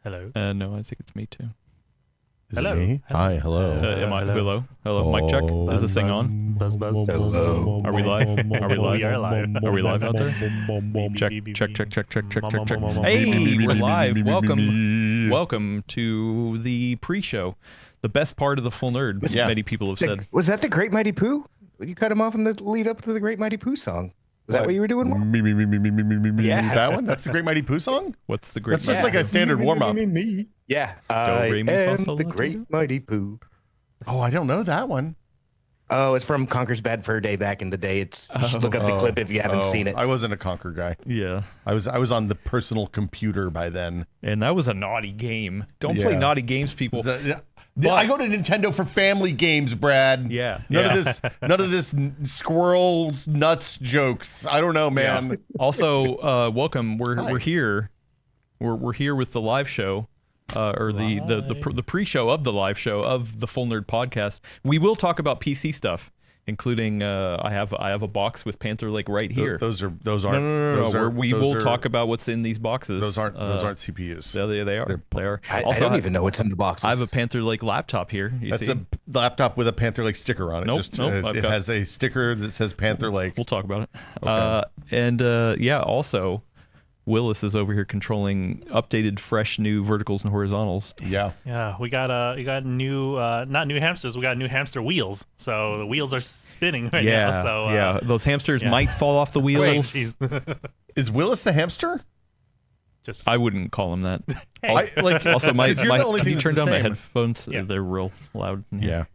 Hello. No, I think it's me too. Is Hello. it me? Hello. Hi, hello. Am I? Hello. Oh, Mic check. Is this thing buzz. on? Buzz. Hello. Are we live? Are we live? We are live. Are we live out there? Check. Hey, we're live. Welcome to the pre-show, the best part of the Full Nerd. Yeah. Many people have said. Was that the Great Mighty Pooh? You cut him off in the lead up to the Great Mighty Pooh song. Is that what you were doing? Will? Yeah. That one? That's the Great Mighty Pooh song? What's the great? That's just like a standard warm-up. Yeah. Do, re, mi, fa, sol, the la, Great ti, do. Mighty Pooh. Oh, I don't know that one. Oh, it's from Conker's Bad Fur Day back in the day. It's you should look up the clip if you haven't seen it. I wasn't a Conquer guy. Yeah. I was on the personal computer by then. And that was a naughty game. Don't play Yeah. naughty games, people. I go to Nintendo for family games, Brad. Yeah. None of this squirrel nuts jokes. I don't know, man. Yeah. Also, welcome. We're here. We're here with the live show, or the pre-show of the live show of the Full Nerd podcast. We will talk about PC stuff, including I have a box with Panther Lake right here. Those aren't. No. We will talk about what's in these boxes. Those aren't CPUs. Yeah, they are. They are. I Also, don't even know what's in the boxes. I have a Panther Lake laptop here. That's see? a laptop with a Panther Lake sticker on it. Nope, It has a sticker that says Panther Lake. We'll talk about it. Okay. Also, Willis is over here controlling updated, fresh, new verticals and horizontals. Yeah. Yeah, we got new, not new hamsters. We got new hamster wheels. So the wheels are spinning right now. So Those hamsters might fall off the wheels. Is Willis the hamster? Just I wouldn't call him that. hey. Also, my 'cause you're the only have thing you that's turned the on my same. headphones? Yeah. They're real loud. in here.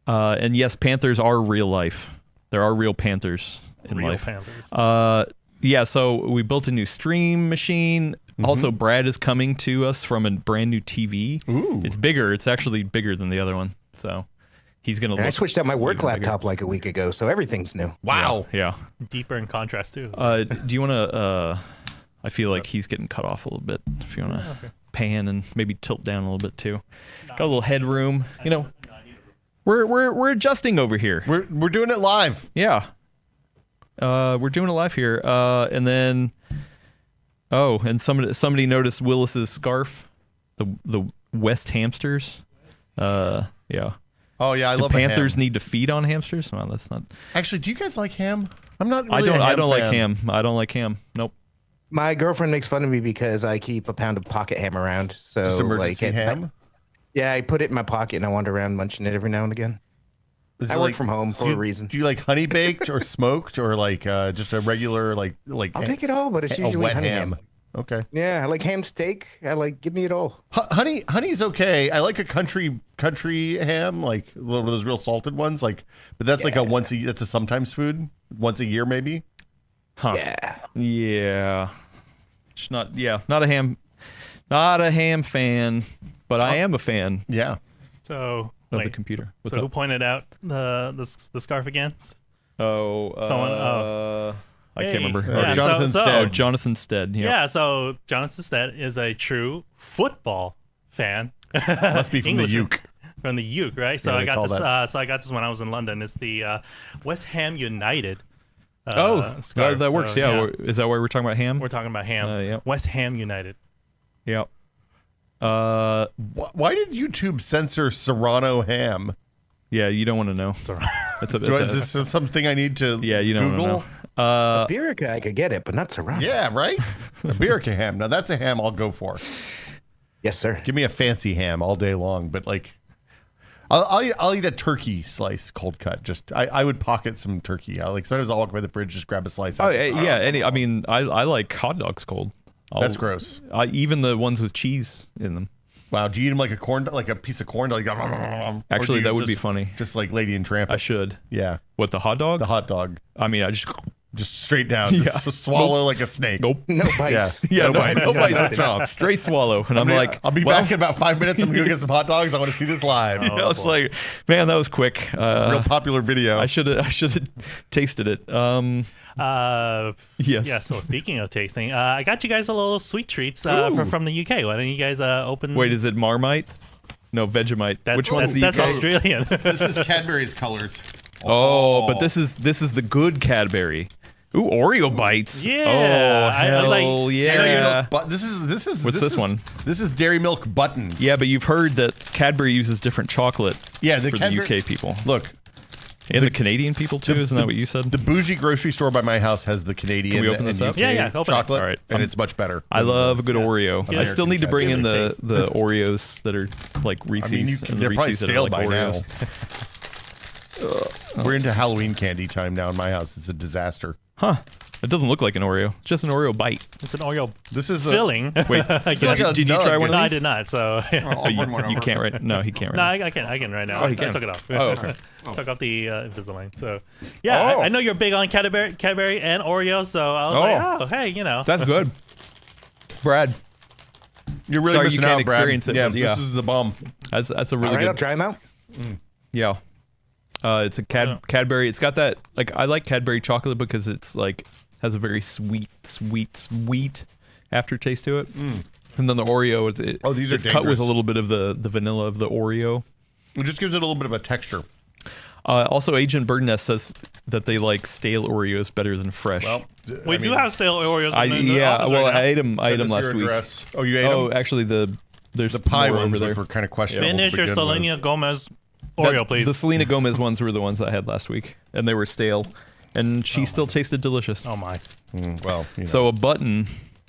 Yeah. And yes, panthers are real life. There are real panthers in real life. Panthers. Yeah, so we built a new stream machine. Also, Brad is coming to us from a brand new TV. Ooh. It's bigger. It's actually bigger than the other one. So he's going to And I look. switched out my work even bigger. laptop like a week ago, so everything's new. Wow. Yeah. Deeper in contrast too. Do you want to? I feel like he's getting cut off a little bit. If you want to pan and maybe tilt down a little bit too. Got a little headroom. You know, we're adjusting over here. We're doing it live. Yeah. We're doing it live here. And then, and somebody noticed Willis's scarf, the West Hamsters. Yeah. Oh yeah, I Do love Panthers ham. need to feed on hamsters? Well, that's not. Actually, do you guys like ham? I'm not. Really I a don't like fan. ham. I don't like ham. Nope. My girlfriend makes fun of me because I keep a pound of pocket ham around. So Just emergency like, ham. Yeah, I put it in my pocket and I wander around munching it every now and again. Is I it work like- from home for do a you- reason. Do you like honey baked or smoked or like just a regular like? I'll take it all, but it's a usually wet honey ham. ham. Okay. Yeah, I like ham steak. Give me it all. Honey's okay. I like a country ham, like one of those real salted ones. Like, but that's like that's a sometimes food, once a year maybe. Huh. Yeah. Yeah. It's not. Yeah. Not a ham fan, but I am a fan So of wait, the computer. What's so who up? pointed out the scarf again? Someone. I can't remember. Yeah, Jonathan so- Stead. Oh, Jonathan Stead. Yeah. Yeah, so Jonathan Stead is a true football fan. Must be from the English- Uke. From the Uke, right? So Yeah, I they got call this. that. So I got this when I was in London. It's the West Ham United. Scarf. That works. So, Yeah. Is that why we're talking about ham? We're talking about ham. Yeah. West Ham United. Yeah. Why did YouTube censor Serrano ham? Yeah. You don't want to know. Sorry. That's a, Is this something I need to yeah. You don't Google? want to know. Birica, I could get it, but not Serrano. Yeah, right? A Birica ham. Now that's a ham I'll go for. Yes, sir. Give me a fancy ham all day long, but like I'll eat a turkey slice cold cut. Just I would pocket some turkey. Sometimes I'll walk by the fridge, just grab a slice. Oh yeah. I mean, I like hot dogs cold. That's gross. Even the ones with cheese in them. Wow, do you eat them like a piece of corn? Like, Actually, that would be funny. Just like Lady and Tramp. I should. Yeah, What, the hot dog? the hot dog, I mean, I just straight down, Yeah. just swallow like a snake. Nope. No bites. Yeah, no bites. bites. No chomps. Straight swallow. And I'm like, I'll be back in about 5 minutes. I'm gonna go get some hot dogs. I want to see this live. you know, it's like, man, that was quick. Real popular video. I should have tasted it. Yes. Yeah. So speaking of tasting, I got you guys a little sweet treats from the UK. Why don't you guys open? Wait, is it Marmite? No, Vegemite. Which one's the that's UK? Australian. This is Cadbury's colors. Oh, but this is the good Cadbury. Ooh, Oreo bites. Yeah. Oh, I was like, hell yeah. Dairy Milk this is What's this one? This is Dairy Milk Buttons. Yeah, but you've heard that Cadbury uses different chocolate Yeah, for the UK people. Look, And the Canadian people, too? Isn't that what you said? the bougie grocery store by my house has the Canadian Can we open and this up? UK Yeah, open it. chocolate, All right. and it's much better. I love a good Oreo. Yeah. I still need to bring in Give it a the Oreos that are like Reese's. I mean, and they're the probably Reese's that are stale like by Oreos. now. We're into Halloween candy time now in my house. It's a disaster. Huh. It doesn't look like an Oreo. It's just an Oreo bite. it's an Oreo This is filling. Wait, It's like a did you nug. try one No, of I these? did not. So Oh, you can't right. No, he can't no, right. I can right now. Oh, you I can. took it off. Oh, okay. Took off the Invisalign. So yeah, Oh. I know you're big on Cadbury and Oreo. So I was like, oh, hey, you know. That's good. Brad, You're really Sorry, missing you can't out, Brad. experience it, Yeah, but yeah. this is the bomb. that's a All really right, I'll good. try them out. Yeah. It's a Cadbury. It's got that, like, I like Cadbury chocolate because it's like has a very sweet aftertaste to it. And then the Oreo, These are it's cut with dangerous. a little bit of the vanilla of the Oreo. It just gives it a little bit of a texture. Also, Agent Birdnest says that they like stale Oreos better than fresh. Well, We do have stale Oreos. I in the office well, right now. I ate them send us last your week. address. Oh, you ate Oh, them? actually, there's The pie more ones, over there. which were kind of questionable. Finish to your begin with. Selena Gomez Oreo, please. The Selena Gomez ones were the ones I had last week, and they were stale, and she still tasted delicious. Oh my. Well, you know. So a button.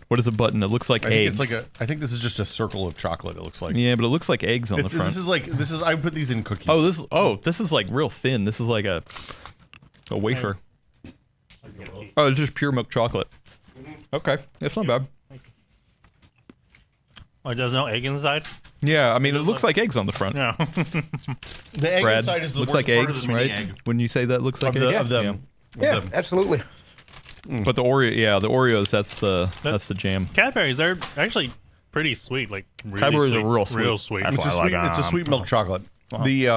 What is a button? It looks like I think eggs. it's like I think this is just a circle of chocolate. It looks like. Yeah, but it looks like eggs on the It's, front. this is I put these in cookies. This is like real thin. This is like a wafer. Oh, it's just pure milk chocolate. Okay, it's not bad. Oh, there's no egg inside? Yeah, I mean it looks like eggs on the front. No. the egg Brad, inside is the looks worst like part eggs, of the mini right? egg. When you say that looks like Of the- eggs, of them. Yeah, The- absolutely. But the Oreos, that's the jam. Cadbury's, they're actually pretty sweet. Like really Cadbury's sweet. are real sweet. Real sweet. It's a sweet. It's a sweet milk chocolate. The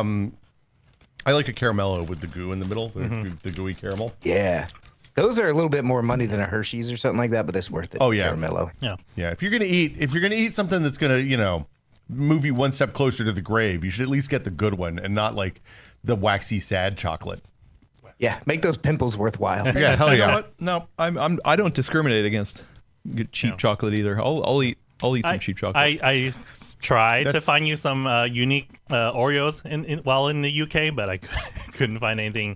I like a caramello with the goo in the middle, the gooey caramel. Yeah. Those are a little bit more money than a Hershey's or something like that, but it's worth it. Oh, yeah. Caramello. Yeah. Yeah, if you're gonna eat something that's gonna move you one step closer to the grave, you should at least get the good one and not like the waxy sad chocolate. Yeah, make those pimples worthwhile. Yeah, hell You know yeah. what? No, I don't discriminate against cheap chocolate either. I'll eat some cheap chocolate. I tried to That's- find you some unique Oreos while in the UK, but I couldn't find anything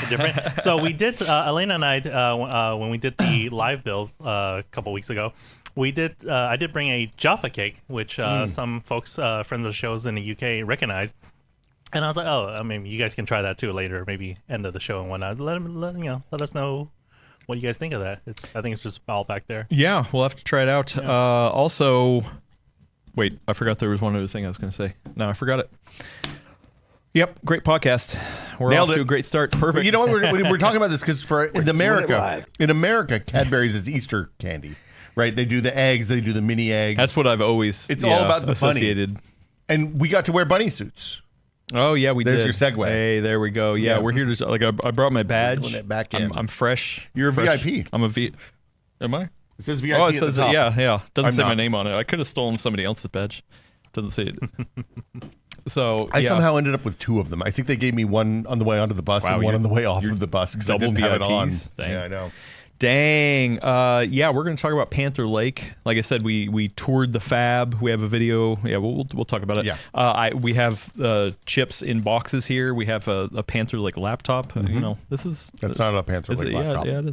different. So we did, Elena and I, when we did the live build a couple weeks ago, I did bring a Jaffa cake, which some folks, friends of the shows in the UK recognize. And I was like, oh, I mean, you guys can try that too later, maybe end of the show and whatnot. Let us know what you guys think of that. I think it's just all back there. Yeah, we'll have to try it out. Also, wait, I forgot there was one other thing I was going to say. No, I forgot it. Yep, great podcast. We're Nailed off to it. a great start. Perfect. You know what? We're talking about this because in America, live. Cadbury's is Easter candy, right? They do the eggs, they do the mini eggs, That's what I've always It's all about the bunny. associated. and we got to wear bunny suits. Oh yeah, we There's did. your segue. Hey, there we go. Yeah, Yeah. we're here to I brought my badge. Pulling it back in. I'm fresh. You're a fresh. VIP. I'm a V. Am I? It says VIP. Oh, it at the says it. top. Yeah. Doesn't I'm say my not. name on it. I could have stolen somebody else's badge. Doesn't say it. So I yeah. somehow ended up with two of them. I think they gave me one on the way onto the bus Wow, and one you're- on the way off of the bus because I double didn't have it on. VIPs? Dang. Yeah, I know. Dang. Yeah, we're going to talk about Panther Lake. Like I said, we toured the fab. We have a video. Yeah, we'll talk about it. Yeah. We have chips in boxes here. We have a Panther Lake laptop. You know, this is That's not a Panther is Lake it? laptop. Yeah, it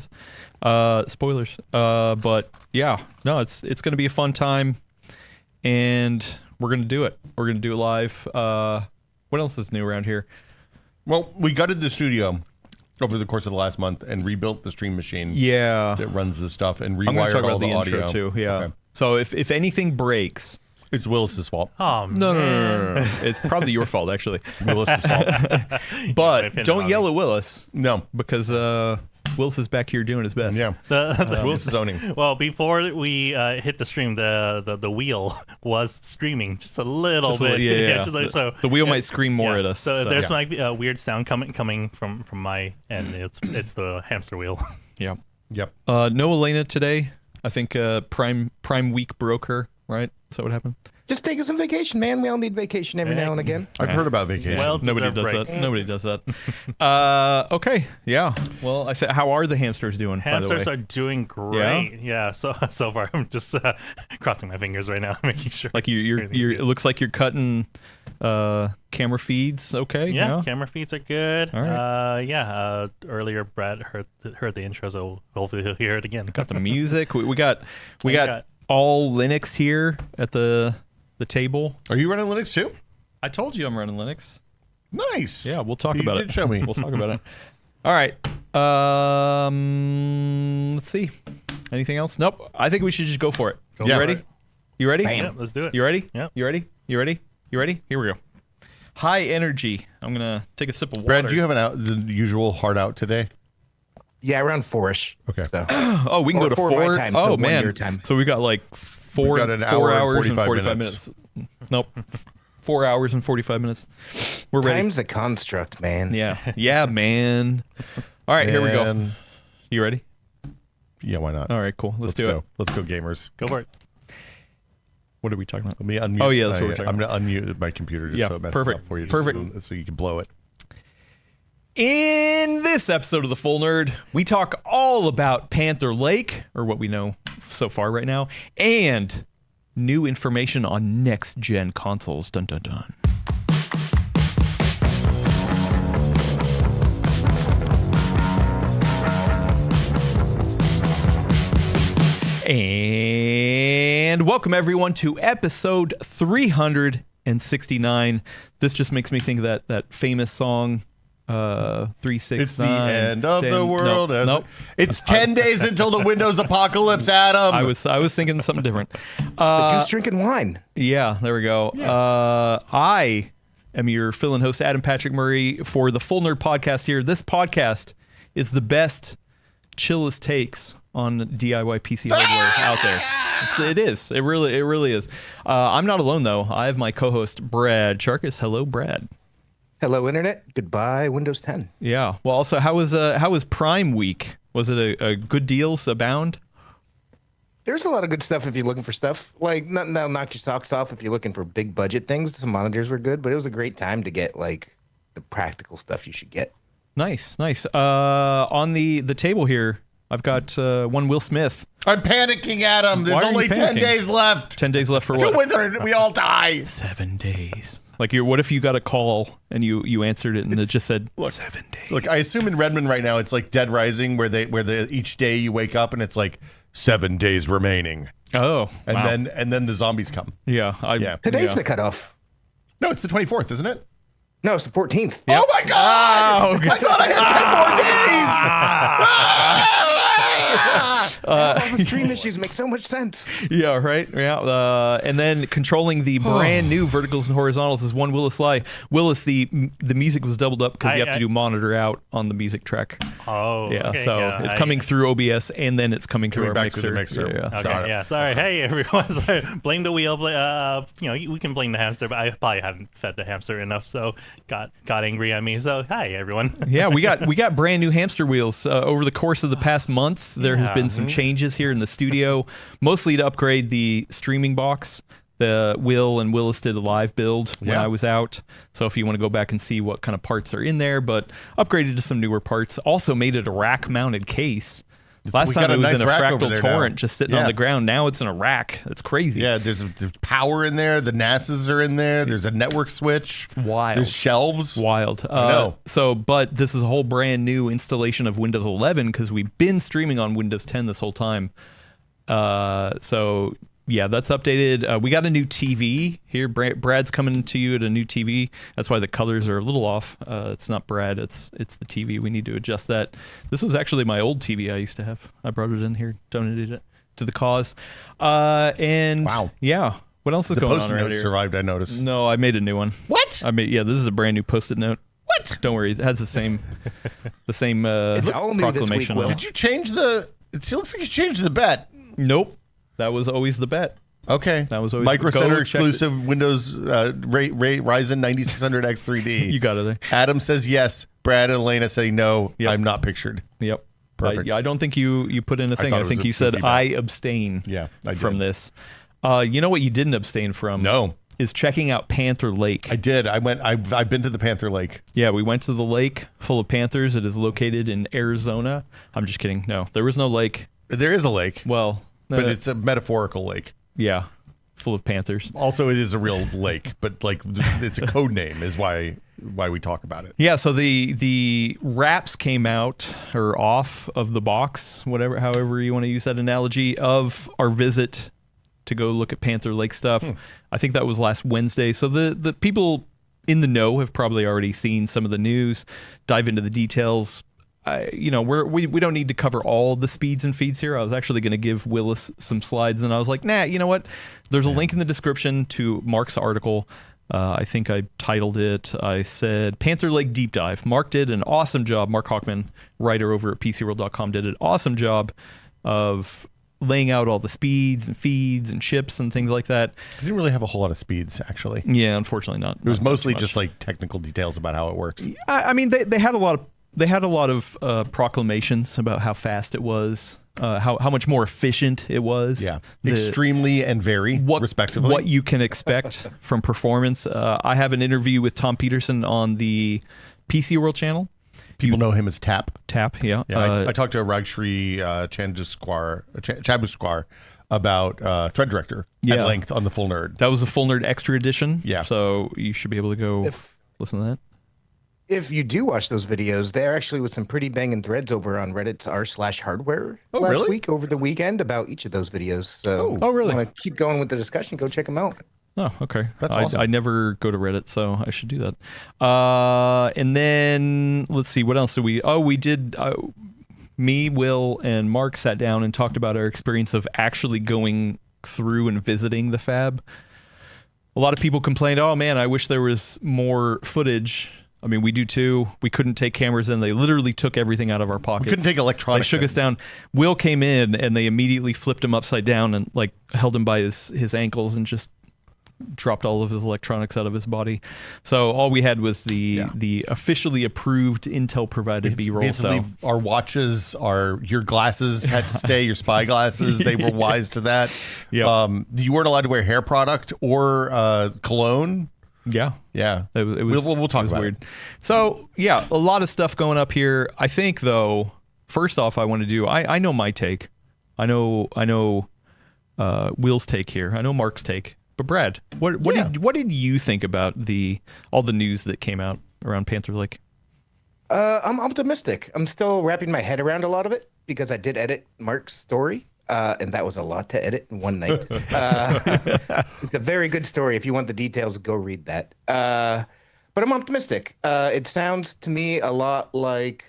is. Spoilers. But yeah, no, it's going to be a fun time, and we're going to do it. We're going to do it live. What else is new around here? Well, we gutted the studio over the course of the last month and rebuilt the stream machine Yeah, that runs the stuff and I'm going rewired to talk all about the audio. intro too. Yeah. Okay. So if anything breaks. It's Willis's fault. Oh, No. It's probably your fault, actually. Willis's fault. But opinion don't on yell at Willis No. because Willis is back here doing his best. Yeah. Willis is owning. Well, before we hit the stream, the wheel was screaming just a little Just a bit. little- yeah. just like, so The wheel might scream more yeah. at us. So, So, there's yeah. might be a weird sound coming from my end. It's the hamster wheel. yeah. Yep. No Elena today. I think Prime Week broke her. right? Is that what happened? Just taking some vacation, man. We all need vacation every now and again. I've heard about vacation. Well, Nobody does break. that. Nobody does that. Okay, yeah. Well, I said, how are the hamsters doing? Hamsters by are the way? doing great. Yeah. So far, I'm just crossing my fingers right now, making sure. Like you're it looks like you're cutting camera feeds. Okay. Yeah, camera feeds are good. All right. Earlier Brad heard the intro, so hopefully he'll hear it again. Got the music. We got all Linux here at the table. Are you running Linux too? I told you I'm running Linux. Nice. Yeah, we'll talk You about did it. show me. We'll talk about it. All right. Let's see. Anything else? Nope. I think we should just go for it. Go You for ready? it. You ready? Bam. Yeah, let's do it. You ready? Yeah. You ready? You ready? You ready? Here we go. High energy. I'm gonna take a sip of water. Brad, do you have the usual hard out today? Yeah, around 4-ish. Okay. So. Oh, we can Or go to 4 4. my time, Oh so 1 man. your time. So we got like 4 got an hour and hours and 45 45 minutes. Nope. 4 hours and 45 minutes. We're ready. Time's a construct, man. Yeah. Yeah, man. All right, here we go. And- You ready? Yeah, why not? All right, cool. Let's do go. it. Let's go, gamers. Go for it. What are we talking about? Let me unmute. Oh, yeah, that's what we're talking I'm going to unmute my computer just Yeah, so it messes perfect. up for you. Perfect. So you can blow it. In this episode of The Full Nerd, we talk all about Panther Lake, or what we know so far right now, and new information on next-gen consoles. Dun, dun, dun. And welcome everyone to episode 369. This just makes me think of that famous song, 369. It's the end of the Then- world. Nope. It's 10 days until the Windows apocalypse, Adam. I was thinking something different. The goose drinking wine. Yeah, there we go. I am your fill-in host, Adam Patrick Murray, for the Full Nerd Podcast here. This podcast is the best, chillest takes on DIY PC hardware out there. It is. It really is. I'm not alone, though. I have my co-host, Brad Charkis. Hello, Brad. Hello, Internet. Goodbye, Windows 10. Yeah. Well, also, how was Prime Week? Was it a good deals abound? There's a lot of good stuff if you're looking for stuff. Like, nothing that'll knock your socks off if you're looking for big budget things. Some monitors were good, but it was a great time to get, like, the practical stuff you should get. Nice. On the table here, I've got one Will Smith. I'm panicking, Adam. There's Why are you only 10 panicking? days left. 10 days left for Till what? winter, we all die. 7 days. Like, what if you got a call and you answered it and it just said 7 days? Look, I assume in Redmond right now it's like Dead Rising, where each day you wake up and it's like 7 days remaining, Oh, and wow. then the zombies come. Yeah. Today's the cutoff. No, it's the 24th, isn't it? No, it's the 14th. Oh my God! Oh, okay. I thought I had 10 more days. All the stream issues make so much sense. Yeah, right. Yeah. And then controlling the brand new verticals and horizontals is one Willis Lai. Willis, the music was doubled up because you have to do monitor out on the music track. Oh, Yeah. okay, So yeah, it's coming through OBS and then it's coming through our back through mixer. the mixer. Yeah. Okay, yeah, sorry. Hey, everyone. Sorry. Blame the wheel. We can blame the hamster, but I probably haven't fed the hamster enough, so got angry at me. So, hi, everyone. Yeah, we got brand new hamster wheels over the course of the past month. There has been some changes here in the studio, mostly to upgrade the streaming box. The Will and Willis did a live build when I was out, so if you want to go back and see what kind of parts are in there, but upgraded to some newer parts. Also made it a rack-mounted case. Last we time got it a was nice in a rack over fractal there torrent now. just sitting on the ground. Now it's in a rack. It's crazy. Yeah, there's power in there. The NASs are in there. There's a network switch. It's wild. There's shelves. Wild. know. But this is a whole brand new installation of Windows 11 because we've been streaming on Windows 10 this whole time. So yeah, that's updated. We got a new TV here. Brad's coming to you at a new TV. That's why the colors are a little off. It's not Brad. It's the TV. We need to adjust that. This was actually my old TV I used to have. I brought it in here, donated it to the cause. And Wow. yeah, what else is The going on post-it around note here? survived, I noticed. No, I made a new one. What? This is a brand new post-it note. What? Don't worry, it has the same It's all new this week, proclamation. Will. on it. Did you change the... It looks like you changed the bet. Nope, that was always the bet. Okay. That was always Micro go Center check it. exclusive Windows Ryzen 9600X 3D. You got it there. Adam says yes. Brad and Elena say no. Yep. I'm not pictured. Yep. Perfect. I don't think you put in a thing. thought I it think was a you said cookie bet. I abstain. Yeah, I from did. this. You know what you didn't abstain from? No. Is checking out Panther Lake. I did. I've been to the Panther Lake. Yeah, we went to the lake full of panthers. It is located in Arizona. I'm just kidding. No, there was no lake. There is a lake. Well, but it's a metaphorical lake. Yeah, full of panthers. Also, it is a real lake, but like it's a code name is why we talk about it. Yeah, so the wraps came out or off of the box, however you want to use that analogy, of our visit to go look at Panther Lake stuff. I think that was last Wednesday. So the people in the know have probably already seen some of the news, dive into the details. We don't need to cover all the speeds and feeds here. I was actually going to give Willis some slides, and I was like, nah, you know what? There's a link in the description to Mark's article. I think I titled it, I said, Panther Lake Deep Dive. Mark did an awesome job. Mark Hochman, writer over at PCWorld.com, did an awesome job of laying out all the speeds and feeds and chips and things like that. I didn't really have a whole lot of speeds, actually. Yeah, unfortunately not. It was mostly just like technical details about how it works. I mean, they had a lot of proclamations about how fast it was, how much more efficient it was. Yeah, extremely and very, respectively. What you can expect from performance. I have an interview with Tom Peterson on the PC World channel. People know him as Tap. Tap, yeah. I talked to Ragshri Chabusquar about Thread Director at length on the Full Nerd. That was a Full Nerd Extra Edition. Yeah. So you should be able to go listen to that. If you do watch those videos, there actually was some pretty banging threads over on Reddit's r/hardware last week over the weekend about each of those videos. So really? Want to keep going with the discussion? Go check them out. Oh, okay. That's awesome. I never go to Reddit, so I should do that. And then let's see, what else did we? Oh, we did. Me, Will, and Mark sat down and talked about our experience of actually going through and visiting the fab. A lot of people complained, "Oh man, I wish there was more footage." I mean, we do too. We couldn't take cameras in. They literally took everything out of our pockets. We couldn't take electronics. They shook us down. Will came in and they immediately flipped him upside down and like held him by his ankles and just dropped all of his electronics out of his body. So all we had was the officially approved Intel provided B-roll. We had to leave our watches, your glasses had to stay, your spy glasses. They were wise to that. Yep. You weren't allowed to wear hair product or cologne. Yeah. It was, we'll talk about weird. it. So yeah, a lot of stuff going up here. I think though, first off, I want to do, I know my take. I know Will's take here. I know Mark's take. But Brad, what did you think about all the news that came out around Panther Lake? I'm optimistic. I'm still wrapping my head around a lot of it because I did edit Mark's story, and that was a lot to edit in one night. It's a very good story. If you want the details, go read that. But I'm optimistic. It sounds to me a lot like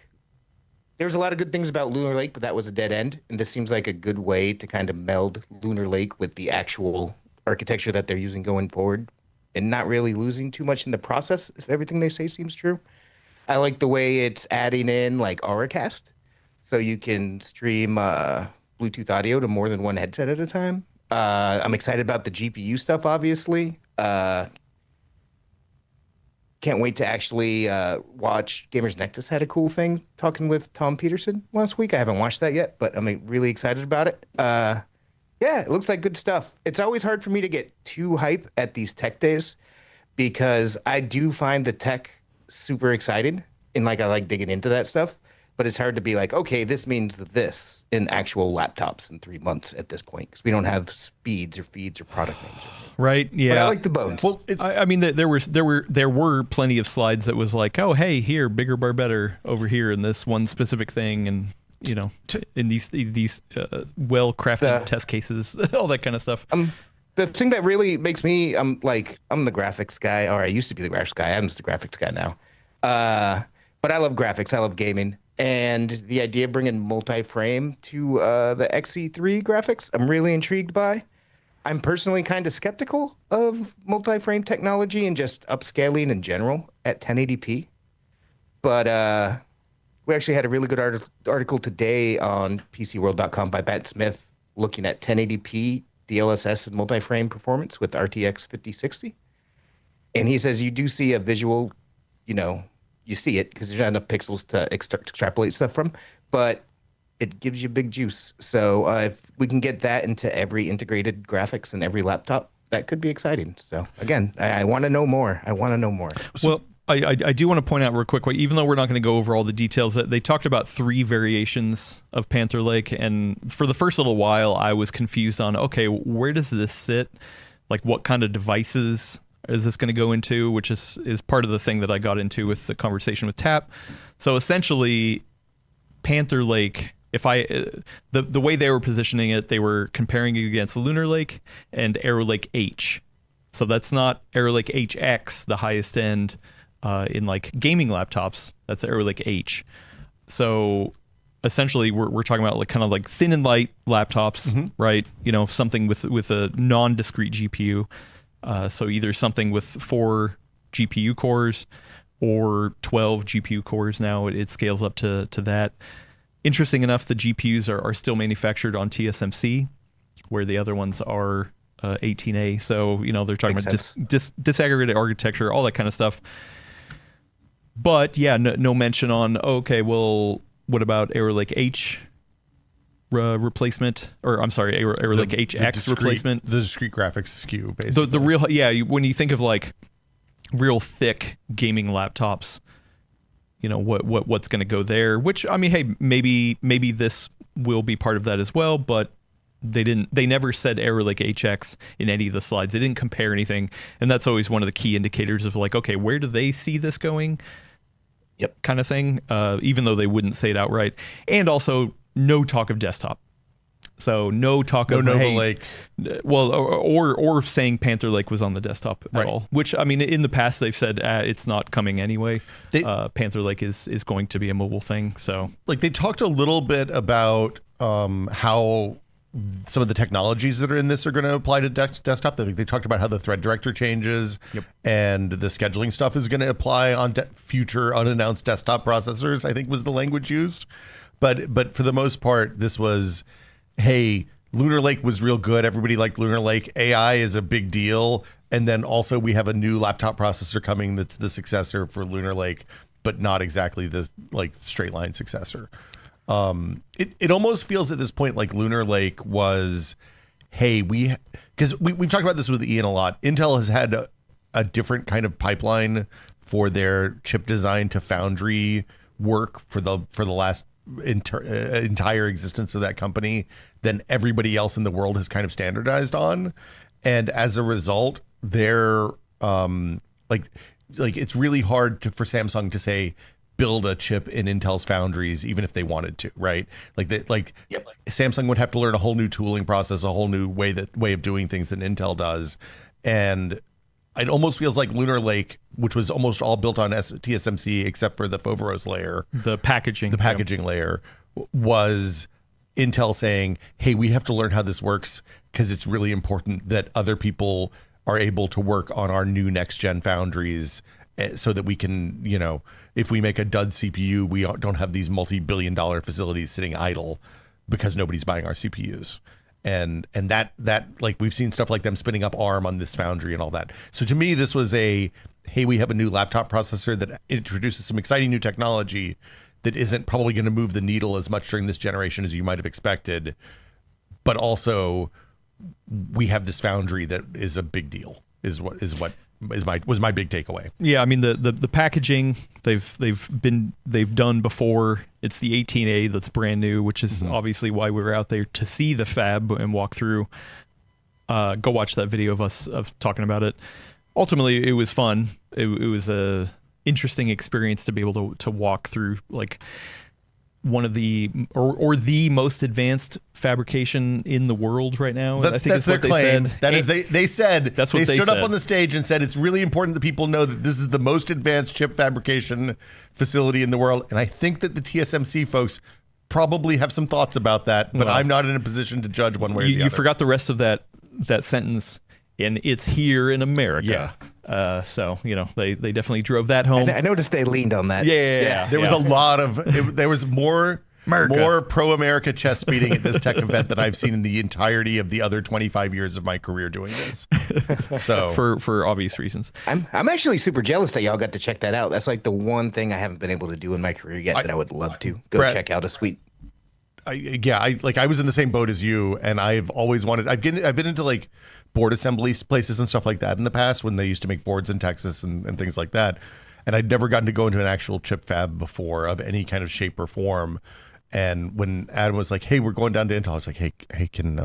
there's a lot of good things about Lunar Lake, but that was a dead end. And this seems like a good way to kind of meld Lunar Lake with the actual architecture that they're using going forward and not really losing too much in the process if everything they say seems true. I like the way it's adding in like Auracast so you can stream Bluetooth audio to more than one headset at a time. I'm excited about the GPU stuff, obviously. Can't wait to actually watch Gamers Nexus had a cool thing talking with Tom Peterson last week. I haven't watched that yet, but I'm really excited about it. Yeah, it looks like good stuff. It's always hard for me to get too hype at these tech days because I do find the tech super exciting and like I like digging into that stuff. But it's hard to be like, okay, this means this in actual laptops in 3 months at this point because we don't have speeds or feeds or product names. Right? Yeah. But I like the bones. Well, I mean, there were plenty of slides that was like, oh, hey, here, bigger bar better over here in this one specific thing, and you know, in these well-crafted test cases, all that kind of stuff. The thing that really makes me, I'm the graphics guy, or I used to be the graphics guy. I'm just the graphics guy now. But I love graphics. I love gaming. And the idea of bringing multi-frame to the XE3 graphics, I'm really intrigued by. I'm personally kind of skeptical of multi-frame technology and just upscaling in general at 1080p. But we actually had a really good article today on PCWorld.com by Bat Smith looking at 1080p DLSS and multi-frame performance with RTX 5060. And he says you do see a visual, you see it because there's not enough pixels to extrapolate stuff from. But it gives you big juice. So if we can get that into every integrated graphics and every laptop, that could be exciting. So again, I want to know more. I want to know more. Well, I do want to point out real quick, even though we're not going to go over all the details, that they talked about 3 variations of Panther Lake, and for the first little while, I was confused on, okay, where does this sit? Like, what kind of devices is this going to go into? Which is part of the thing that I got into with the conversation with Tap. So essentially, Panther Lake, the way they were positioning it, they were comparing it against Lunar Lake and Arrow Lake H. So that's not Arrow Lake HX, the highest end in like gaming laptops. That's Arrow Lake H. So essentially, we're talking about like kind of like thin and light laptops, right? You know, something with a non-discrete GPU. So either something with 4 GPU cores or 12 GPU cores. Now it scales up to that. Interesting enough, the GPUs are still manufactured on TSMC, where the other ones are 18A. So, you know, they're talking about disaggregated architecture, all that kind of stuff. But yeah, no mention on, okay, well, what about Arrow Lake H replacement? Or I'm sorry, Arrow Lake HX replacement? The discrete graphics SKU, basically. The real, yeah, when you think of like real thick gaming laptops, you know, what's going to go there, which, I mean, hey, maybe this will be part of that as well, but they never said Arrow Lake HX in any of the slides. They didn't compare anything, and that's always one of the key indicators of like, okay, where do they see this going? Yep. Kind of thing, even though they wouldn't say it outright. And also, no talk of desktop. So no talk of Nova hey, Lake. Well, or saying Panther Lake was on the desktop at all. Which, I mean, in the past they've said it's not coming anyway. Panther Lake is going to be a mobile thing. So like they talked a little bit about how some of the technologies that are in this are going to apply to desktop. They talked about how the thread director changes, and the scheduling stuff is going to apply on future unannounced desktop processors, I think was the language used. But for the most part, this was, hey, Lunar Lake was real good. Everybody liked Lunar Lake. AI is a big deal. And then also we have a new laptop processor coming that's the successor for Lunar Lake, but not exactly the like straight line successor. It almost feels at this point like Lunar Lake was, hey, because we've talked about this with Ian a lot. Intel has had a different kind of pipeline for their chip design to foundry work for the last entire existence of that company than everybody else in the world has kind of standardized on. And as a result, they're like it's really hard for Samsung to say build a chip in Intel's foundries, even if they wanted to, right? Samsung would have to learn a whole new tooling process, a whole new way of doing things than Intel does. And it almost feels like Lunar Lake, which was almost all built on TSMC except for the Foveros layer, the packaging layer, was Intel saying, hey, we have to learn how this works because it's really important that other people are able to work on our new next gen foundries so that we can, you know, if we make a dud CPU, we don't have these multi-billion-dollar facilities sitting idle because nobody's buying our CPUs. And that like we've seen stuff like them spinning up ARM on this foundry and all that. So to me, this was hey, we have a new laptop processor that introduces some exciting new technology that isn't probably going to move the needle as much during this generation as you might have expected. But also we have this foundry that is a big deal, was my big takeaway. Yeah, I mean the packaging they've done before. It's the 18A that's brand new, which is obviously why we were out there to see the fab and walk through. Go watch that video of us talking about it. Ultimately, it was fun. It was a interesting experience to be able to walk through like one of the or the most advanced fabrication in the world right now. I think that's their claim. That is, they said that's what they stood said. Up on the stage and said it's really important that people know that this is the most advanced chip fabrication facility in the world. And I think that the TSMC folks probably have some thoughts about that, but I'm not in a position to judge one way or the other. You forgot the rest of that sentence, and it's here in America. Yeah. So, you know, they definitely drove that home. I noticed they leaned on that. Yeah. There was a lot of there was more pro-America chest beating at this tech event than I've seen in the entirety of the other 25 years of my career doing this. So for obvious reasons. I'm actually super jealous that y'all got to check that out. That's like the one thing I haven't been able to do in my career yet that I would love to go check out a sweet. I was in the same boat as you, and I've always wanted. I've been into like board assembly places and stuff like that in the past when they used to make boards in Texas and things like that. And I'd never gotten to go into an actual chip fab before of any kind of shape or form. And when Adam was like, "Hey, we're going down to Intel," I was like, "Hey, can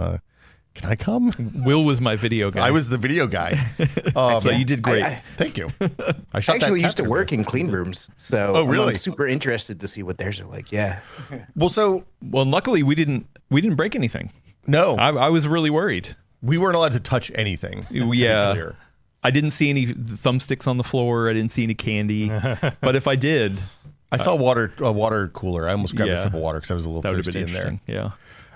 I come?" Will was my video guy. I was the video guy. So you did great. Thank you. I I shot actually that used to work in clean rooms, so Oh, really? I'm super interested to see what theirs are like. Yeah. Well, Luckily we didn't break anything. no, I was really worried. we weren't allowed to touch anything. to be Yeah. clear. I didn't see any thumbsticks on the floor. I didn't see any candy. But if I did, I saw a water cooler. I almost grabbed a Yeah. sip of water because I was a little that would have thirsty been in there. interesting.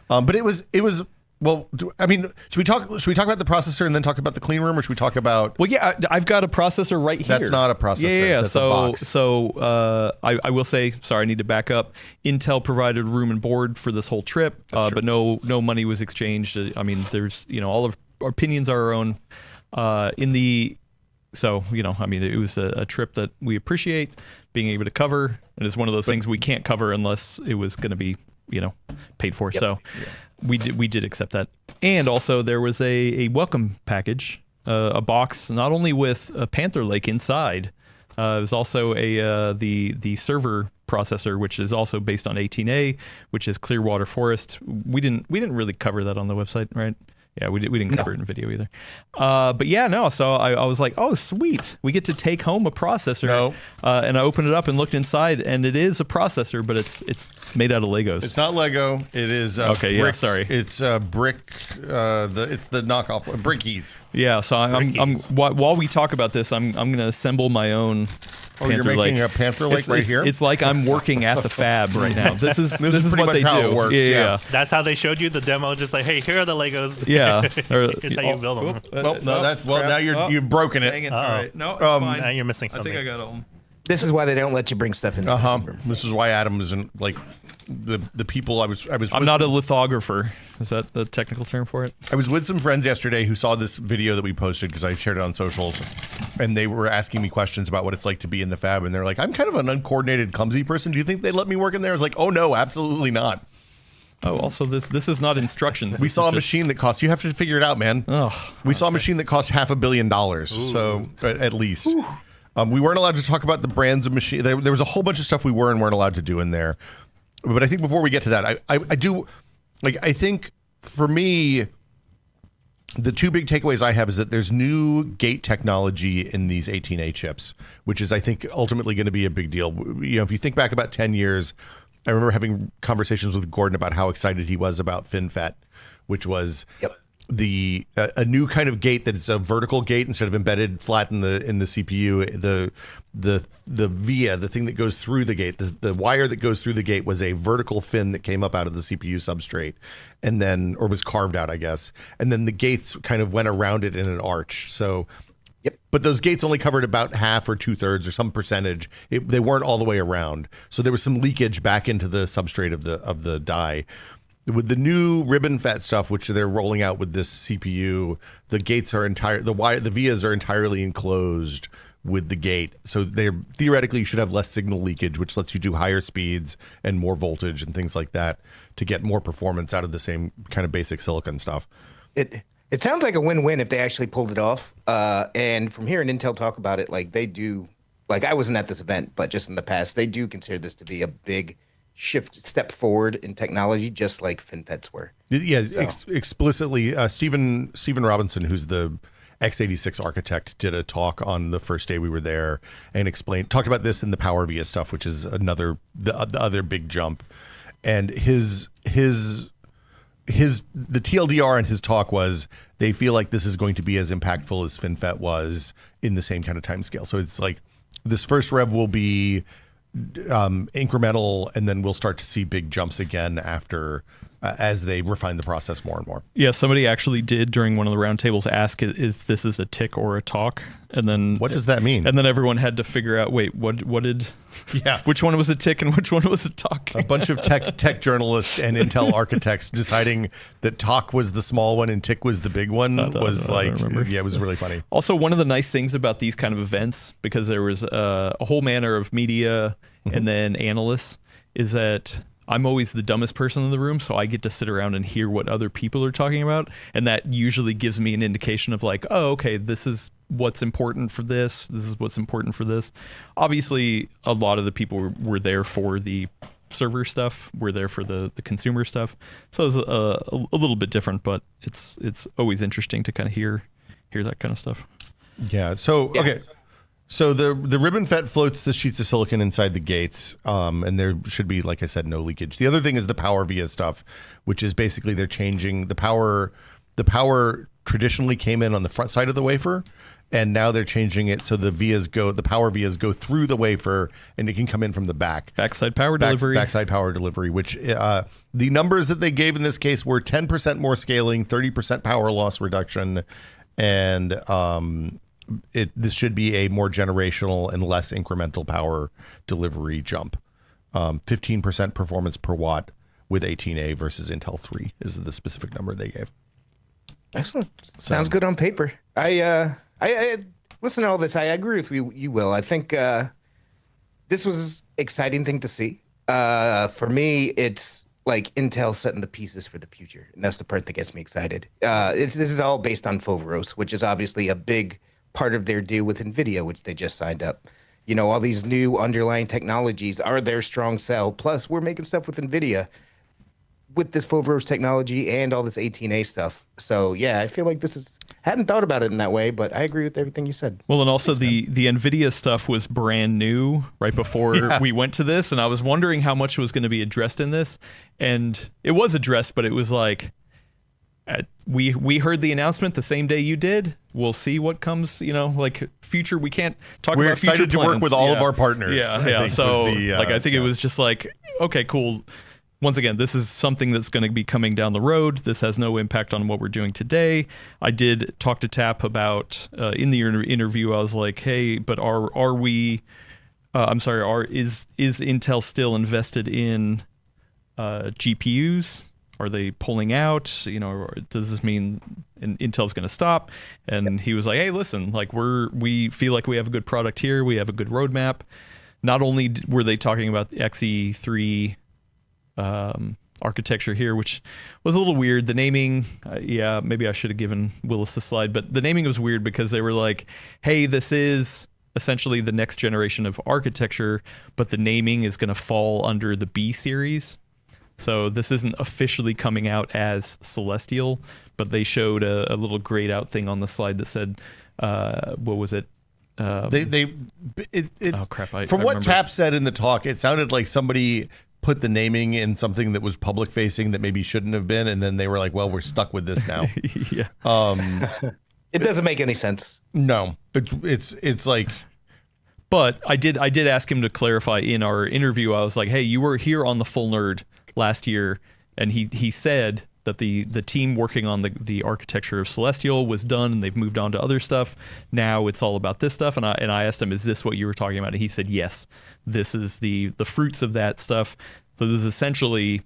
Yeah. But it was. Well, I mean, should we talk about the processor and then talk about the clean room, or should we talk about? Well, yeah, I've got a processor right here. That's not a processor. Yeah. That's a box. I will say, sorry, I need to back up. Intel provided room and board for this whole trip, but no money was exchanged. I mean, there's all of our opinions are our own. So I mean, it was a trip that we appreciate being able to cover, and it's one of those things we can't cover unless it was going to be paid for. So we did accept that, and also there was a welcome package, a box not only with a Panther Lake inside, it was also the server processor, which is also based on 18A, which is Clearwater Forest. We didn't really cover that on the website, right? Yeah, we didn't cover it in video either. But yeah, no. So I was like, oh, sweet. We get to take home a processor. No. And I opened it up and looked inside, and it is a processor, but it's made out of Legos. It's not Lego. It is Okay, brick. yeah, sorry. It's brick. It's the knockoff brickies. Yeah. So I'm while we talk about this, I'm going to assemble my own. Oh, you're Panther making Lake. a Panther Lake right here? It's like I'm working at the fab right now. This is pretty what much they how do. it works, Yeah. That's how they showed you the demo. Just like, hey, here are the Legos. Yeah. Here's how you build them. Well, no, now you've broken it. All right. No, it's fine. Now you're missing I something. think I got them. This is why they don't let you bring stuff in. This is why Adam isn't like the people I was. I'm with- not a lithographer. Is that the technical term for it? I was with some friends yesterday who saw this video that we posted because I shared it on socials, and they were asking me questions about what it's like to be in the fab, and they're like, "I'm kind of an uncoordinated, clumsy person. Do you think they'd let me work in there?" I was like, "Oh no, absolutely not." Oh, also this is not instructions. We This saw a is just- machine that costs. You have to figure it out, man. We saw a machine that cost $500 million. So at least. We weren't allowed to talk about the brands of machine. There was a whole bunch of stuff we weren't allowed to do in there. But I think before we get to that, I do like. I think for me, the two big takeaways I have is that there's new gate technology in these 18A chips, which is I think ultimately going to be a big deal. If you think back about 10 years. I remember having conversations with Gordon about how excited he was about FinFET, which was a new kind of gate that is a vertical gate instead of embedded flat in the CPU. The via, the thing that goes through the gate, the wire that goes through the gate was a vertical fin that came up out of the CPU substrate, and then or was carved out, I guess, and then the gates kind of went around it in an arch. So. But those gates only covered about half or 2/3 or some percentage. They weren't all the way around. So there was some leakage back into the substrate of the die. With the new ribbon FET stuff, which they're rolling out with this CPU, the gates are the vias are entirely enclosed with the gate. So they theoretically should have less signal leakage, which lets you do higher speeds and more voltage and things like that to get more performance out of the same kind of basic silicon stuff. It sounds like a win-win if they actually pulled it off. And from hearing Intel talk about it, like they do, like I wasn't at this event, but just in the past, they do consider this to be a big step forward in technology, just like FinFETs were. Yeah, explicitly, Stephen Robinson, who's the x86 architect, did a talk on the first day we were there and talked about this in the Power Via stuff, which is the other big jump. And the TLDR in his talk was they feel like this is going to be as impactful as FinFET was in the same kind of time scale. So it's like this first rev will be incremental, and then we'll start to see big jumps again after as they refine the process more and more. Yeah, somebody actually did during one of the roundtables ask if this is a tick or a talk, and then what does that mean? And then everyone had to figure out, wait, what did? Yeah, which one was a tick and which one was a talk? A bunch of tech journalists and Intel architects deciding that talk was the small one and tick was the big one it was really funny. Also, one of the nice things about these kind of events, because there was a whole manner of media and then analysts, is that I'm always the dumbest person in the room, so I get to sit around and hear what other people are talking about, and that usually gives me an indication of like, oh, okay, this is what's important for this. This is what's important for this. Obviously, a lot of the people were there for the server stuff. We're there for the consumer stuff. So it's a little bit different, but it's always interesting to kind of hear that kind of stuff. Yeah. So okay. So the ribbon FET floats the sheets of silicon inside the gates, and there should be, like I said, no leakage. The other thing is the power via stuff, which is basically they're changing the power. The power traditionally came in on the front side of the wafer, and now they're changing it so the power vias go through the wafer, and it can come in from the back. Backside power delivery. Backside power delivery, which the numbers that they gave in this case were 10% more scaling, 30% power loss reduction, and this should be a more generational and less incremental power delivery jump. 15% performance per watt with 18A versus Intel 3 is the specific number they gave. Excellent. Sounds good on paper. I listen to all this. I agree with you, Will. I think this was exciting thing to see. For me, it's like Intel setting the pieces for the future, and that's the part that gets me excited. This is all based on Foveros, which is obviously a big part of their deal with NVIDIA, which they just signed up. You know, all these new underlying technologies are their strong sell. Plus, we're making stuff with NVIDIA with this Foveros technology and all this 18A stuff. So, yeah, I feel like this is... Hadn't thought about it in that way, but I agree with everything you said. Well, and also the NVIDIA stuff was brand new right before we went to this, and I was wondering how much was going to be addressed in this. And it was addressed, but it was like... we heard the announcement the same day you did. We'll see what comes, like future. We can't talk We're about future excited to plans. work with all of our partners. Yeah. So I think it was just like, okay, cool. Once again, this is something that's going to be coming down the road. This has no impact on what we're doing today. I did talk to Tap about in the interview. I was like, hey, but are we? Is Intel still invested in GPUs? Are they pulling out? Or does this mean Intel's going to stop? And he was like, "Hey, listen, like we feel like we have a good product here. We have a good roadmap. Not only were they talking about the XE3 architecture here, which was a little weird. The naming, maybe I should have given Willis the slide, but the naming was weird because they were like, "Hey, this is essentially the next generation of architecture, but the naming is going to fall under the B series." So this isn't officially coming out as Celestial, but they showed a little grayed out thing on the slide that said, what was it? Oh crap! From I what remember. Tap said in the talk, it sounded like somebody put the naming in something that was public facing that maybe shouldn't have been, and then they were like, "Well, we're stuck with this now." Yeah. It doesn't make any sense. No, it's like. But I did ask him to clarify in our interview. I was like, "Hey, you were here on the Full Nerd last year," and he said that the team working on the architecture of Celestial was done and they've moved on to other stuff. Now it's all about this stuff. And I asked him, "Is this what you were talking about?" And he said, "Yes, this is the fruits of that stuff." So this is essentially,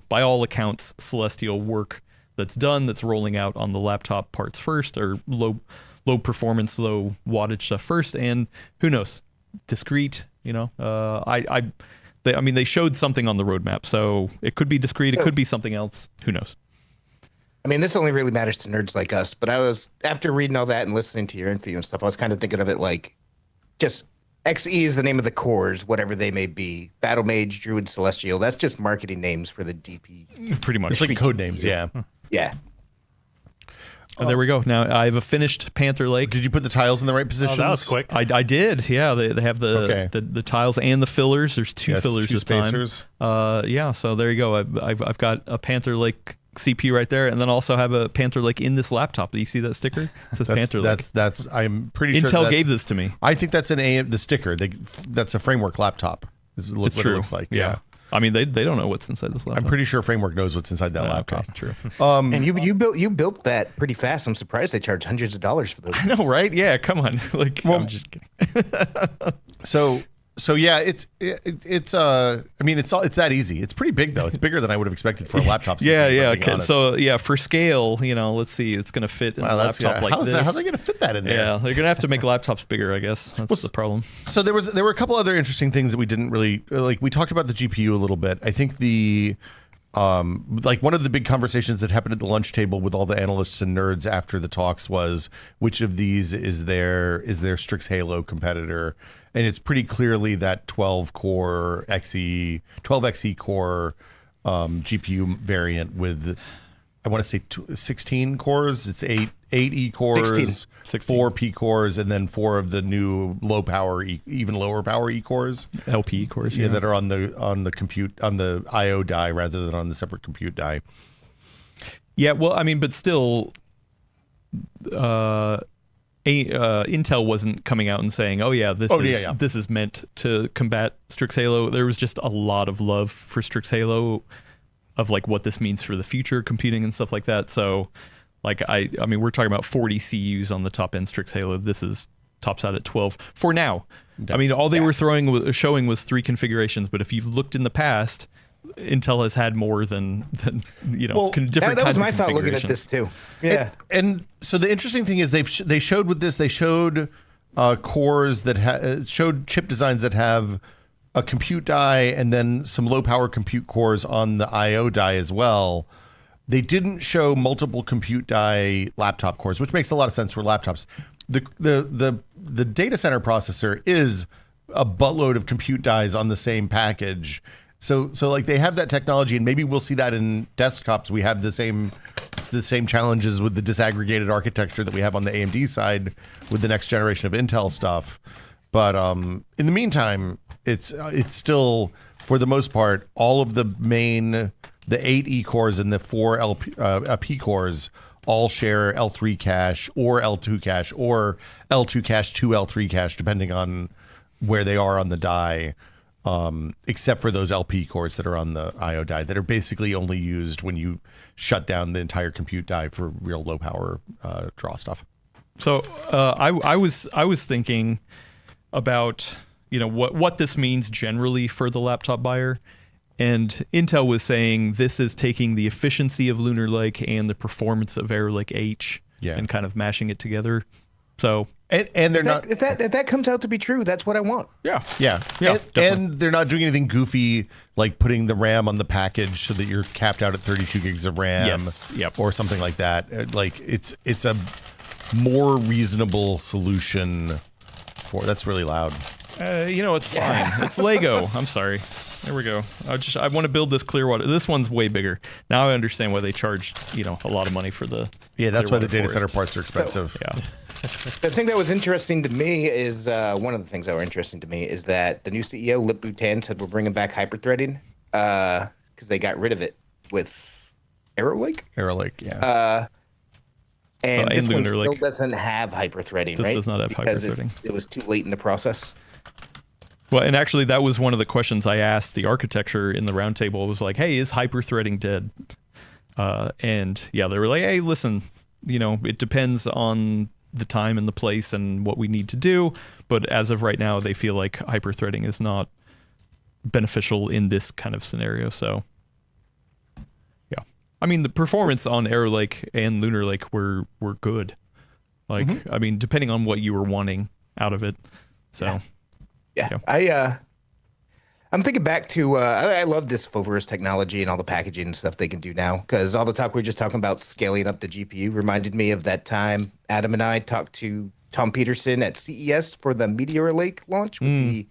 by all accounts, Celestial work that's done, that's rolling out on the laptop parts first, or low performance, low wattage stuff first, and who knows, discrete. They showed something on the roadmap, so it could be discrete, it could be something else. Who knows? I mean, this only really matters to nerds like us, but after reading all that and listening to your interview and stuff, I was kind of thinking of it like just XE is the name of the cores, whatever they may be. Battle Mage, Druid, Celestial, that's just marketing names for the DP. Pretty much. It's like code names, yeah. Yeah. And there we go. Now I have a finished Panther Lake. Did you put the tiles in the right positions? Oh, that was quick. I did. Yeah, they have the tiles and the fillers. There's two fillers two this spacers. time. So there you go. I've got a Panther Lake CPU right there, and then also have a Panther Lake in this laptop. Do you see that sticker? It says Panther Lake. That's. I'm pretty sure Intel gave this to me. I think that's the sticker. That's a Framework laptop. This is what true. it looks like. Yeah. I mean, they don't know what's inside this laptop. I'm pretty sure Framework knows what's inside that laptop. Okay, true. And you built that pretty fast. I'm surprised they charge hundreds of dollars for those. I know, right? Yeah, come on. I'm just kidding. So So yeah, it's that easy. It's pretty big though. It's bigger than I would have expected for a laptop. Yeah. So yeah, for scale, let's see, it's going to fit in a laptop like this. How are they going to fit that in there? Yeah, they're going to have to make laptops bigger, I guess. That's the problem. So there were a couple other interesting things that we didn't really like. We talked about the GPU a little bit. I think one of the big conversations that happened at the lunch table with all the analysts and nerds after the talks was which of these is their Strix Halo competitor. And it's pretty clearly that 12 XE core GPU variant with, I want to say 16 cores. It's eight E cores, 16. 4 P cores, and then 4 of the new low power, even lower power E cores, LP cores, yeah, that are on the IO die rather than on the separate compute die. Yeah, well, I mean, but still. Intel wasn't coming out and saying, "Oh yeah, this is meant to combat Strix Halo." There was just a lot of love for Strix Halo, of like what this means for the future computing and stuff like that. So, like I mean, we're talking about 40 CUs on the top end Strix Halo. This is tops out at 12 for now. I mean, all they were showing was 3 configurations, but if you've looked in the past, Intel has had more than different kinds of configurations. That was my thought looking at this too. Yeah, and so the interesting thing is they showed cores that showed chip designs that have a compute die and then some low power compute cores on the IO die as well. They didn't show multiple compute die laptop cores, which makes a lot of sense for laptops. The data center processor is a buttload of compute dies on the same package. So like they have that technology, and maybe we'll see that in desktops. We have the same challenges with the disaggregated architecture that we have on the AMD side with the next generation of Intel stuff. But in the meantime, it's still, for the most part, all of the 8 E cores and the 4 P cores all share L3 cache or L2 cache or L2 cache to L3 cache, depending on where they are on the die. Except for those LP cores that are on the IO die that are basically only used when you shut down the entire compute die for real low power draw stuff. So I was thinking about what this means generally for the laptop buyer, and Intel was saying this is taking the efficiency of Lunar Lake and the performance of Arrow Lake H and kind of mashing it together. So. And they're if that comes out to be true, that's what I want. Yeah. And they're not doing anything goofy like putting the RAM on the package so that you're capped out at 32 gigs of RAM. Yes. Yep. Or something like that. Like it's a more reasonable solution for. That's really loud. It's fine. It's Lego. I'm sorry. There we go. I want to build this Clearwater. This one's way bigger. Now I understand why they charge a lot of money for the. Yeah, that's why the data center parts are expensive. Yeah. The thing that was interesting to me is one of the things that were interesting to me is that the new CEO Lip Bhutan said we're bringing back hyperthreading because they got rid of it with Arrow Lake. Arrow Lake, yeah. And this one still doesn't have hyperthreading. This right? does not have hyperthreading. It was too late in the process. Well, and actually, that was one of the questions I asked the architecture in the roundtable. Was like, "Hey, is hyperthreading dead?" And yeah, they were like, "Hey, listen, it depends on the time and the place and what we need to do, but as of right now, they feel like hyperthreading is not beneficial in this kind of scenario." So, yeah, I mean, the performance on Arrow Lake and Lunar Lake were good. Like, I mean, depending on what you were wanting out of it. So. Yeah. I'm thinking back to I love this Foveros technology and all the packaging and stuff they can do now, because all the talk we were just talking about scaling up the GPU reminded me of that time Adam and I talked to Tom Peterson at CES for the Meteor Lake launch with the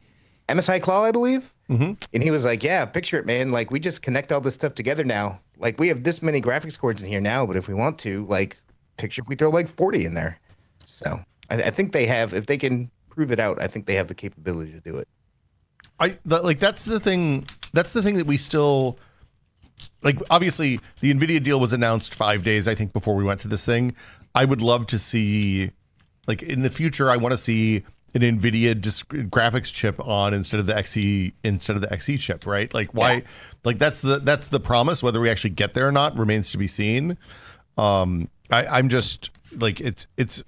MSI Claw, I believe. And he was like, yeah, picture it, man. Like, we just connect all this stuff together now. Like, we have this many graphics cards in here now, but if we want to, like, picture if we throw like 40 in there. So I think they have, if they can prove it out, I think they have the capability to do it. That's the thing that we still like. Obviously, the NVIDIA deal was announced 5 days, I think, before we went to this thing. I would love to see, like, in the future, I want to see an NVIDIA graphics chip on instead of the XE chip, right? Like, why? Yeah. Like, that's the promise. Whether we actually get there or not remains to be seen. I'm just like, it's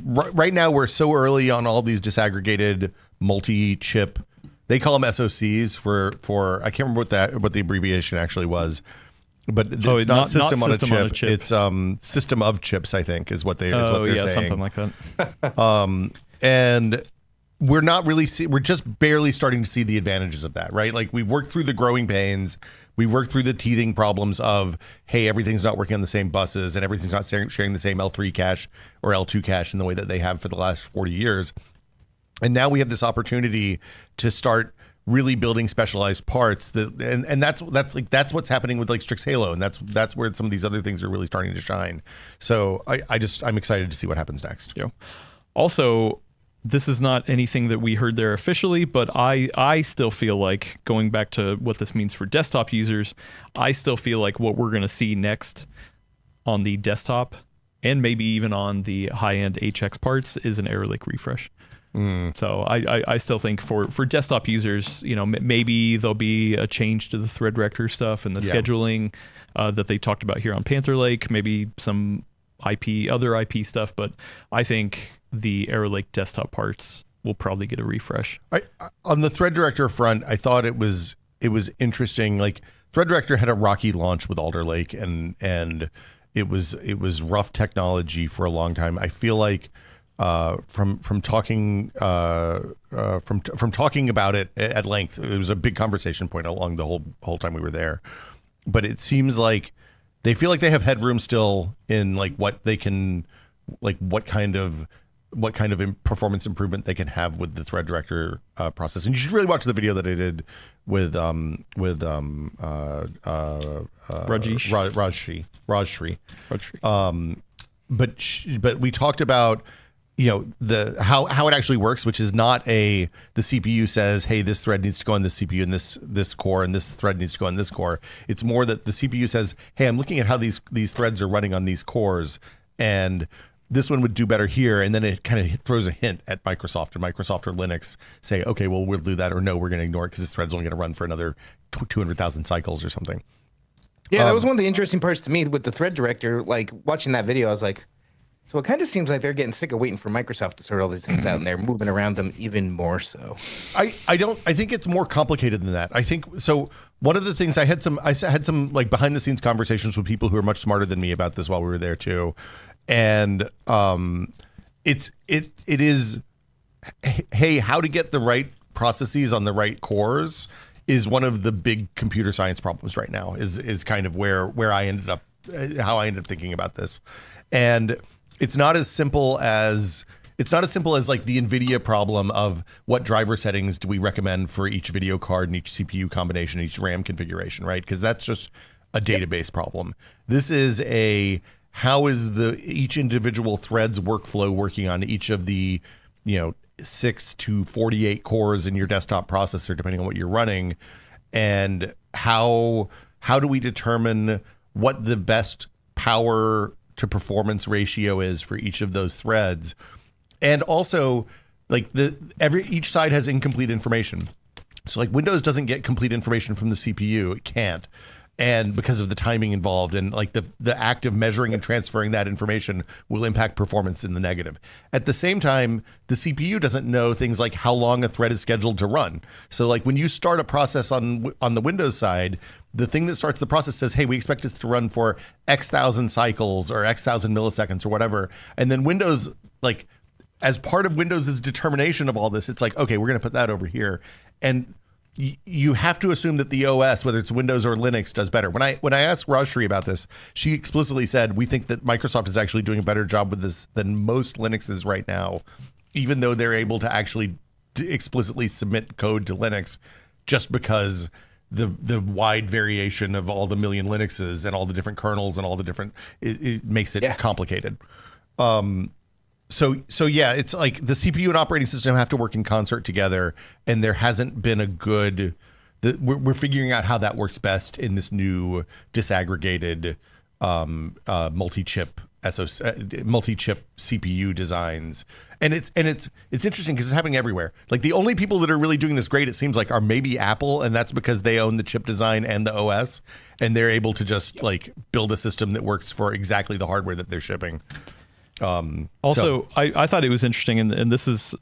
right now we're so early on all these disaggregated multi-chip. They call them SoCs for I can't remember what the abbreviation actually was, but it's not system on a chip. It's system of chips, I think, is what they're saying. Something like that. And we're not really we're just barely starting to see the advantages of that, right? Like, we've worked through the growing pains, we've worked through the teething problems of, hey, everything's not working on the same buses and everything's not sharing the same L3 cache or L2 cache in the way that they have for the last 40 years. And now we have this opportunity to start really building specialized parts and that's what's happening with like Strix Halo, and that's where some of these other things are really starting to shine. So I'm excited to see what happens next. Yeah. Also, this is not anything that we heard there officially, but I still feel like, going back to what this means for desktop users, I still feel like what we're going to see next on the desktop and maybe even on the high-end HX parts is an Arrow Lake refresh. So I still think for desktop users, maybe there'll be a change to the thread director stuff and the scheduling that they talked about here on Panther Lake, maybe some other IP stuff, but I think the Arrow Lake desktop parts will probably get a refresh. On the thread director front, I thought it was interesting. Like, thread director had a rocky launch with Alder Lake, and it was rough technology for a long time. I feel like from talking about it at length, it was a big conversation point along the whole time we were there. But it seems like they feel like they have headroom still in like what they can, like what kind of performance improvement they can have with the thread director process. And you should really watch the video that I did with Rajshri. But we talked about, the how it actually works, which is not the CPU says, hey, this thread needs to go on this CPU and this core, and this thread needs to go on this core. It's more that the CPU says, hey, I'm looking at how these threads are running on these cores, and this one would do better here. And then it kind of throws a hint at Microsoft, and Microsoft or Linux say, okay, well, we'll do that, or no, we're going to ignore it because this thread's only going to run for another 200,000 cycles or something. Yeah, that was one of the interesting parts to me with the thread director. Like, watching that video, I was like, so it kind of seems like they're getting sick of waiting for Microsoft to sort all these things out, and they're moving around them even more so. I think it's more complicated than that. I think so. One of the things I had some like behind the scenes conversations with people who are much smarter than me about this while we were there too, and it is, hey, how to get the right processes on the right cores is one of the big computer science problems right now. Is kind of where I ended up, how I ended up thinking about this, and it's not as simple as like the NVIDIA problem of what driver settings do we recommend for each video card and each CPU combination, each RAM configuration, right? Because that's just a database problem. This is how is each individual thread's workflow working on each of the 6 to 48 cores in your desktop processor, depending on what you're running, and how do we determine what the best power to performance ratio is for each of those threads. And also, like, each side has incomplete information. So like Windows doesn't get complete information from the CPU. It can't. And because of the timing involved, and like the act of measuring and transferring that information will impact performance in the negative. At the same time, the CPU doesn't know things like how long a thread is scheduled to run. So like when you start a process on the Windows side, the thing that starts the process says, hey, we expect this to run for X thousand cycles or X thousand milliseconds or whatever. And then Windows, like, as part of Windows' determination of all this, it's like, okay, we're going to put that over here. And you have to assume that the OS, whether it's Windows or Linux, does better. When I asked Rajshri about this, she explicitly said, we think that Microsoft is actually doing a better job with this than most Linuxes right now, even though they're able to actually explicitly submit code to Linux, just because the wide variation of all the million Linuxes and all the different kernels and all the different, it makes it complicated. So yeah, it's like the CPU and operating system have to work in concert together, and there hasn't been a good. We're figuring out how that works best in this new disaggregated multi-chip CPU designs, and it's interesting because it's happening everywhere. Like the only people that are really doing this great, it seems like, are maybe Apple, and that's because they own the chip design and the OS, and they're able to just like build a system that works for exactly the hardware that they're shipping. I thought it was interesting, and this is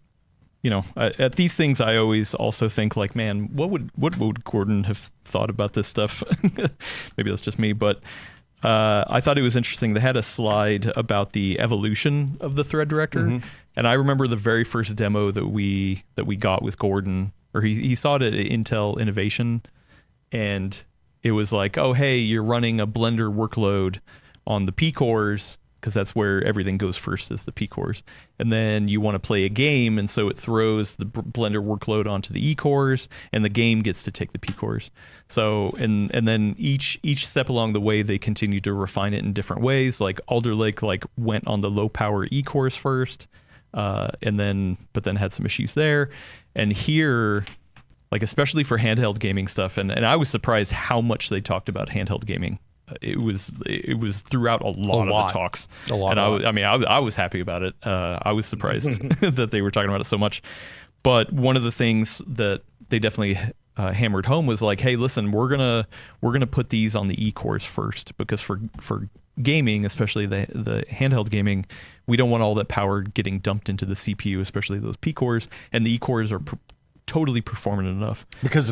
at these things, I always also think like, man, what would Gordon have thought about this stuff? Maybe that's just me, but I thought it was interesting. They had a slide about the evolution of the thread director, and I remember the very first demo that we got with Gordon, or he saw it at Intel Innovation, and it was like, oh, hey, you're running a Blender workload on the P cores, because that's where everything goes first, is the P cores. And then you want to play a game, and so it throws the Blender workload onto the E cores, and the game gets to take the P cores. So, and then each step along the way, they continue to refine it in different ways. Like Alder Lake went on the low power E cores first, but then had some issues there. And here, especially for handheld gaming stuff, and I was surprised how much they talked about handheld gaming. It was throughout a lot of the talks, and I was happy about it. I was surprised that they were talking about it so much. But one of the things that they definitely hammered home was like, hey, listen, we're gonna put these on the E cores first, because for gaming, especially the handheld gaming, we don't want all that power getting dumped into the CPU, especially those P cores, and the E cores are totally performant enough because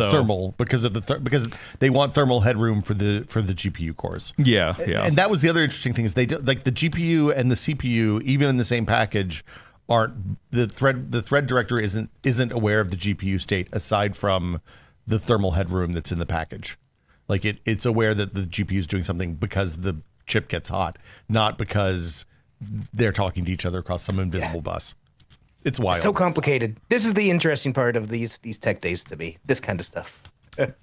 they want thermal headroom for the GPU cores. Yeah. And that was the other interesting thing, is they do, like the GPU and the CPU, even in the same package, aren't the thread director isn't aware of the GPU state aside from the thermal headroom that's in the package. Like it's aware that the GPU is doing something because the chip gets hot, not because they're talking to each other across some invisible bus. It's wild. So complicated. This is the interesting part of these tech days to me. This kind of stuff.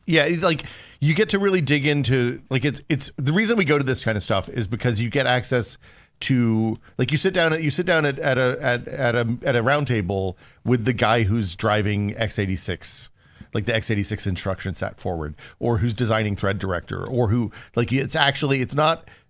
Yeah, it's like you get to really dig into, like, it's the reason we go to this kind of stuff is because you get access to, like, you sit down at a round table with the guy who's driving x86, like the x86 instruction set forward, or who's designing thread director, or who, like,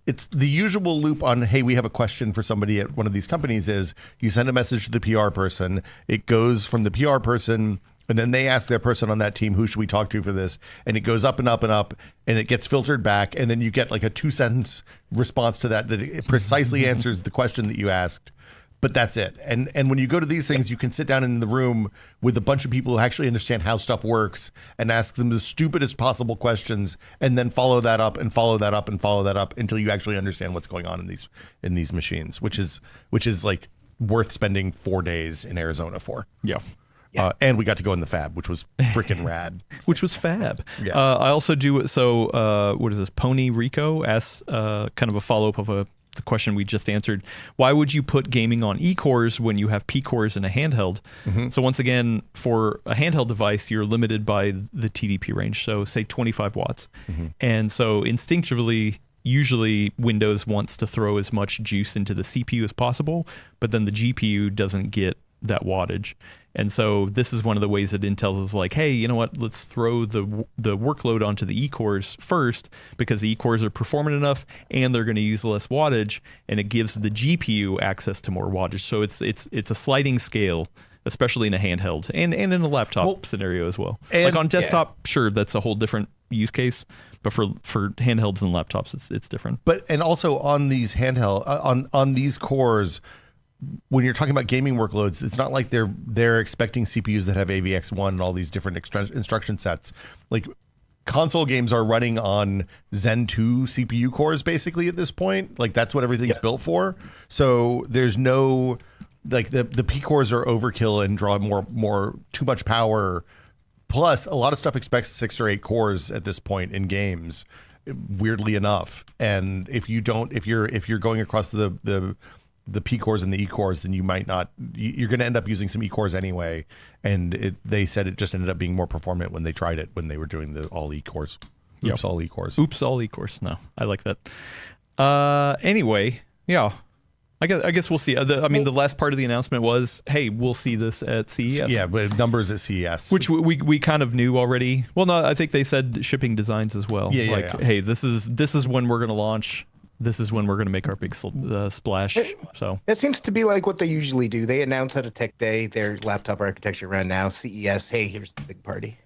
it's the usual loop on, hey, we have a question for somebody at one of these companies. Is you send a message to the PR person, it goes from the PR person, and then they ask their person on that team, who should we talk to for this? And it goes up and up and up, and it gets filtered back, and then you get like a 2-sentence response to that it precisely answers the question that you asked. But that's it. And when you go to these things, you can sit down in the room with a bunch of people who actually understand how stuff works and ask them the stupidest possible questions, and then follow that up and follow that up and follow that up until you actually understand what's going on in these machines, which is like worth spending 4 days in Arizona for. Yeah. And we got to go in the fab, which was freaking rad. Which was fab. Yeah. I also do so. What is this? Pony Rico asks kind of a follow up of the question we just answered. Why would you put gaming on E cores when you have P cores in a handheld? So once again, for a handheld device, you're limited by the TDP range. So say 25 watts. And so instinctively, usually Windows wants to throw as much juice into the CPU as possible, but then the GPU doesn't get that wattage. And so this is one of the ways that Intel is like, hey, you know what? Let's throw the workload onto the E cores first, because the E cores are performant enough and they're going to use less wattage, and it gives the GPU access to more wattage. So it's a sliding scale, especially in a handheld and in a laptop scenario as well. Like on desktop, sure, that's a whole different use case, but for handhelds and laptops, it's different. And also on these handheld on these cores, when you're talking about gaming workloads, it's not like they're expecting CPUs that have AVX1 and all these different instruction sets. Like, console games are running on Zen 2 CPU cores basically at this point. Like, that's what everything's built for. So there's no, like, the P cores are overkill and draw too much power. Plus, a lot of stuff expects 6 or 8 cores at this point in games, weirdly enough. And if you're going across the P cores and the E cores, then you're going to end up using some E cores anyway. And they said it just ended up being more performant when they tried it, when they were doing the all E cores. Oops, all E cores. Oops, all E cores. No, I like that. Anyway, yeah. I guess we'll see. The last part of the announcement was, hey, we'll see this at CES. Yeah, but numbers at CES. Which we kind of knew already. Well, no, I think they said shipping designs as well. Yeah. Hey, this is when we're going to launch this is when we're going to make our big splash. So It seems to be like what they usually do. They announce at a tech day their laptop architecture around now. CES, hey, here's the big party.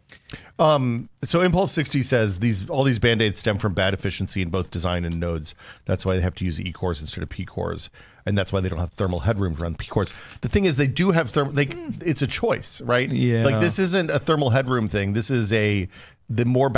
So Impulse 60 says all these band-aids stem from bad efficiency in both design and nodes. That's why they have to use E-cores instead of P-cores, and that's why they don't have thermal headroom to run P-cores. The thing is, they do have it's a choice, right? Yeah. Like, this isn't a thermal headroom thing. This is the more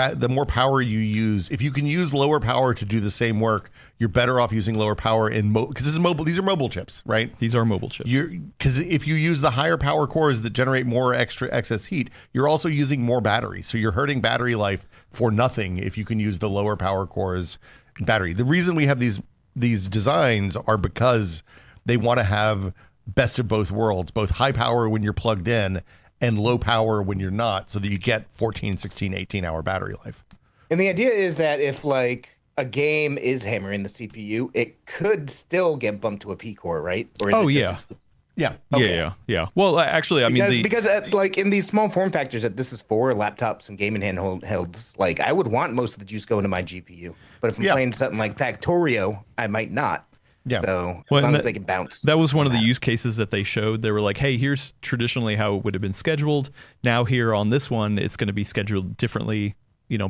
power you use. If you can use lower power to do the same work, you're better off using lower power because this is mobile. These are mobile chips, right? these are mobile chips. Because if you use the higher power cores that generate more excess heat, you're also using more battery. So you're hurting battery life for nothing if you can use the lower power cores and battery. The reason we have these designs are because they want to have best of both worlds, both high power when you're plugged in and low power when you're not, so that you get 14, 16, 18-hour battery life. And the idea is that if like a game is hammering the CPU, it could still get bumped to a P-core, right? Or is it just exclusive? Yeah. Okay. Yeah. Well, actually, because like in these small form factors that this is for, laptops and gaming handhelds, like I would want most of the juice going to my GPU. But if I'm playing something like Factorio, I might not. Yeah. So as long as they can bounce. That was one of the use cases that they showed. They were like, hey, here's traditionally how it would have been scheduled. Now here on this one, it's going to be scheduled differently,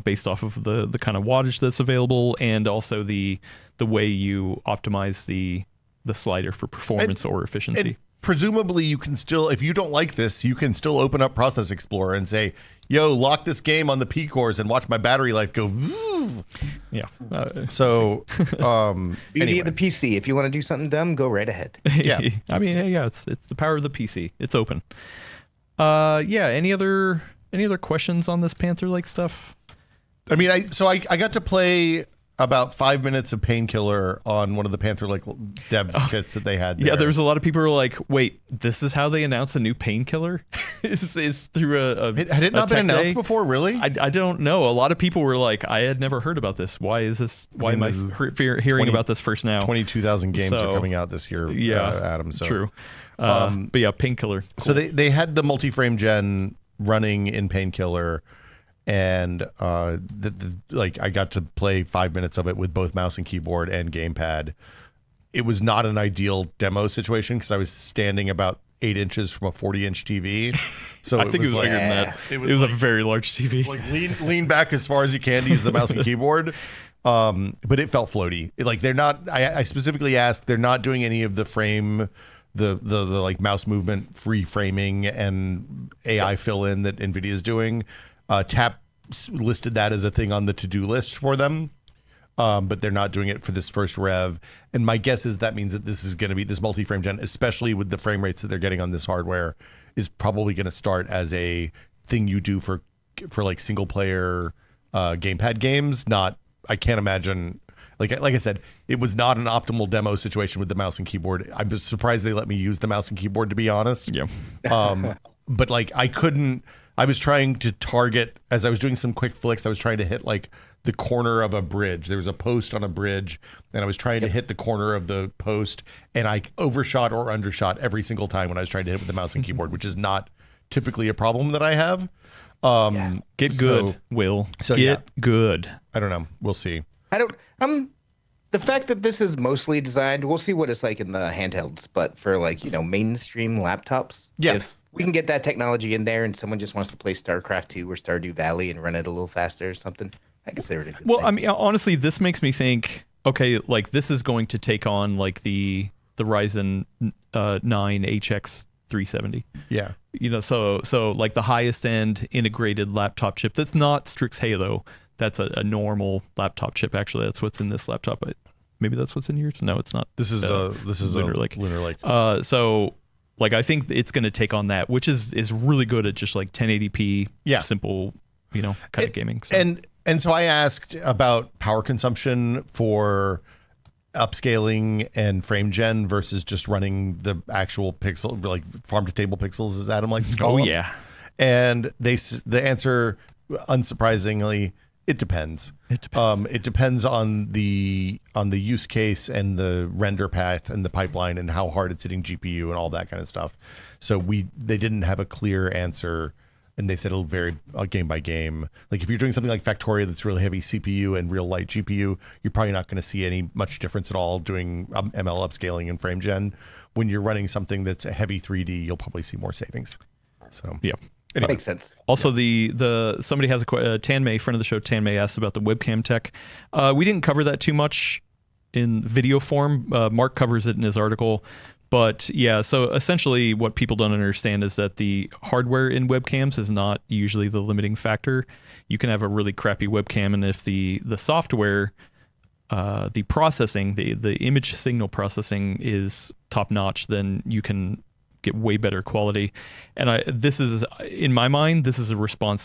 based off of the kind of wattage that's available, and also the way you optimize the slider for performance or efficiency. Presumably you can still, if you don't like this, you can still open up Process Explorer and say, yo, lock this game on the P-cores and watch my battery life go. Yeah. So, Beauty of the PC. If you want to do something dumb, go right ahead. Yeah. It's the power of the PC. It's open. Any other questions on this Panther Lake stuff? I mean, I got to play about 5 minutes of Painkiller on one of the Panther Lake dev kits that they had there. Yeah, there was a lot of people who were like, wait, this is how they announce a new Painkiller? is through Had it not been announced before, really? I don't know. A lot of people were like, I had never heard about this. Why is this? Why am I hearing about this first now? 22,000 games are coming out this year, Adam. So. True. But yeah, Painkiller. Cool. So they had the multi-frame gen running in Painkiller, and I got to play 5 minutes of it with both mouse and keyboard and gamepad. It was not an ideal demo situation because I was standing about 8 inches from a 40-inch TV. So I think it was bigger than that. It was a very large TV. Like lean back as far as you can to use the mouse and keyboard. But it felt floaty. They're not. I specifically asked. They're not doing any of the frame. The like mouse movement free framing and AI fill in that NVIDIA is doing. Tap listed that as a thing on the to-do list for them, but they're not doing it for this first rev. And my guess is that means that this is going to be this multi-frame gen, especially with the frame rates that they're getting on this hardware, is probably going to start as a thing you do for like single player gamepad games. I can't imagine. Like I said, it was not an optimal demo situation with the mouse and keyboard. I'm just surprised they let me use the mouse and keyboard, to be honest. Yeah. But like I was trying to target, as I was doing some quick flicks, I was trying to hit like the corner of a bridge. There was a post on a bridge, and I was trying to hit the corner of the post, and I overshot or undershot every single time when I was trying to hit with the mouse and keyboard, which is not typically a problem that I have. Get good, Will. So Get good. I don't know. We'll see. The fact that this is mostly designed, we'll see what it's like in the handhelds, but for like, mainstream laptops, if we can get that technology in there and someone just wants to play StarCraft 2 or Stardew Valley and run it a little faster or something, I consider it a good thing. I mean, honestly, this makes me think, okay, like this is going to take on like the Ryzen 9 HX 370. Yeah. So like the highest end integrated laptop chip that's not Strix Halo. That's a normal laptop chip. Actually, that's what's in this laptop. Maybe that's what's in yours. No, it's not. This is Lunar Lake. Lunar Lake. So like I think it's going to take on that, which is really good at just like 1080p, simple, kind of gaming. So. And so I asked about power consumption for upscaling and frame gen versus just running the actual pixel, like farm to table pixels, as Adam likes to call them. Yeah. And the answer, unsurprisingly, it depends. It depends on the use case and the render path and the pipeline and how hard it's hitting GPU and all that kind of stuff. So they didn't have a clear answer and they said it'll vary game by game. Like if you're doing something like Factorio that's really heavy CPU and real light GPU, you're probably not going to see any much difference at all doing ML upscaling and frame gen. When you're running something that's a heavy 3D, you'll probably see more savings. So yeah. Anyway. Makes sense. Also, the somebody has a Tanmay, friend of the show, Tanmay asked about the webcam tech. We didn't cover that too much in video form. Mark covers it in his article. But yeah, so essentially what people don't understand is that the hardware in webcams is not usually the limiting factor. You can have a really crappy webcam, and if the software, the processing, the image signal processing is top notch, then you can get way better quality. And this is, in my mind, this is a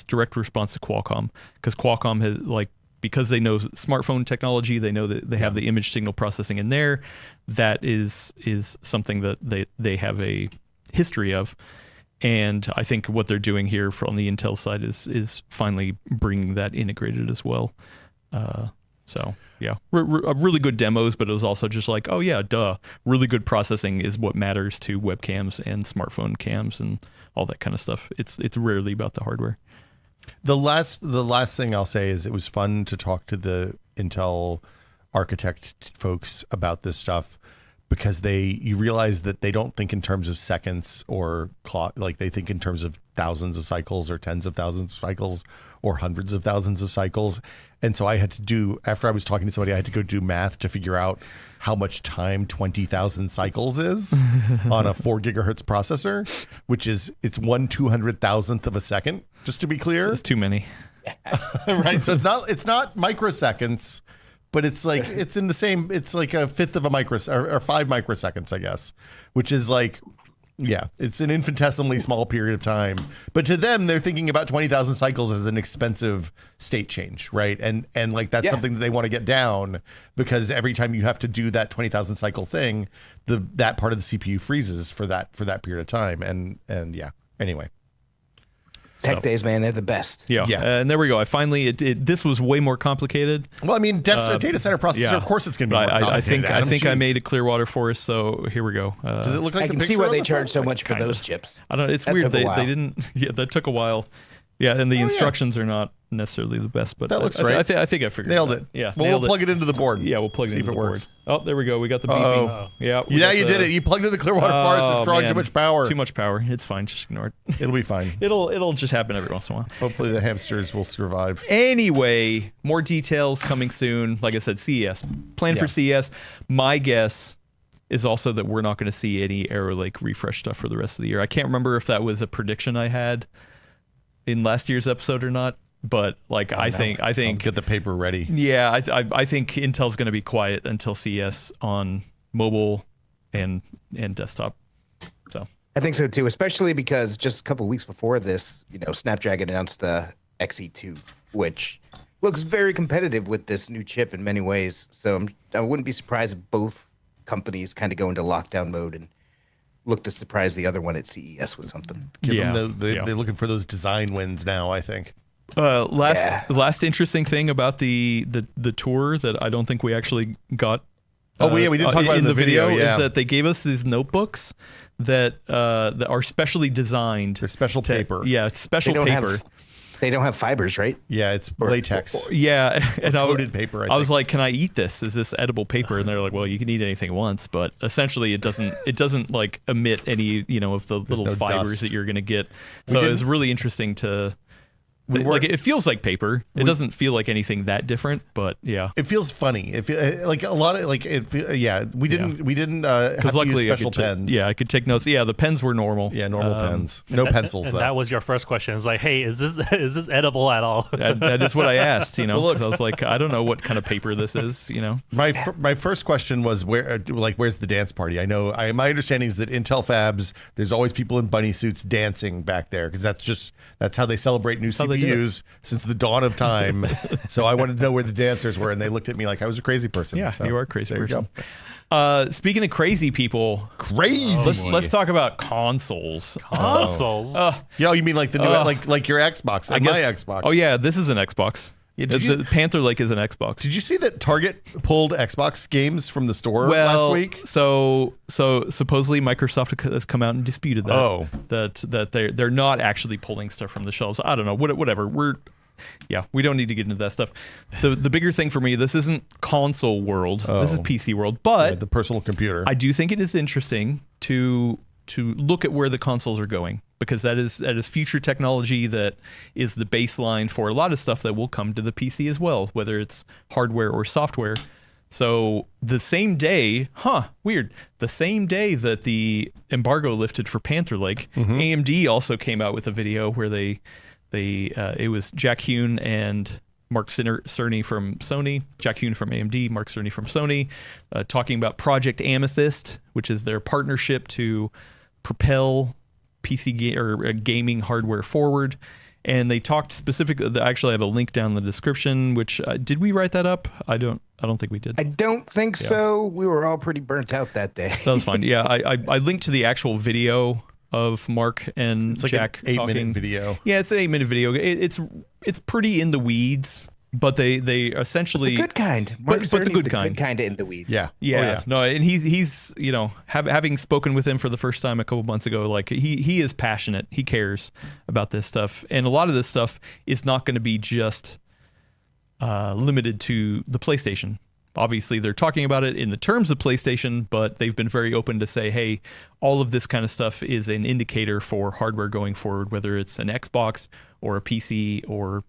direct response to Qualcomm, because Qualcomm has because they know smartphone technology, they know that they have the image signal processing in there. That is something that they have a history of. And I think what they're doing here on the Intel side is finally bringing that integrated as well. So yeah, really good demos, but it was also just like, oh yeah, duh. Really good processing is what matters to webcams and smartphone cams and all that kind of stuff. It's rarely about the hardware. The last thing I'll say is it was fun to talk to the Intel architect folks about this stuff, because you realize that they don't think in terms of seconds or clock, like they think in terms of thousands of cycles or tens of thousands of cycles or hundreds of thousands of cycles. And so after I was talking to somebody, I had to go do math to figure out how much time 20,000 cycles is on a 4 gigahertz processor, which it's 1/200,000th of a second, just to be clear. It's too many. Right. So it's not microseconds, but it's like it's in the same. It's like a fifth of a or 5 microseconds, I guess, which is like, yeah, it's an infinitesimally small period of time. But to them, they're thinking about 20,000 cycles as an expensive state change, right? And like that's something that they want to get down, because every time you have to do that 20,000 cycle thing, that part of the CPU freezes for that period of time. And yeah. Anyway. Tech days, man, they're the best. Yeah. And there we go. I finally, this was way more complicated. Well, I mean, data center processor, of course it's going to be more complicated. I think I made a Clearwater Forest, so here we go. Does it look like I can see why they charge so much for those chips. I don't know. It's weird. They didn't. Yeah, that took a while. Yeah, and the instructions are not necessarily the best, but that looks right. I think I figured nailed it. It. Yeah, we'll plug it into the board. Yeah, we'll plug it into the board. Works. Oh, there we go. We got the beeping. Yeah. Now you did it. You plugged in the Clearwater Forest. It's drawing too much power. Too much power. It's fine. Just ignore it. It'll be fine. It'll just happen every once in a while. Hopefully the hamsters will survive. Anyway, more details coming soon. Like I said, CES. Plan for CES. My guess is also that we're not going to see any Arrow Lake refresh stuff for the rest of the year. I can't remember if that was a prediction I had in last year's episode or not, but I think I'll get the paper ready. Yeah, I think Intel's going to be quiet until CES on mobile and desktop. So I think so too, especially because just a couple of weeks before this, Snapdragon announced the XE2, which looks very competitive with this new chip in many ways. So I wouldn't be surprised if both companies kind of go into lockdown mode and look to surprise the other one at CES with something. They're looking for those design wins now, I think. Last interesting thing about the tour that I don't think we actually got. We did talk about in the video is that they gave us these notebooks that are specially designed. They're special paper. Yeah, special paper. They don't have fibers, right? Yeah, it's latex. Yeah, and coated paper. I was like, "Can I eat this? Is this edible paper?" And they're like, "Well, you can eat anything once, but essentially, it doesn't like emit any of the little fibers dust that you're gonna get." So it was really interesting to. It feels like paper. It doesn't feel like anything that different, but yeah, it feels funny. It feels like a lot of like it. We didn't have to use special pens. I could take notes. Yeah, the pens were normal. Yeah, normal pens. No pencils. And that was your first question. It's like, hey, is this edible at all? That is what I asked. Well, look, I was like, I don't know what kind of paper this is. My first question was where's the dance party? I know. My understanding is that Intel fabs, there's always people in bunny suits dancing back there, because that's how they celebrate new CPUs since the dawn of time. So I wanted to know where the dancers were, and they looked at me like I was a crazy person. Yeah, so you are a crazy person. Speaking of crazy people, let's talk about consoles. Consoles. You mean like the new like your Xbox? My Xbox. Oh yeah, this is an Xbox. Yeah, The Panther Lake is an Xbox. Did you see that Target pulled Xbox games from the store Well, last week? So supposedly Microsoft has come out and disputed that. Oh. That they're not actually pulling stuff from the shelves. I don't know. Whatever. We don't need to get into that stuff. The bigger thing for me, this isn't console world. This is PC world. But The personal computer. I do think it is interesting to look at where the consoles are going, because that is future technology that is the baseline for a lot of stuff that will come to the PC as well, whether it's hardware or software. So the same day, the same day that the embargo lifted for Panther Lake, AMD also came out with a video where it was Jack Hune and Mark Cerny from Sony, Jack Hune from AMD, Mark Cerny from Sony, talking about Project Amethyst, which is their partnership to propel PC gaming hardware forward. And they talked specifically. Actually, I have a link down in the description. Which did we write that up? I don't think we did. I don't think so. We were all pretty burnt out that day. That was fine. Yeah, I linked to the actual video of Mark and Jack an 8-minute talking. video. Yeah, it's an 8-minute video. It's pretty in the weeds, but they essentially The good kind. But the Cerny's good kind. Good kind of in the weeds. Yeah. Yeah, Oh, yeah. no, and he's having spoken with him for the first time a couple months ago, like he is passionate. He cares about this stuff, and a lot of this stuff is not going to be just limited to the PlayStation. Obviously, they're talking about it in the terms of PlayStation, but they've been very open to say, hey, all of this kind of stuff is an indicator for hardware going forward, whether it's an Xbox or a PC or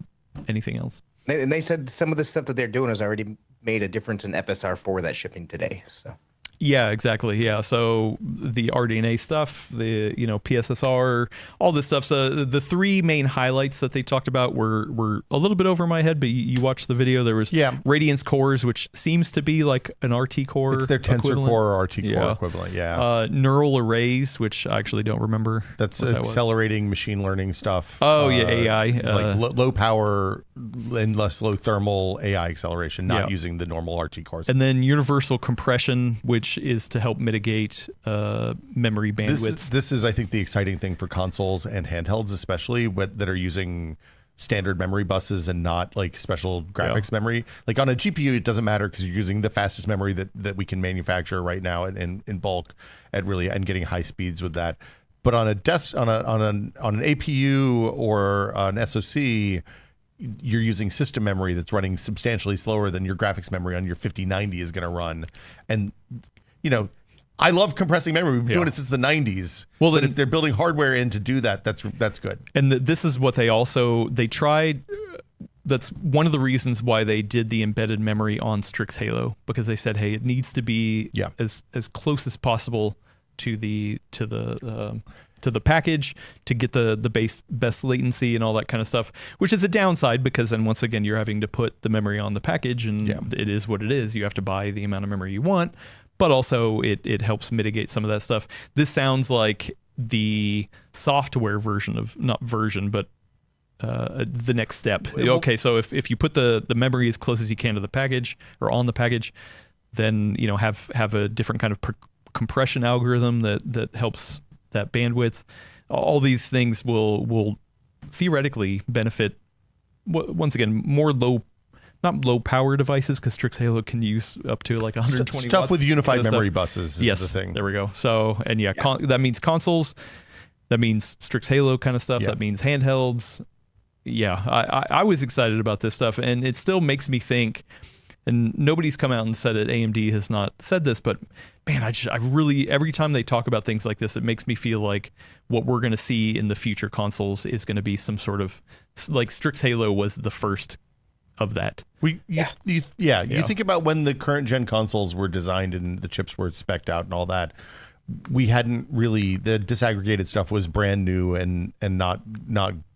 anything else. And they said some of the stuff that they're doing has already made a difference in FSR4 that's shipping today. So. Yeah, exactly. Yeah, so the RDNA stuff, the PSSR, all this stuff. So the three main highlights that they talked about were a little bit over my head, but you watched the video. There was Radiance cores, which seems to be like an RT core. It's their Tensor equivalent. Core or RT Core equivalent. Yeah. Neural arrays, which I actually don't remember. That's accelerating machine learning stuff. Oh yeah, AI, like low power and less low thermal AI acceleration, not using the normal RT cores. And then universal compression, which is to help mitigate memory bandwidth. This is, I think, the exciting thing for consoles and handhelds, especially that are using standard memory buses and not like special graphics memory. Like on a GPU, it doesn't matter because you're using the fastest memory that we can manufacture right now in bulk and getting high speeds with that. But on an APU or an SoC, you're using system memory that's running substantially slower than your graphics memory on your 5090 is going to run. And I love compressing memory. We've been doing it since the 90s. Well, but if they're building hardware in to do that, that's good. And this is what they tried. That's one of the reasons why they did the embedded memory on Strix Halo, because they said, hey, it needs to be as close as possible to the package to get the best latency and all that kind of stuff, which is a downside because then once again you're having to put the memory on the package and it is what it is. You have to buy the amount of memory you want, but also it helps mitigate some of that stuff. This sounds like the software version of but the next step. Okay, so if you put the memory as close as you can to the package or on the package, then have a different kind of compression algorithm that helps that bandwidth. All these things will theoretically benefit once again more not low power devices, because Strix Halo can use up to like 120 stuff watts with unified memory stuff. buses is the thing. There we go. So and that means consoles, that means Strix Halo kind of stuff, that means handhelds. I was excited about this stuff, and it still makes me think, and nobody's come out and said it, AMD has not said this, but man, I really, every time they talk about things like this, it makes me feel like what we're going to see in the future consoles is going to be some sort of, like Strix Halo was the first of that. You think about when the current gen consoles were designed and the chips were spec'd out and all that, we hadn't really, the disaggregated stuff was brand new and not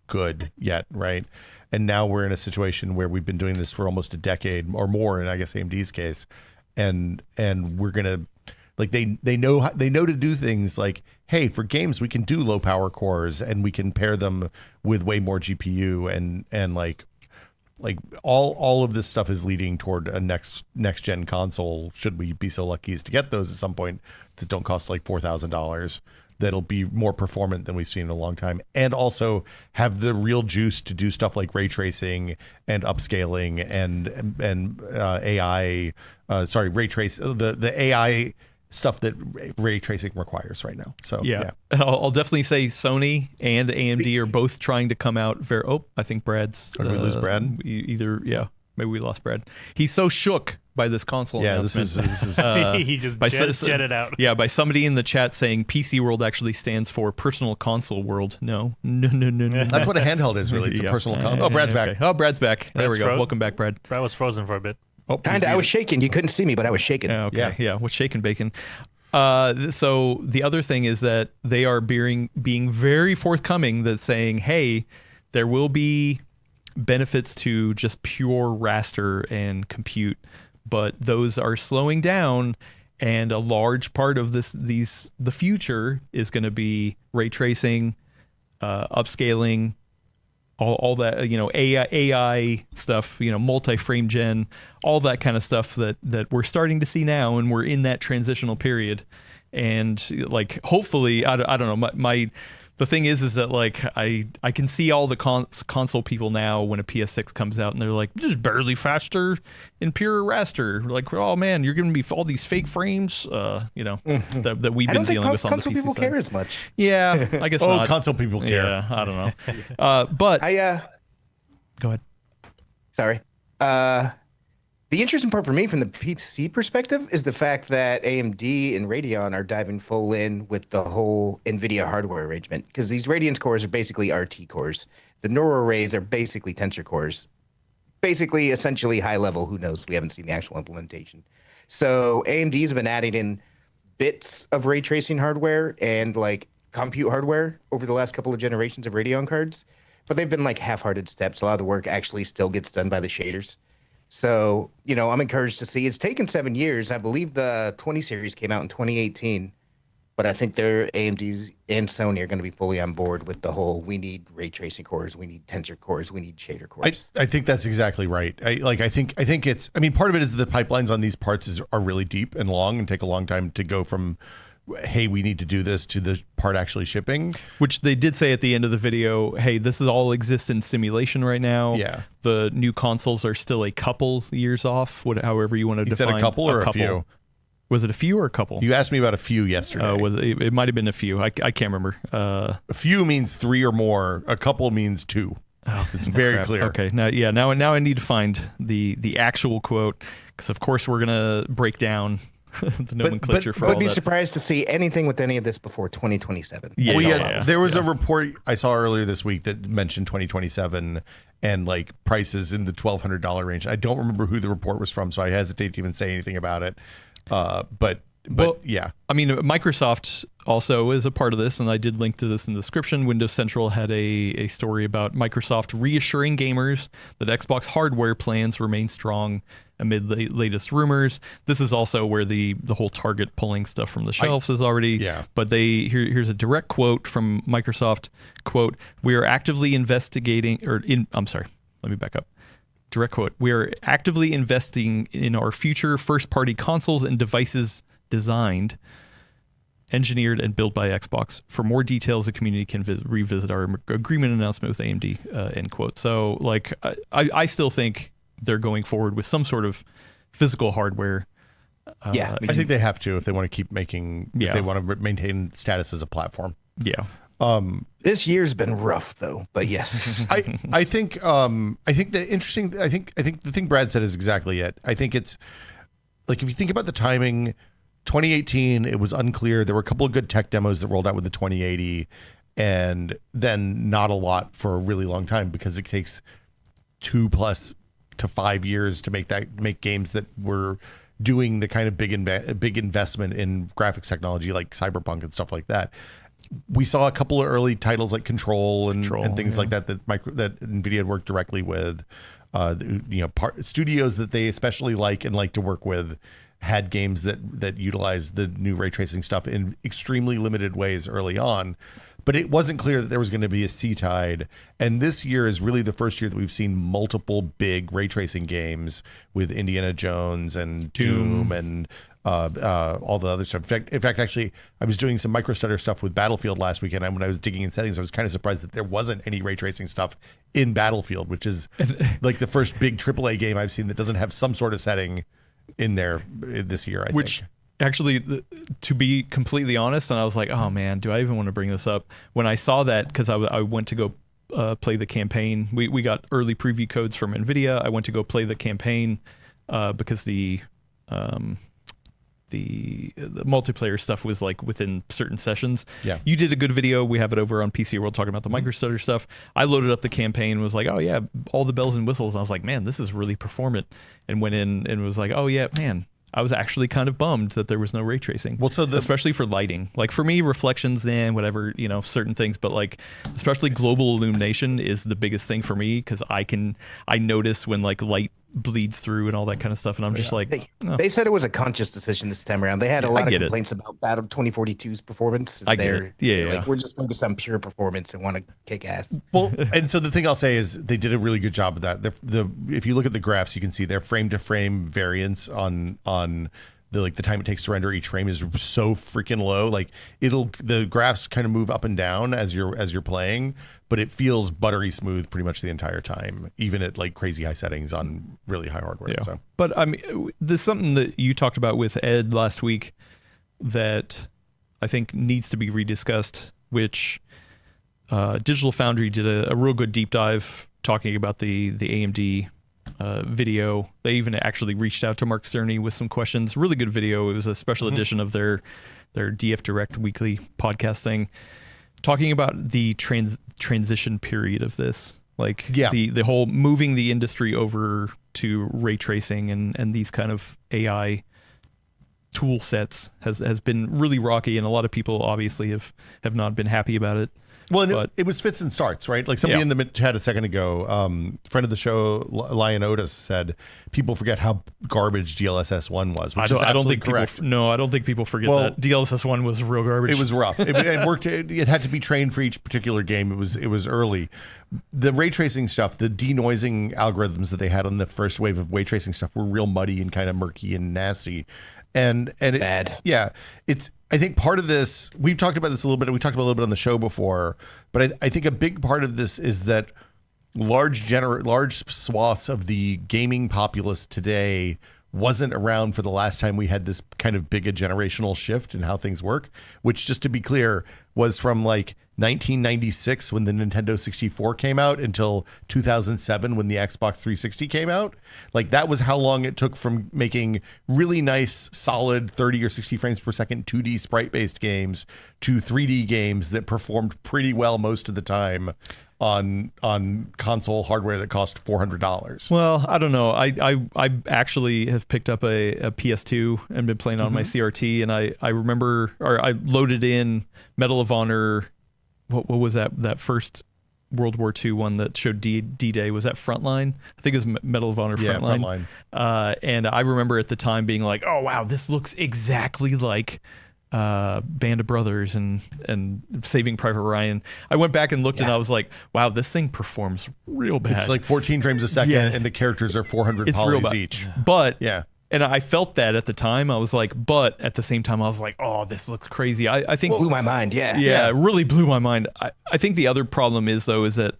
good yet, right? And now we're in a situation where we've been doing this for almost a decade or more, in I guess AMD's case, and we're gonna, like, they know to do things like, hey, for games we can do low power cores and we can pair them with way more GPU and like all of this stuff is leading toward a next gen console. Should we be so lucky as to get those at some point that don't cost like $4,000? that'll be more performant than we've seen in a long time, and also have the real juice to do stuff like ray tracing and upscaling and AI. The AI stuff that ray tracing requires right now. So yeah. I'll definitely say Sony and AMD are both trying to come out very. Oh, I think Brad's. Did we lose Brad? Maybe we lost Brad. He's so shook by this console announcement. This is he just jetted out. Yeah, by somebody in the chat saying PCWorld actually stands for Personal Console World. No. That's what a handheld is, really. It's a personal console. Oh, Brad's back. Oh, Brad's back. There we go. Welcome back, Brad. Brad was frozen for a bit. Oh, Kinda. I was shaking. You couldn't see me, but I was shaking. Okay. Yeah. What's shaking bacon? So the other thing is that they are being very forthcoming that saying, hey, there will be benefits to just pure raster and compute, but those are slowing down, and a large part of the future is going to be ray tracing, upscaling, all that, AI stuff, multi-frame gen, all that kind of stuff that we're starting to see now, and we're in that transitional period. And like, hopefully, I don't know, the thing is that like I can see all the console people now when a PS6 comes out, and they're like, this is barely faster in pure raster. Like, oh man, you're going to be all these fake frames, that we've been dealing with on the PC console people side. care as much. Yeah, I guess not. Console people care. Yeah, I don't know. But go ahead. Sorry. The interesting part for me from the PC perspective is the fact that AMD and Radeon are diving full in with the whole NVIDIA hardware arrangement, because these Radeon cores are basically RT cores. The neural arrays are basically tensor cores. Basically, essentially high level. Who knows? We haven't seen the actual implementation. So AMD's been adding in bits of ray tracing hardware and like compute hardware over the last couple of generations of Radeon cards, but they've been like half-hearted steps. A lot of the work actually still gets done by the shaders. So, I'm encouraged to see. It's taken 7 years. I believe the 20 series came out in 2018, but I think their AMD and Sony are going to be fully on board with the whole, we need ray tracing cores, we need tensor cores, we need shader cores. I think that's exactly right. I think it's, part of it is the pipelines on these parts are really deep and long and take a long time to go from, hey, we need to do this, to the part actually shipping. Which they did say at the end of the video, hey, this is all exists in simulation right now. Yeah. The new consoles are still a couple years off, however you want to define. You said a couple or a few? Was it a few or a couple? You asked me about a few yesterday. It might have been a few. I can't remember. A few means 3 or more. A couple means 2. Oh, it's very clear. Okay. Now I need to find the actual quote, because of course we're gonna break down the nomenclature for all that. I would be surprised to see anything with any of this before 2027. There was a report I saw earlier this week that mentioned 2027 and like prices in the $1,200 range. I don't remember who the report was from, so I hesitate to even say anything about it. But yeah. Microsoft also is a part of this, and I did link to this in the description. Windows Central had a story about Microsoft reassuring gamers that Xbox hardware plans remain strong amid the latest rumors. This is also where the whole Target pulling stuff from the shelves is already. Yeah. But here's a direct quote from Microsoft. Quote, "We are actively investigating," let me back up. Direct quote, "We are actively investing in our future first-party consoles and devices designed, engineered, and built by Xbox. For more details, the community can revisit our agreement announcement with AMD," end quote. So, like, I still think they're going forward with some sort of physical hardware. I think they have to if they want to keep making, if they want to maintain status as a platform. Yeah. This year's been rough though, but yes. I think the thing Brad said is exactly it. I think it's like, if you think about the timing, 2018, it was unclear. There were a couple of good tech demos that rolled out with the 2080, and then not a lot for a really long time, because it takes 2+ to 5 years to make games that were doing the kind of big investment in graphics technology like Cyberpunk and stuff like that. We saw a couple of early titles like Control and things like that that NVIDIA had worked directly with, studios that they especially like to work with, had games that utilized the new ray tracing stuff in extremely limited ways early on. But it wasn't clear that there was going to be a sea tide. And this year is really the first year that we've seen multiple big ray tracing games with Indiana Jones and Doom and all the other stuff. In fact, actually, I was doing some microstutter stuff with Battlefield last weekend. And when I was digging in settings, I was kind of surprised that there wasn't any ray tracing stuff in Battlefield, which is like the first big AAA game I've seen that doesn't have some sort of setting in there this year, I think. Actually, to be completely honest, and I was like, oh man, do I even want to bring this up? When I saw that, because I went to go play the campaign, we got early preview codes from NVIDIA. I went to go play the campaign because the multiplayer stuff was like within certain sessions. Yeah. You did a good video. We have it over on PCWorld talking about the microstutter stuff. I loaded up the campaign and was like, oh yeah, all the bells and whistles. And I was like, man, this is really performant. And went in and was like, oh yeah, man, I was actually kind of bummed that there was no ray tracing. Well, so especially for lighting. Like for me, reflections, whatever, certain things, but like especially global illumination is the biggest thing for me because I notice when like light bleeds through and all that kind of stuff, and I'm just like, they said it was a conscious decision this time around. They had a lot of complaints about Battle 2042's performance. I get it. Yeah, like, we're just focused on pure performance and want to kick ass. Well, and so the thing I'll say is they did a really good job of that. If you look at the graphs, you can see their frame to frame variance on the time it takes to render each frame is so freaking low. Like the graphs kind of move up and down as you're playing, but it feels buttery smooth pretty much the entire time, even at like crazy high settings on really high hardware. Yeah. So. But I mean, there's something that you talked about with Ed last week that I think needs to be rediscussed, which Digital Foundry did a real good deep dive talking about the AMD video. They even actually reached out to Mark Cerny with some questions. Really good video. It was a special edition of their DF Direct weekly podcast thing, talking about the transition period of this. Like the whole moving the industry over to ray tracing and these kind of AI tool sets has been really rocky, and a lot of people obviously have not been happy about it. Well, and it was fits and starts, right? Like somebody in the chat a second ago, friend of the show, Lion Otis, said people forget how garbage DLSS 1 was. Which I don't think correct. I don't think people forget that DLSS 1 was real garbage. It was rough. It worked. It had to be trained for each particular game. It was early. The ray tracing stuff, the denoising algorithms that they had on the first wave of ray tracing stuff were real muddy and kind of murky and nasty. And bad. I think part of this, we've talked about this a little bit. We talked about a little bit on the show before, but I think a big part of this is that large swaths of the gaming populace today wasn't around for the last time we had this kind of big a generational shift in how things work, which, just to be clear, was from like 1996 when the Nintendo 64 came out until 2007 when the Xbox 360 came out. Like, that was how long it took from making really nice, solid 30 or 60 frames per second 2D sprite-based games to 3D games that performed pretty well most of the time on console hardware that cost $400. Well, I don't know. I actually have picked up a PS2 and been playing on my CRT, and I remember, or I loaded in Medal of Honor. What was that first World War II one that showed D-Day? Was that Frontline? I think it was Medal of Honor Frontline. And I remember at the time being like, oh wow, this looks exactly like Band of Brothers and Saving Private Ryan. I went back and looked and I was like, wow, this thing performs real bad. It's like 14 frames a second and the characters are 400 polys each. But and I felt that at the time. I was like, but at the same time, I was like, oh, this looks crazy. I think blew my mind. Yeah, it really blew my mind. I think the other problem is that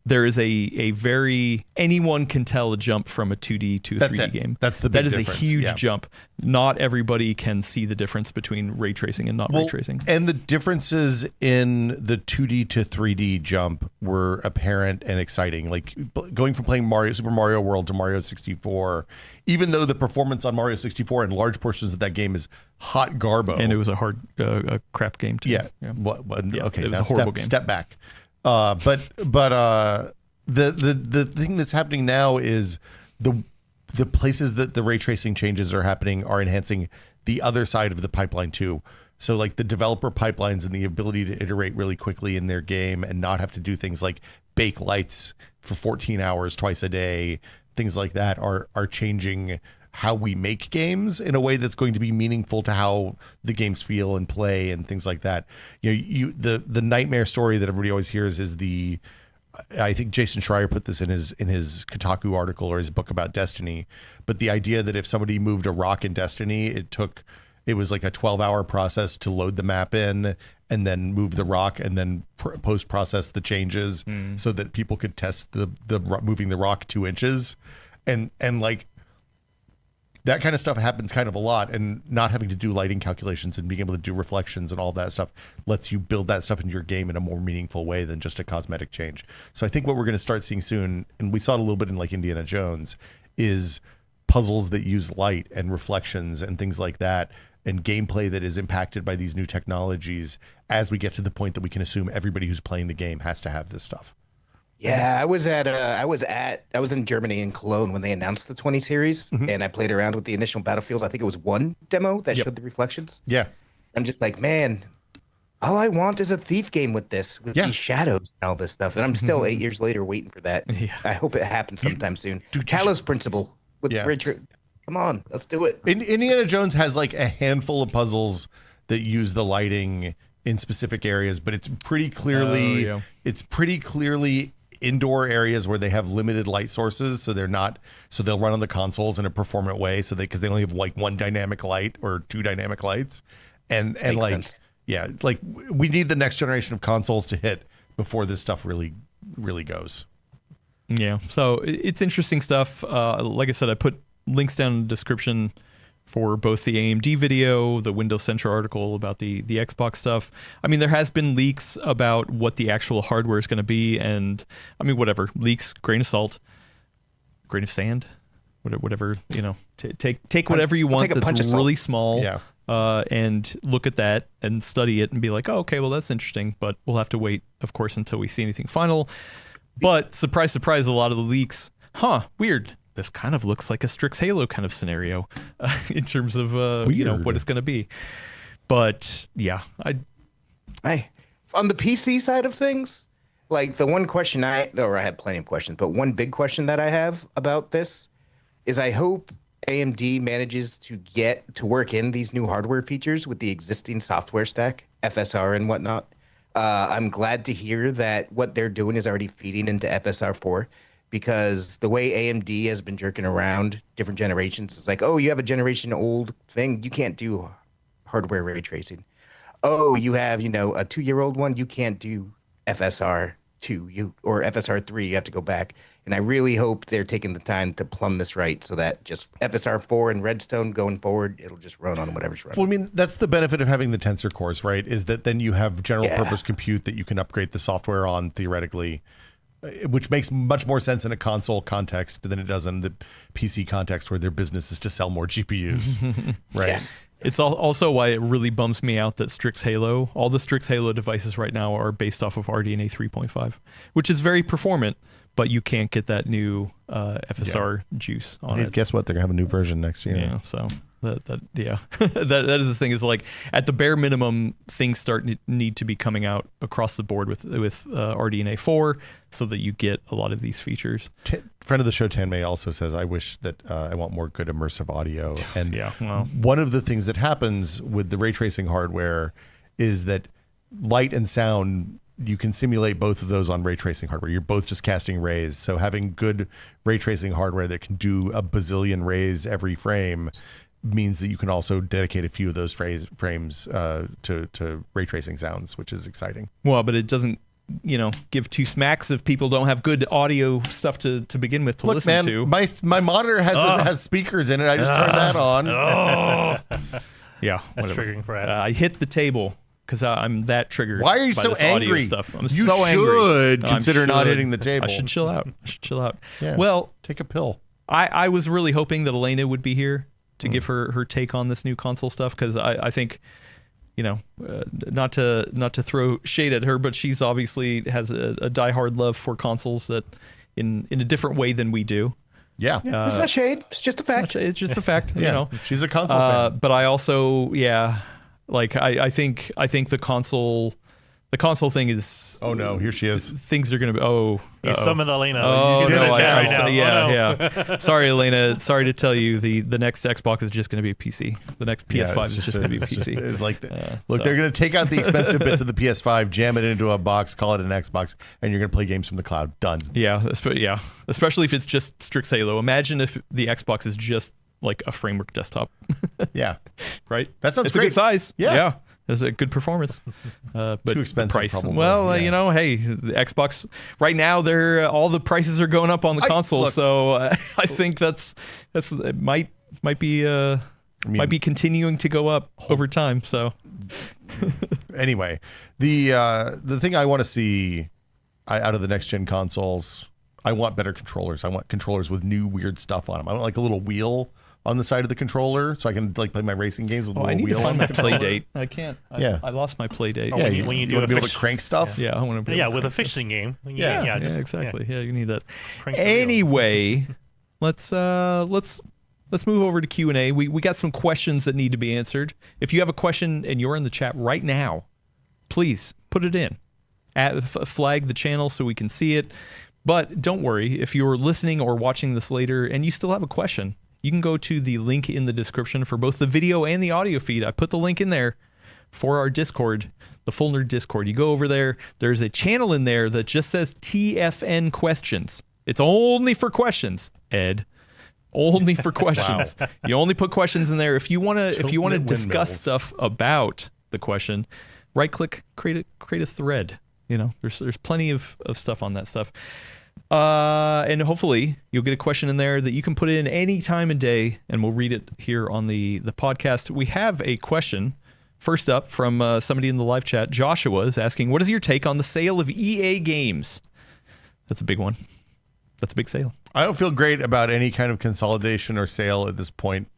there is a very, anyone can tell a jump from a 2D to a 3D game. That's the big difference. That is a huge jump. Not everybody can see the difference between ray tracing and not ray tracing. And the differences in the 2D to 3D jump were apparent and exciting. Like going from playing Super Mario World to Mario 64, even though the performance on Mario 64 in large portions of that game is hot garbo. And it was a hard, a crap game too. Yeah. Okay, it was now a horrible game. Step back. But the thing that's happening now is the places that the ray tracing changes are happening are enhancing the other side of the pipeline too. So like the developer pipelines and the ability to iterate really quickly in their game and not have to do things like bake lights for 14 hours twice a day, things like that are changing how we make games in a way that's going to be meaningful to how the games feel and play and things like that. The nightmare story that everybody always hears is I think Jason Schreier put this in his Kotaku article or his book about Destiny, but the idea that if somebody moved a rock in Destiny, it was like a 12-hour process to load the map in and then move the rock and then post-process the changes so that people could test the moving the rock 2 inches. And like that kind of stuff happens kind of a lot, and not having to do lighting calculations and being able to do reflections and all that stuff lets you build that stuff into your game in a more meaningful way than just a cosmetic change. So I think what we're going to start seeing soon, and we saw it a little bit in like Indiana Jones, is puzzles that use light and reflections and things like that, and gameplay that is impacted by these new technologies as we get to the point that we can assume everybody who's playing the game has to have this stuff. Yeah, I was in Germany in Cologne when they announced the 20 series, and I played around with the initial Battlefield. I think it was 1 demo that showed the reflections. Yeah. I'm just like, man, all I want is a Thief game with this, with these shadows and all this stuff. And I'm still 8 years later waiting for that. Yeah. I hope it happens sometime soon. Talos Principle with Richard. Come on, let's do it. Indiana Jones has like a handful of puzzles that use the lighting in specific areas, but it's pretty clearly indoor areas where they have limited light sources, so they'll run on the consoles in a performant way, because they only have like 1 dynamic light or 2 dynamic lights, and Makes like sense. like we need the next generation of consoles to hit before this stuff really goes. Yeah, so it's interesting stuff. Like I said, I put links down in the description for both the AMD video, the Windows Central article about the Xbox stuff. I mean, there has been leaks about what the actual hardware is going to be, and I mean, whatever, leaks, grain of salt, grain of sand, whatever, take whatever you want that's really small, and look at that and study it and be like, oh, okay, well, that's interesting, but we'll have to wait, of course, until we see anything final. But surprise, surprise, a lot of the leaks, weird. This kind of looks like a Strix Halo kind of scenario in terms of what it's going to be. But yeah, on the PC side of things, like the one question I had plenty of questions, but one big question that I have about this is I hope AMD manages to get to work in these new hardware features with the existing software stack, FSR and whatnot. I'm glad to hear that what they're doing is already feeding into FSR 4. Because the way AMD has been jerking around different generations, it's like, oh, you have a generation old thing, you can't do hardware ray tracing. Oh, you have, a 2-year-old one, you can't do FSR 2 or FSR 3, you have to go back. And I really hope they're taking the time to plumb this right so that just FSR 4 and Redstone going forward, it'll just run on whatever's running. Well, I mean, that's the benefit of having the tensor cores, right? Is that then you have general purpose compute that you can upgrade the software on theoretically, which makes much more sense in a console context than it does in the PC context where their business is to sell more GPUs, right? Yes. It's also why it really bums me out that Strix Halo, all the Strix Halo devices right now are based off of RDNA 3.5, which is very performant, but you can't get that new FSR juice on it. Guess what? They're going to have a new version next year. Yeah, so that is the thing, is like at the bare minimum, things need to be coming out across the board with RDNA 4 so that you get a lot of these features. Friend of the show, Tan May, also says, I wish that I want more good immersive audio. And well, one of the things that happens with the ray tracing hardware is that light and sound, you can simulate both of those on ray tracing hardware. You're both just casting rays. So having good ray tracing hardware that can do a bazillion rays every frame means that you can also dedicate a few of those frames to ray tracing sounds, which is exciting. Well, but it doesn't, give two smacks if people don't have good audio stuff to begin with to listen to. My monitor has speakers in it. I just turned that on. Yeah, that's triggering for Ed. I hit the table because I'm that triggered. Why are you by so this angry? Audio stuff. I'm you so angry. should consider not hitting the table. I should chill out. Yeah. Well, take a pill. I was really hoping that Elena would be here to give her take on this new console stuff, because I think, not to throw shade at her, but she's obviously has a diehard love for consoles that in a different way than we do. Yeah. It's not shade. It's just a fact. It's just a fact. She's a console fan. But I also, I think the console The console thing is. Oh no, here she is. Things are going to be. You summoned Elena. Oh, She's in the chat right now. Yeah. Sorry, Elena. Sorry to tell you, the next Xbox is just going to be a PC. The next PS5 is just going to be a PC. Look, they're going to take out the expensive bits of the PS5, jam it into a box, call it an Xbox, and you're going to play games from the cloud. Done. Yeah. Especially if it's just strict Halo. Imagine if the Xbox is just like a framework desktop. Yeah. Right? That sounds it's great. It's a good size. Yeah. It's a good performance. But too expensive. Price. Probably. Well, hey, the Xbox right now, all the prices are going up on the console, so I think it might be continuing to go up over time. So anyway, the thing I want to see out of the next gen consoles, I want better controllers. I want controllers with new weird stuff on them. I want like a little wheel on the side of the controller, so I can like play my racing games with a little I need wheel to find on my the play date. I can't. I lost my play date. When you do want to be able to fiction- crank stuff. Yeah, I want to. Be with a fishing game. Exactly. Yeah, you need that. Crank the wheel. Anyway, let's move over to Q&A. We got some questions that need to be answered. If you have a question and you're in the chat right now, please put it in. Flag the channel so we can see it. But don't worry, if you're listening or watching this later and you still have a question, you can go to the link in the description for both the video and the audio feed. I put the link in there for our Discord, the Full Nerd Discord. You go over there. There's a channel in there that just says TFN questions. It's only for questions, Ed. Only for questions. Wow. You only put questions in there. If you want to discuss stuff about the question, right click, create a thread. There's plenty of stuff on that stuff. And hopefully you'll get a question in there that you can put in any time and day, and we'll read it here on the podcast. We have a question first up from somebody in the live chat. Joshua is asking, what is your take on the sale of EA games? That's a big one. That's a big sale. I don't feel great about any kind of consolidation or sale at this point.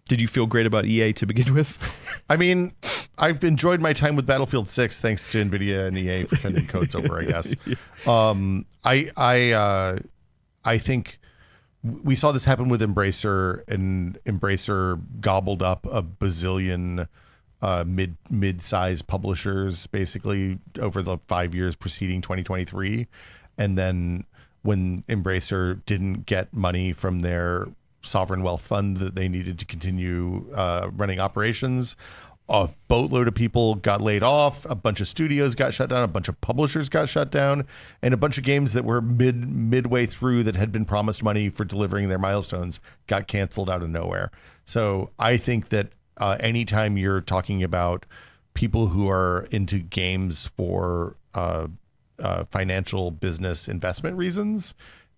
Did you feel great about EA to begin with? I mean, I've enjoyed my time with Battlefield 6 thanks to NVIDIA and EA for sending codes over, I guess. I think we saw this happen with Embracer, and Embracer gobbled up a bazillion mid-size publishers basically over the 5 years preceding 2023. And then when Embracer didn't get money from their sovereign wealth fund that they needed to continue running operations, a boatload of people got laid off, a bunch of studios got shut down, a bunch of publishers got shut down, and a bunch of games that were midway through that had been promised money for delivering their milestones got canceled out of nowhere. So I think that anytime you're talking about people who are into games for financial business investment reasons,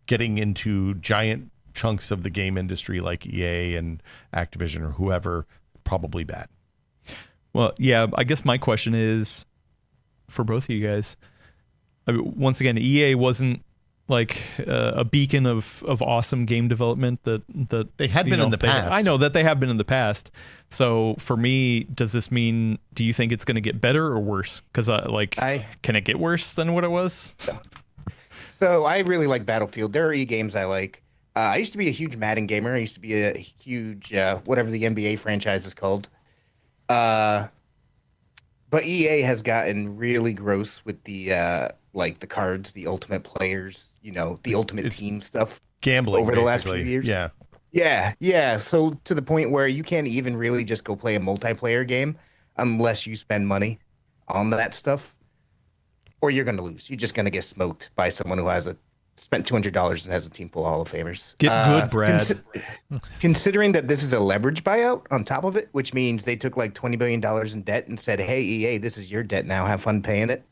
getting into giant chunks of the game industry like EA and Activision or whoever, probably bad. Well, yeah, I guess my question is for both of you guys. I mean, once again, EA wasn't like a beacon of awesome game development that they had been in the past. I know that they have been in the past. So for me, does this mean, do you think it's going to get better or worse? Because can it get worse than what it was? So I really like Battlefield. There are games I like. I used to be a huge Madden gamer. I used to be a huge whatever the NBA franchise is called. But EA has gotten really gross with the like the cards, the ultimate players, the ultimate team stuff. Gambling Oh, over the last few years. Yeah. So to the point where you can't even really just go play a multiplayer game unless you spend money on that stuff, or you're going to lose. You're just going to get smoked by someone who has spent $200 and has a team full of Hall of Famers. Get good, Brad. Considering that this is a leverage buyout on top of it, which means they took like $20 billion in debt and said, hey, EA, this is your debt now. Have fun paying it.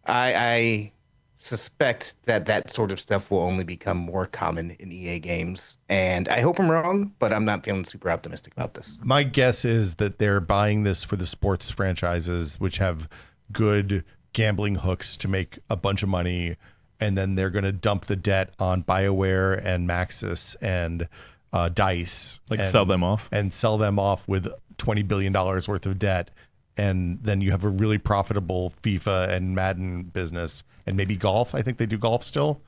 I suspect that sort of stuff will only become more common in EA games. And I hope I'm wrong, but I'm not feeling super optimistic about this. My guess is that they're buying this for the sports franchises, which have good gambling hooks to make a bunch of money. And then they're going to dump the debt on BioWare and Maxis and DICE. Sell them off. And sell them off with $20 billion worth of debt. And then you have a really profitable FIFA and Madden business. And maybe golf. I think they do golf still.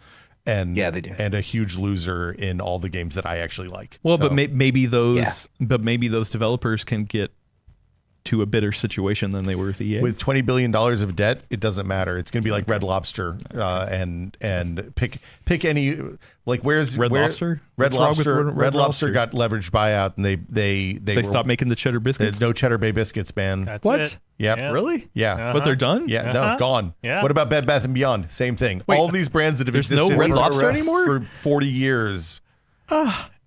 And yeah, they do. And a huge loser in all the games that I actually like. Well, so, but maybe those developers can get to a better situation than they were with EA. With $20 billion of debt, it doesn't matter. It's going to be like Red Lobster, and pick any, like where's Red Lobster? Red What's wrong with Lobster. Red Red Lobster? Lobster got leveraged buyout, and they stopped making the cheddar biscuits. No Cheddar Bay biscuits, man. That's What? it. Yep. Yeah. Really? Yeah. But they're done? Yeah, no, gone. Yeah. What about Bed Bath & Beyond? Same thing. Wait, all these brands that have there's no existed Red for- Lobster anymore? for 40 years.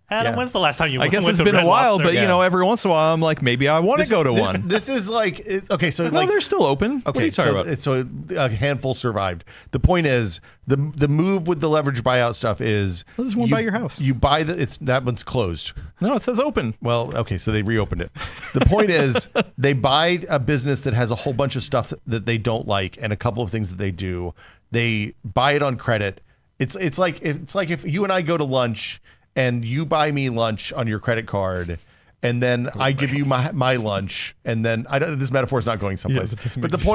Adam, Yeah. when's the last time you I guess went it's to been a Red while, Lobster? but you know, every once in a while, I'm like, maybe I want to go to one. This is like, okay, so No, like, they're still open. What are okay, you talking so, about? so a handful survived. The point is, the move with the leverage buyout stuff is There's one by your house. You buy that one's closed. No, it says open. Well, okay, so they reopened it. The point is, they buy a business that has a whole bunch of stuff that they don't like and a couple of things that they do. They buy it on credit. It's like if you and I go to lunch and you buy me lunch on your credit card, and then I give you my lunch, and then this metaphor is not going someplace. Yeah, it doesn't but make the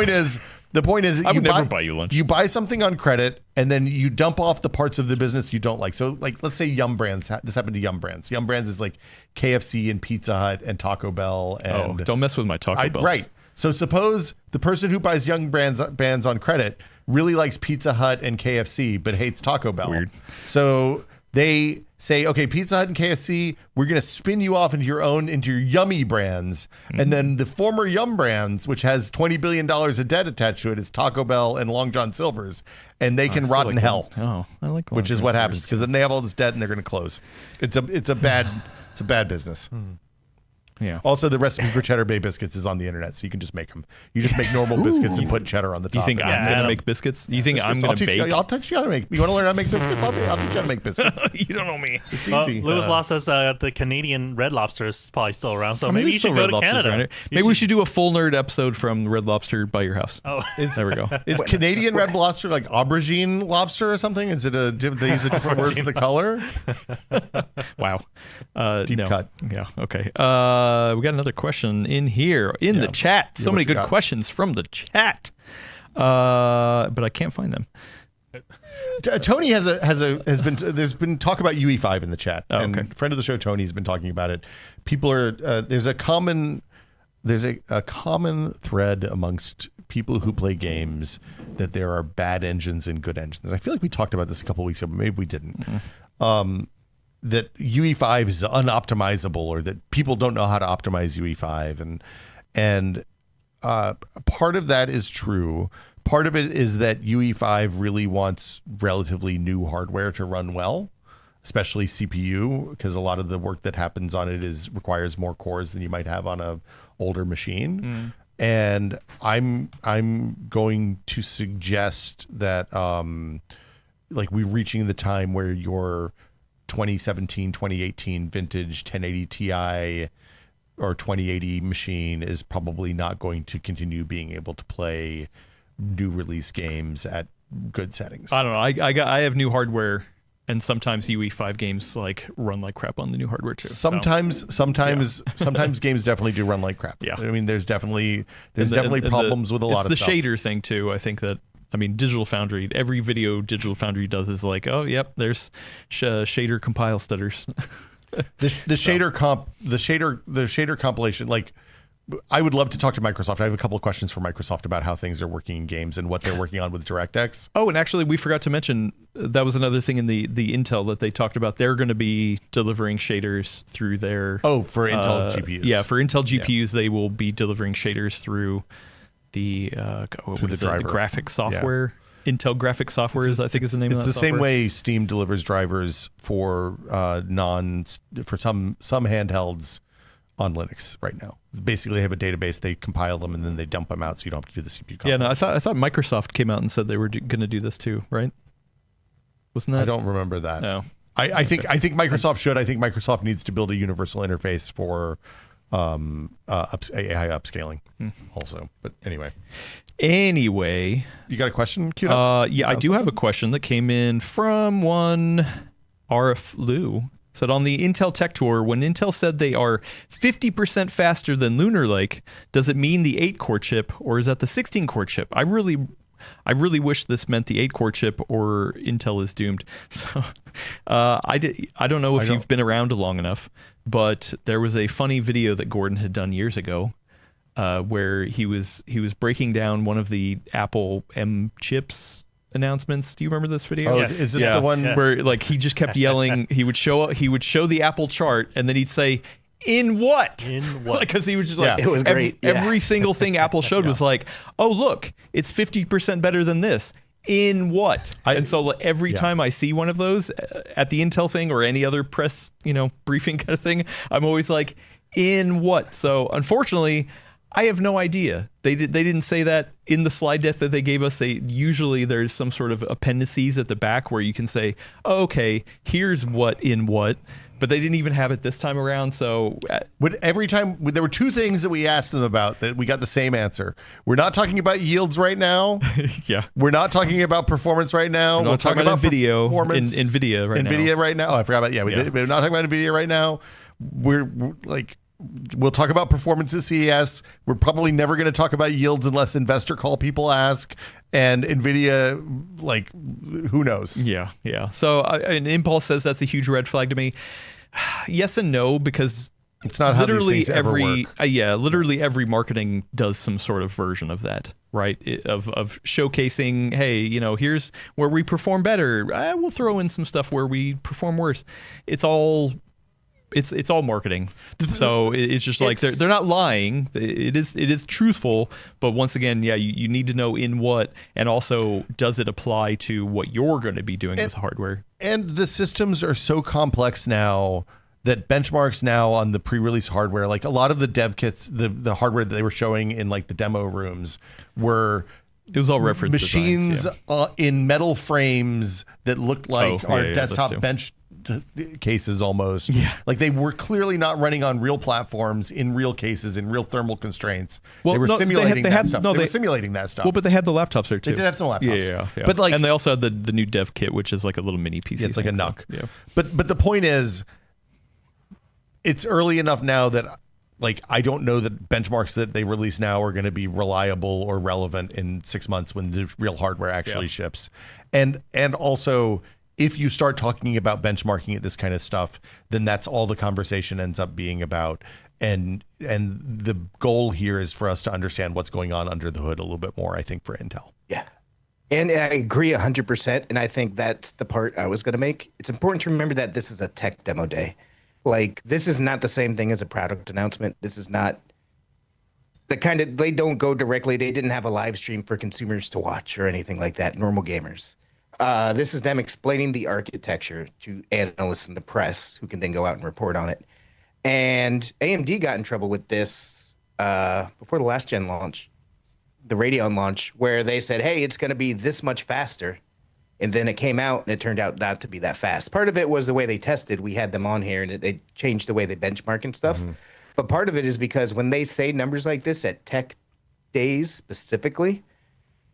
point is, I would never buy you lunch. You buy something on credit, and then you dump off the parts of the business you don't like. So, like, let's say Yum Brands. This happened to Yum Brands. Yum Brands is like KFC and Pizza Hut and Taco Bell. And Don't mess with my Taco Bell. Right. So suppose the person who buys Young Brands on credit really likes Pizza Hut and KFC, but hates Taco Bell. Weird. So they say, okay, Pizza Hut and KFC, we're going to spin you off into your Yummy Brands. And then the former Yum Brands, which has $20 billion of debt attached to it, is Taco Bell and Long John Silver's. And they can rot in hell, Oh, I like which is what happens, because then they have all this debt and they're going to close. It's a bad business. Yeah. Also, the recipe for Cheddar Bay biscuits is on the internet, so you can just make them. You just make normal biscuits and put cheddar on the top. Do you think and I'm then- going to make biscuits? Do you think I'm going to bake? I'll teach you how to make. You want to learn how to make biscuits? I'll teach you how to make biscuits. You don't know me. It's Well, easy. Lewis Law says the Canadian Red Lobster is probably still around, so I mean, maybe you there's should still go Red to Lobsters Canada. around here. Maybe we should do a full nerd episode from Red Lobster by your house. Oh, There we go. Is Canadian red lobster like aubergine lobster or something? Is it they use a different word for the color? Wow. Deep no. cut. Yeah. Okay. We got another question in here in the chat. So what many you good got? questions from the chat. But I can't find them. Tony has been there's been talk about UE5 in the chat, Oh, and okay. friend of the show Tony has been talking about it. People are there's a common thread amongst people who play games that there are bad engines and good engines. I feel like we talked about this a couple weeks ago, but maybe we didn't. That UE5 is unoptimizable, or that people don't know how to optimize UE5, and part of that is true. Part of it is that UE5 really wants relatively new hardware to run well, especially CPU, because a lot of the work that happens on it requires more cores than you might have on a older machine. And I'm going to suggest that like we're reaching the time where your 2017, 2018 vintage 1080 Ti or 2080 machine is probably not going to continue being able to play new release games at good settings. I don't know. I have new hardware, and sometimes UE5 games like run like crap on the new hardware too. Sometimes games definitely do run like crap. Yeah. I mean, there's definitely And problems with a lot of It's stuff. the shader thing too. I think that. I mean, Digital Foundry. Every video Digital Foundry does is like, oh, yep, there's shader compile stutters. The shader compilation, like, I would love to talk to Microsoft. I have a couple of questions for Microsoft about how things are working in games and what they're working on with DirectX. Oh, and actually, we forgot to mention that was another thing in the Intel that they talked about. They're going to be delivering shaders through their For Intel GPUs. Yeah, for Intel GPUs, they will be delivering shaders through the what is it? The driver. graphic software. Intel graphic software I think is the name of It's that the same software. way Steam delivers drivers for some handhelds on Linux right now. Basically, they have a database, they compile them, and then they dump them out, so you don't have to do the CPU compilation. Yeah, no, I thought Microsoft came out and said they were going to do this too, right? Wasn't that? I don't remember that. No. I think Microsoft should. I think Microsoft needs to build a universal interface for AI upscaling also. But anyway, you got a question queued up? I do have a question that came in from one RF Lou. Said on the Intel Tech Tour, when Intel said they are 50% faster than Lunar Lake, does it mean the 8-core chip, or is that the 16-core chip? I really wish this meant the 8-core chip, or Intel is doomed. So I don't know if you've been around long enough, but there was a funny video that Gordon had done years ago where he was breaking down one of the Apple M chips announcements. Do you remember this video? Oh, Yes. is this the one where like he just kept yelling? He would show the Apple chart, and then he'd say, "In what?" In what? Because he was just like, It was great. Every single thing Apple showed was like, "Oh, look, it's 50% better than this." In what? And so like, every time I see one of those at the Intel thing or any other press, briefing kind of thing, I'm always like, in what? So unfortunately, I have no idea. They didn't say that in the slide deck that they gave us. Usually there's some sort of appendices at the back where you can say, oh, okay, here's what in what. But they didn't even have it this time around. So every time there were two things that we asked them about that we got the same answer. We're not talking about yields right now. Yeah. We're not talking about performance right now. We're talking about performance. NVIDIA right now. NVIDIA right now. Oh, I forgot about we're not talking about NVIDIA right now. We're like, we'll talk about performance at CES. We're probably never going to talk about yields unless investor call people ask. And NVIDIA, like, who knows? Yeah. So an Impulse says that's a huge red flag to me. Yes and no, because it's not how literally these things ever work. Literally every marketing does some sort of version of that, right? Of showcasing, hey, here's where we perform better. We'll throw in some stuff where we perform worse. It's all marketing. So it's just like they're not lying. It is truthful, but once again, you need to know in what, and also does it apply to what you're going to be doing with hardware. And the systems are so complex now that benchmarks now on the pre-release hardware, like a lot of the dev kits, the hardware that they were showing in like the demo rooms were it was all reference machines designs, in metal frames that looked like our desktop bench cases almost. Yeah. Like they were clearly not running on real platforms in real cases in real thermal constraints. Well, they were simulating that stuff. No, they were simulating that stuff. Well, but they had the laptops there too. They did have some laptops. Yeah. But like, and they also had the new dev kit, which is like a little mini PC. It's like a NUC. Yeah. But the point is, it's early enough now that like I don't know that benchmarks that they release now are going to be reliable or relevant in 6 months when the real hardware actually ships. And also, if you start talking about benchmarking at this kind of stuff, then that's all the conversation ends up being about. And the goal here is for us to understand what's going on under the hood a little bit more, I think, for Intel. Yeah. And I agree 100%. And I think that's the part I was going to make. It's important to remember that this is a tech demo day. Like, this is not the same thing as a product announcement. This is not the kind of, they don't go directly. They didn't have a live stream for consumers to watch or anything like that, normal gamers. This is them explaining the architecture to analysts in the press who can then go out and report on it. And AMD got in trouble with this before the last gen launch, the Radeon launch, where they said, hey, it's going to be this much faster. And then it came out and it turned out not to be that fast. Part of it was the way they tested. We had them on here and they changed the way they benchmark and stuff. Mm-hmm. But part of it is because when they say numbers like this at tech days specifically,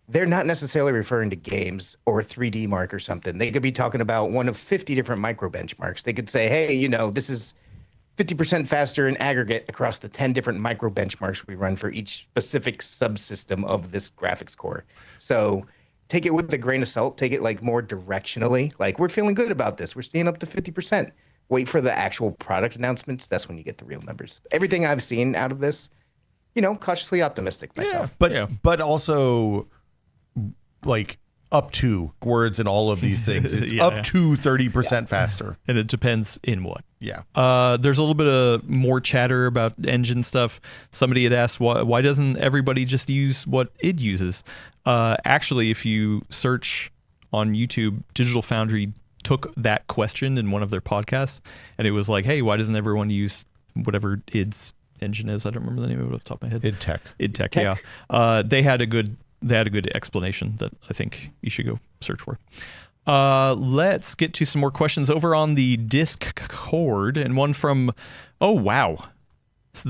they're not necessarily referring to games or 3D Mark or something. They could be talking about one of 50 different micro benchmarks. They could say, hey, this is 50% faster in aggregate across the 10 different micro benchmarks we run for each specific subsystem of this graphics core. So take it with a grain of salt. Take it like more directionally. Like, we're feeling good about this. We're staying up to 50%. Wait for the actual product announcements. That's when you get the real numbers. Everything I've seen out of this, cautiously optimistic myself. But also, like, up to words and all of these things. It's up to 30% faster. And it depends in what. Yeah. There's a little bit of more chatter about engine stuff. Somebody had asked, why doesn't everybody just use what id uses? Actually, if you search on YouTube, Digital Foundry took that question in one of their podcasts, and it was like, hey, why doesn't everyone use whatever id's engine is? I don't remember the name of it off the top of my head. id Tech. Yeah. They had a good explanation that I think you should go search for. Let's get to some more questions over on the Discord, and one from, the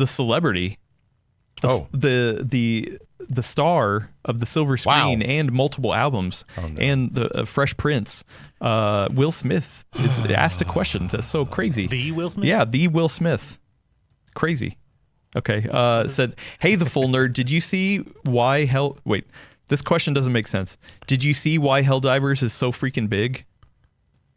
celebrity, the star of the silver screen and multiple albums, and the Fresh Prince, Will Smith is asked a question that's so crazy. The Will Smith? Yeah, the Will Smith. Crazy. Okay. Said, hey, the full nerd, did you see why this question doesn't make sense. Did you see why Helldivers is so freaking big?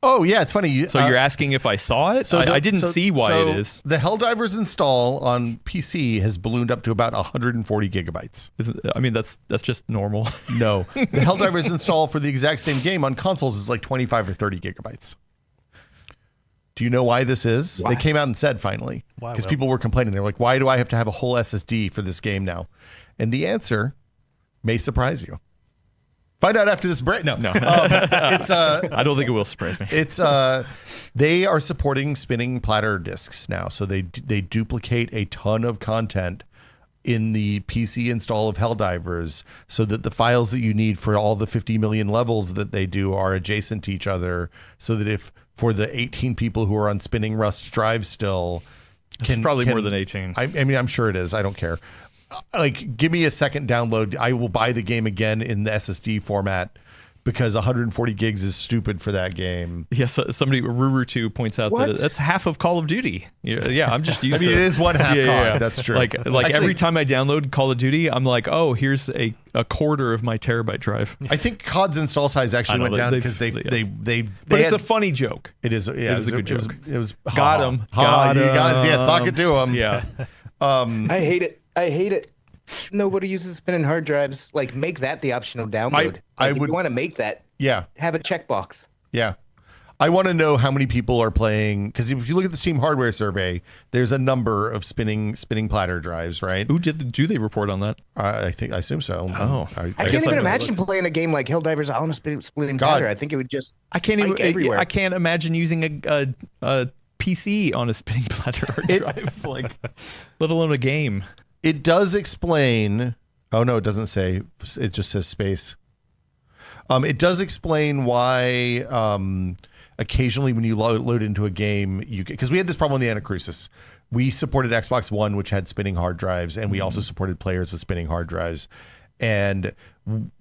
Oh yeah, it's funny. So you're asking if I saw it? I didn't see why it is. The Helldivers install on PC has ballooned up to about 140 gigabytes. That's just normal. No, the Helldivers install for the exact same game on consoles is like 25 or 30 gigabytes. Do you know why this is? Why? They came out and said finally, Why, because Will? people were complaining. They were like, why do I have to have a whole SSD for this game now? And the answer may surprise you. Find out after this break. No. It's I don't think it will surprise me. It's they are supporting spinning platter disks now, so they duplicate a ton of content in the PC install of Helldivers, so that the files that you need for all the 50 million levels that they do are adjacent to each other, so that if for the 18 people who are on spinning Rust drives still, It's probably more than 18. I mean, I'm sure it is. I don't care. Like, give me a second download. I will buy the game again in the SSD format, because 140 gigs is stupid for that game. Yes, somebody, Ruru2 points out that that's half of Call of Duty. Yeah, I'm just used to it. It is one half COD. That's true. Like Actually, every time I download Call of Duty, I'm like, oh, here's a quarter of my terabyte drive. I think COD's install size actually went down because they But it's a funny joke. It is. Yeah, it is a good joke. It was got him. Yeah, sock it to him. Yeah. I hate it. Nobody uses spinning hard drives. Like, make that the optional download. I if would you want to make that. Yeah. Have a checkbox. Yeah. I want to know how many people are playing, because if you look at the Steam hardware survey, there's a number of spinning platter drives, right? Do they report on that? I assume so. Oh. I can't even imagine playing a game like Helldivers on a spinning platter. I think it would just everywhere. I can't imagine using a PC on a spinning platter hard drive, let alone a game. It does explain. Oh no, it doesn't say. It just says space. It does explain why occasionally when you load into a game, because we had this problem in the Anacrusis. We supported Xbox One, which had spinning hard drives, and we also supported players with spinning hard drives. And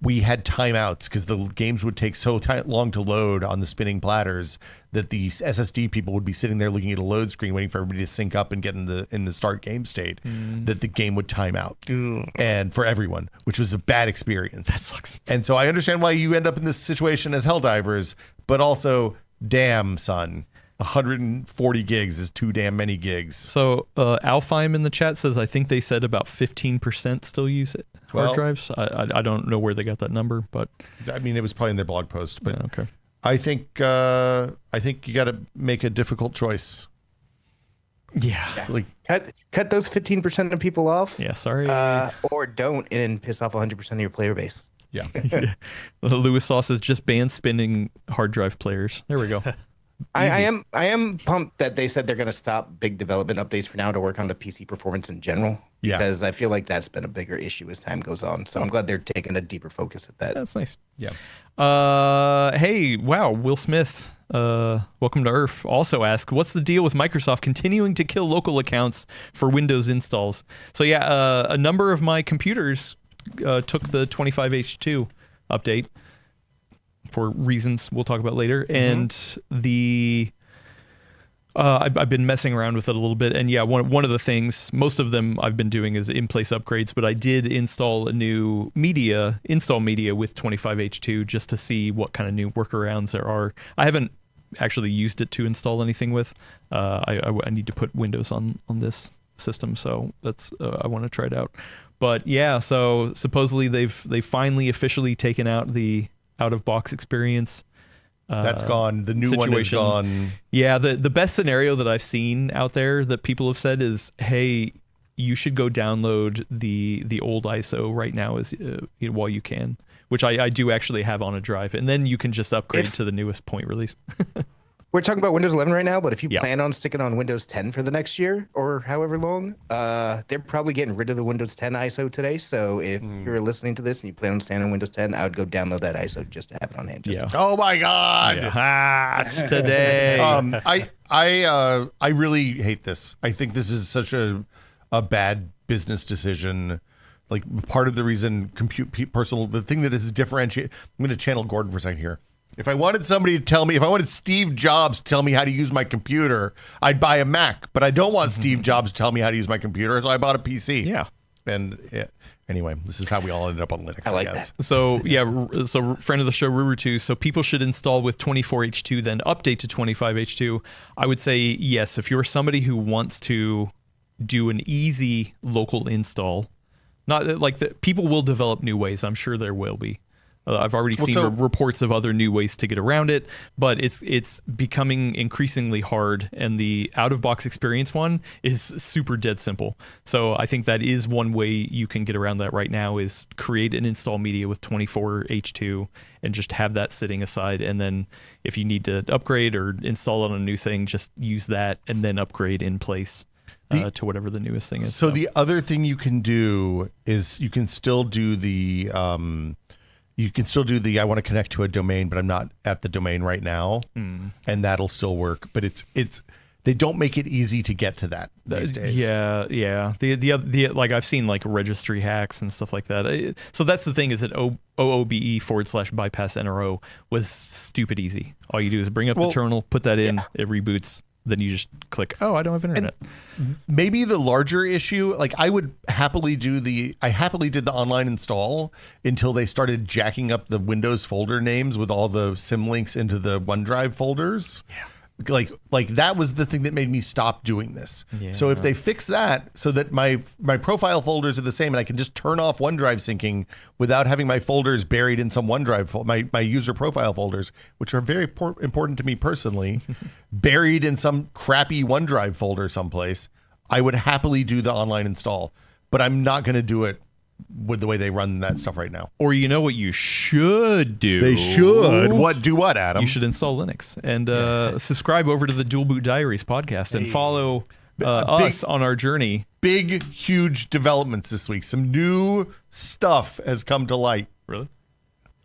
we had timeouts because the games would take so long to load on the spinning platters that the SSD people would be sitting there looking at a load screen waiting for everybody to sync up and get in the start game state, that the game would time out. And for everyone, which was a bad experience. That sucks. And so I understand why you end up in this situation as Helldivers, but also, damn, son. 140 gigs is too damn many gigs. So Alfheim in the chat says, I think they said about 15% still use it. Hard drives. I don't know where they got that number, but I mean, it was probably in their blog post. But yeah, okay. I think you got to make a difficult choice. Yeah. Like cut those 15% of people off. Yeah, sorry. Or don't, and piss off 100% of your player base. Yeah. Lewis Sauce says just ban spinning hard drive players. There we go. I am pumped that they said they're going to stop big development updates for now to work on the PC performance in general. Yeah. Because I feel like that's been a bigger issue as time goes on. So I'm glad they're taking a deeper focus at that. That's nice. Yeah. Hey, wow, Will Smith, welcome to Earth, also asked, what's the deal with Microsoft continuing to kill local accounts for Windows installs? So yeah, a number of my computers took the 25H2 update for reasons we'll talk about later. And I've been messing around with it a little bit. And yeah, one of the things, most of them I've been doing is in-place upgrades, but I did install a new media with 25H2 just to see what kind of new workarounds there are. I haven't actually used it to install anything with. I need to put Windows on this system, so that's I want to try it out. But yeah, so supposedly they've finally officially taken out the out-of-box experience. That's gone. The new one is gone. Yeah, the best scenario that I've seen out there that people have said is, hey, you should go download the old ISO right now while you can, which I do actually have on a drive, and then you can just upgrade to the newest point release. We're talking about Windows 11 right now, but if you plan on sticking on Windows 10 for the next year or however long, they're probably getting rid of the Windows 10 ISO today. So if you're listening to this and you plan on staying on Windows 10, I would go download that ISO just to have it on hand. Oh my God! It's today. I really hate this. I think this is such a bad business decision. Like, part of the reason the thing that is differentiate. I'm going to channel Gordon for a second here. If I wanted Steve Jobs to tell me how to use my computer, I'd buy a Mac. But I don't want Steve Jobs to tell me how to use my computer, so I bought a PC. Yeah. And Anyway, this is how we all ended up on Linux, I like guess. So so friend of the show, Ruru2. So people should install with 24H2, then update to 25H2. I would say yes, if you're somebody who wants to do an easy local install, not like people will develop new ways. I'm sure there will be. I've already seen reports of other new ways to get around it, but it's becoming increasingly hard, and the out-of-box experience one is super dead simple. So I think that is one way you can get around that right now, is create an install media with 24H2 and just have that sitting aside, and then if you need to upgrade or install it on a new thing, just use that and then upgrade in place to whatever the newest thing is. So the other thing you can do is you can still do the I want to connect to a domain, but I'm not at the domain right now, and that'll still work. But it's they don't make it easy to get to that these days. Yeah. The like I've seen like registry hacks and stuff like that. So that's the thing, is that OOBE/bypass NRO was stupid easy. All you do is bring up the terminal, put that in, it reboots. Then you just click, oh, I don't have internet. And maybe the larger issue, like I happily did the online install until they started jacking up the Windows folder names with all the symlinks into the OneDrive folders. Yeah. Like that was the thing that made me stop doing this. Yeah. So if they fix that so that my profile folders are the same and I can just turn off OneDrive syncing without having my folders buried in some OneDrive, my user profile folders, which are very important to me personally, buried in some crappy OneDrive folder someplace, I would happily do the online install. But I'm not going to do it with the way they run that stuff right now. Or you know what you should do? They should. Do what, Adam? You should install Linux and subscribe over to the Dual Boot Diaries podcast and follow us on our journey. Big, huge developments this week. Some new stuff has come to light. Really?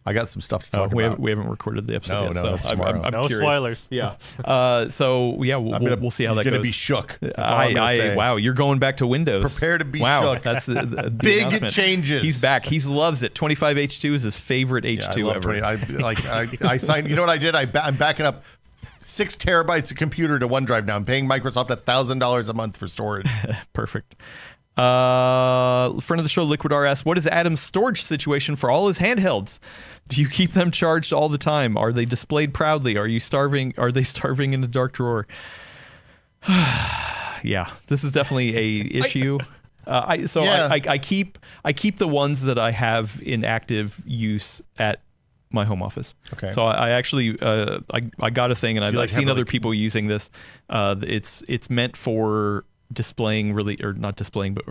I got some stuff to talk about. We haven't recorded the episode yet. No, so that's tomorrow. I'm no curious. Spoilers. Yeah. We'll see how that goes. You're going to be shook. That's all I'm going to say. Wow, you're going back to Windows. Prepare to be shook. shook. That's the big announcement. Changes. He's back. He loves it. 25H2 is his favorite H2 ever. I signed. You know what I did? I'm backing up 6 terabytes of computer to OneDrive now. I'm paying Microsoft $1,000 a month for storage. Perfect. Friend of the show, Liquid R asks, what is Adam's storage situation for all his handhelds? Do you keep them charged all the time? Are they displayed proudly? Are they starving in a dark drawer? Yeah, this is definitely a issue. I keep the ones that I have in active use at my home office. Okay. So I actually I got a thing, and I've seen other people using this. It's meant for displaying not displaying, but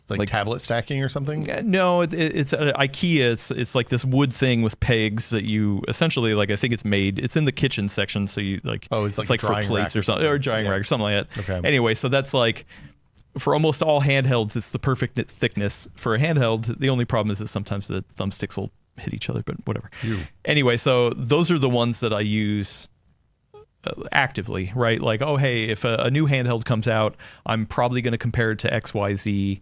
like tablet stacking or something. No, it's IKEA. It's like this wood thing with pegs that you essentially, like, I think it's in the kitchen section. So you it's like for plates or something, or drying rack or something like that. Okay. Anyway, so that's like, for almost all handhelds, it's the perfect thickness for a handheld. The only problem is that sometimes the thumbsticks will hit each other, but whatever. Anyway, so those are the ones that I use actively, right? Like, oh, hey, if a new handheld comes out, I'm probably going to compare it to XYZ.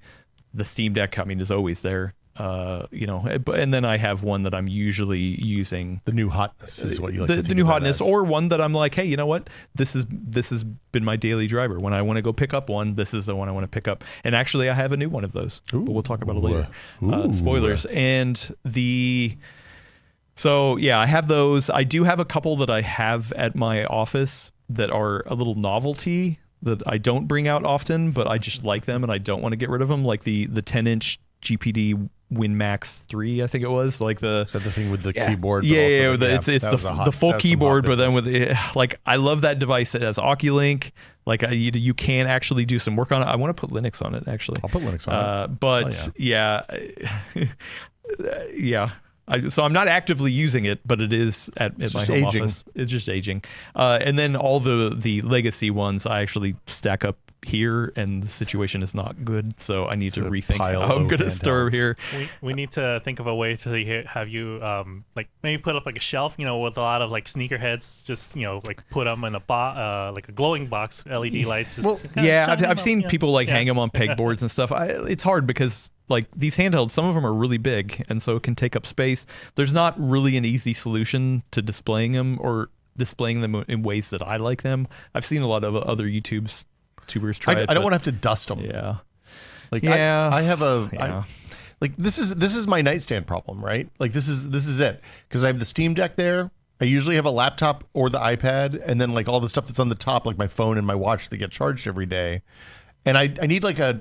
The Steam Deck, I mean, is always there, and then I have one that I'm usually using. The new hotness is what you like. The new hotness, or one that I'm like, hey, you know what? This has been my daily driver. When I want to go pick up one, this is the one I want to pick up. And actually, I have a new one of those, but we'll talk about it later. Spoilers. And so yeah, I have those. I do have a couple that I have at my office that are a little novelty that I don't bring out often, but I just like them and I don't want to get rid of them. Like the 10-inch GPD WinMax 3, I think it was. Like is that the thing with the keyboard? Yeah, it's the full keyboard, but then with I love that device. It has OcuLink. Like you can actually do some work on it. I want to put Linux on it, actually. I'll put Linux on it. But yeah. So I'm not actively using it, but it is at my home office. It's just aging. And then all the legacy ones I actually stack up here, and the situation is not good. So I need to rethink how I'm going to store here. We need to think of a way to have you like maybe put up like a shelf, with a lot of like sneakerheads. Just like put them in like a glowing box, LED lights. I've seen people like hang them on pegboards and stuff. It's hard because, like, these handhelds, some of them are really big, and so it can take up space. There's not really an easy solution to displaying them in ways that I like them. I've seen a lot of other YouTubers try it. I don't want to have to dust them. Yeah. I have like this is my nightstand problem, right? Like this is it, because I have the Steam Deck there. I usually have a laptop or the iPad, and then like all the stuff that's on the top, like my phone and my watch that get charged every day. And I need like a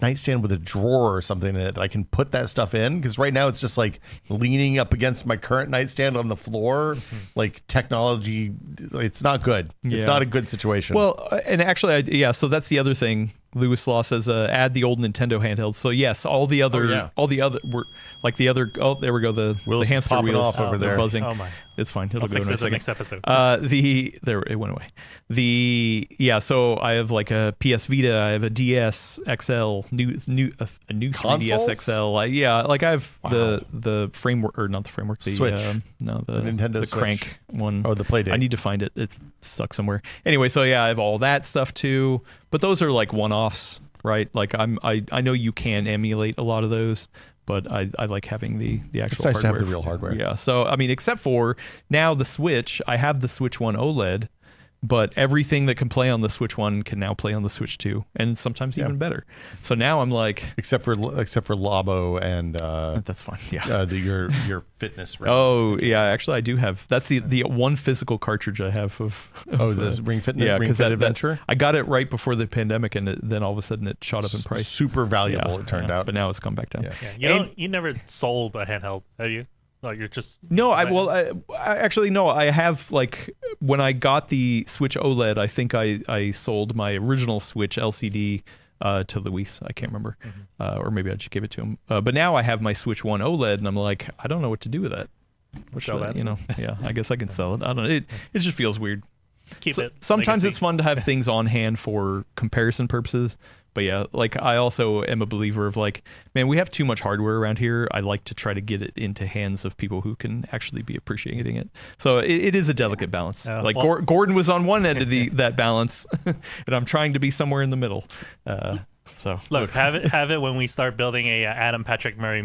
nightstand with a drawer or something in it that I can put that stuff in, because right now it's just like leaning up against my current nightstand on the floor. Like technology, it's not good. It's not a good situation. Well, and actually, so that's the other thing. Lewis Law says add the old Nintendo handhelds. So yes, all the other were like the other. Oh, there we go. The hamster popping wheels off over there. They're buzzing. Oh my! It's fine. It'll go fix in a it the second. next episode. There it went away. So I have like a PS Vita. I have a DS XL, a new 3DS XL. Like I have the framework, or not the framework, the Switch. The Nintendo the Switch. crank one. Oh, the Playdate. I need to find it. It's stuck somewhere. Anyway, so I have all that stuff too. But those are like one-offs, right? Like I know you can emulate a lot of those, but I like having the actual It's nice hardware. to have the real hardware. Yeah. So I mean, except for now the Switch, I have the Switch 1 OLED, but everything that can play on the Switch 1 can now play on the Switch 2, and sometimes even better. So now I'm like, except for Labo and that's fine. Yeah. Your fitness ring. Oh yeah, actually I do have. That's the one physical cartridge I have of this Ring Fit yeah, Ring because Fit Adventure. I got it right before the pandemic, and then all of a sudden it shot up in price. Super valuable, it turned out. But now it's come back down. Yeah. You never sold a handheld, have you? Like you're just No, I actually no. I have, like, when I got the Switch OLED, I think I sold my original Switch LCD to Luis. I can't remember, or maybe I just gave it to him. But now I have my Switch 1 OLED, and I'm like, I don't know what to do with that. Sell that. I guess I can sell it. I don't know. It just feels weird. keep it. Sometimes legacy. it's fun to have things on hand for comparison purposes. But yeah, like I also am a believer of like, man, we have too much hardware around here. I like to try to get it into hands of people who can actually be appreciating it. So it is a delicate balance. Gordon was on one end of that balance, and I'm trying to be somewhere in the middle. So look, have it when we start building a Adam Patrick Murray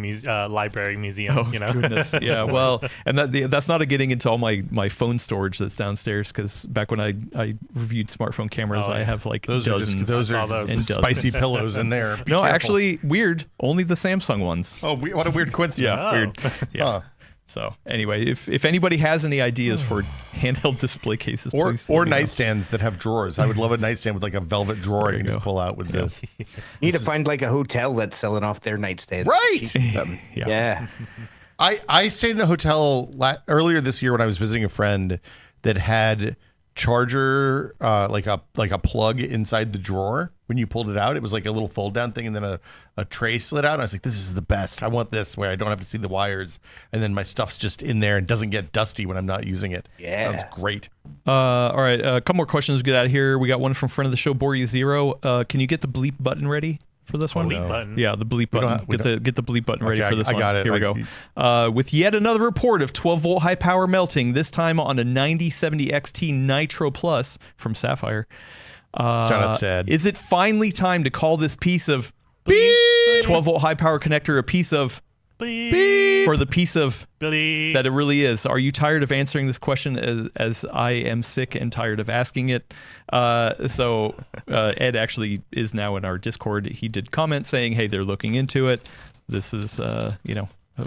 library museum. Oh, goodness. Yeah, well, and that's not getting into all my phone storage that's downstairs, because back when I reviewed smartphone cameras, I have like dozens. Those are spicy pillows in there. Be careful. Actually, weird. Only the Samsung ones. Oh, what a weird coincidence. Yeah, weird. Yeah. Huh. So anyway, if anybody has any ideas for handheld display cases, please or nightstands that have drawers. I would love a nightstand with like a velvet drawer I can just pull out with this. You need to find like a hotel that's selling off their nightstands. Right. Yeah. I stayed in a hotel earlier this year when I was visiting a friend that had charger like a plug inside the drawer. When you pulled it out, it was like a little fold down thing, and then a tray slid out. And I was like, this is the best. I want this where I don't have to see the wires, and then my stuff's just in there and doesn't get dusty when I'm not using it. Yeah. Sounds great. All right, a couple more questions to get out of here. We got one from friend of the show, Boria Zero. Can you get the bleep button ready for this one? Bleep button. Yeah, the bleep button. Get the bleep button ready for this one. I got it. Here we go. With yet another report of 12-volt high power melting, this time on a 9070 XT Nitro Plus from Sapphire. Shout out to Ed. Is it finally time to call this piece of 12-volt high power connector a piece of Bleep. for the piece of Bleep. that it really is? Are you tired of answering this question as I am sick and tired of asking it? So Ed actually is now in our Discord. He did comment saying, hey, they're looking into it. This is,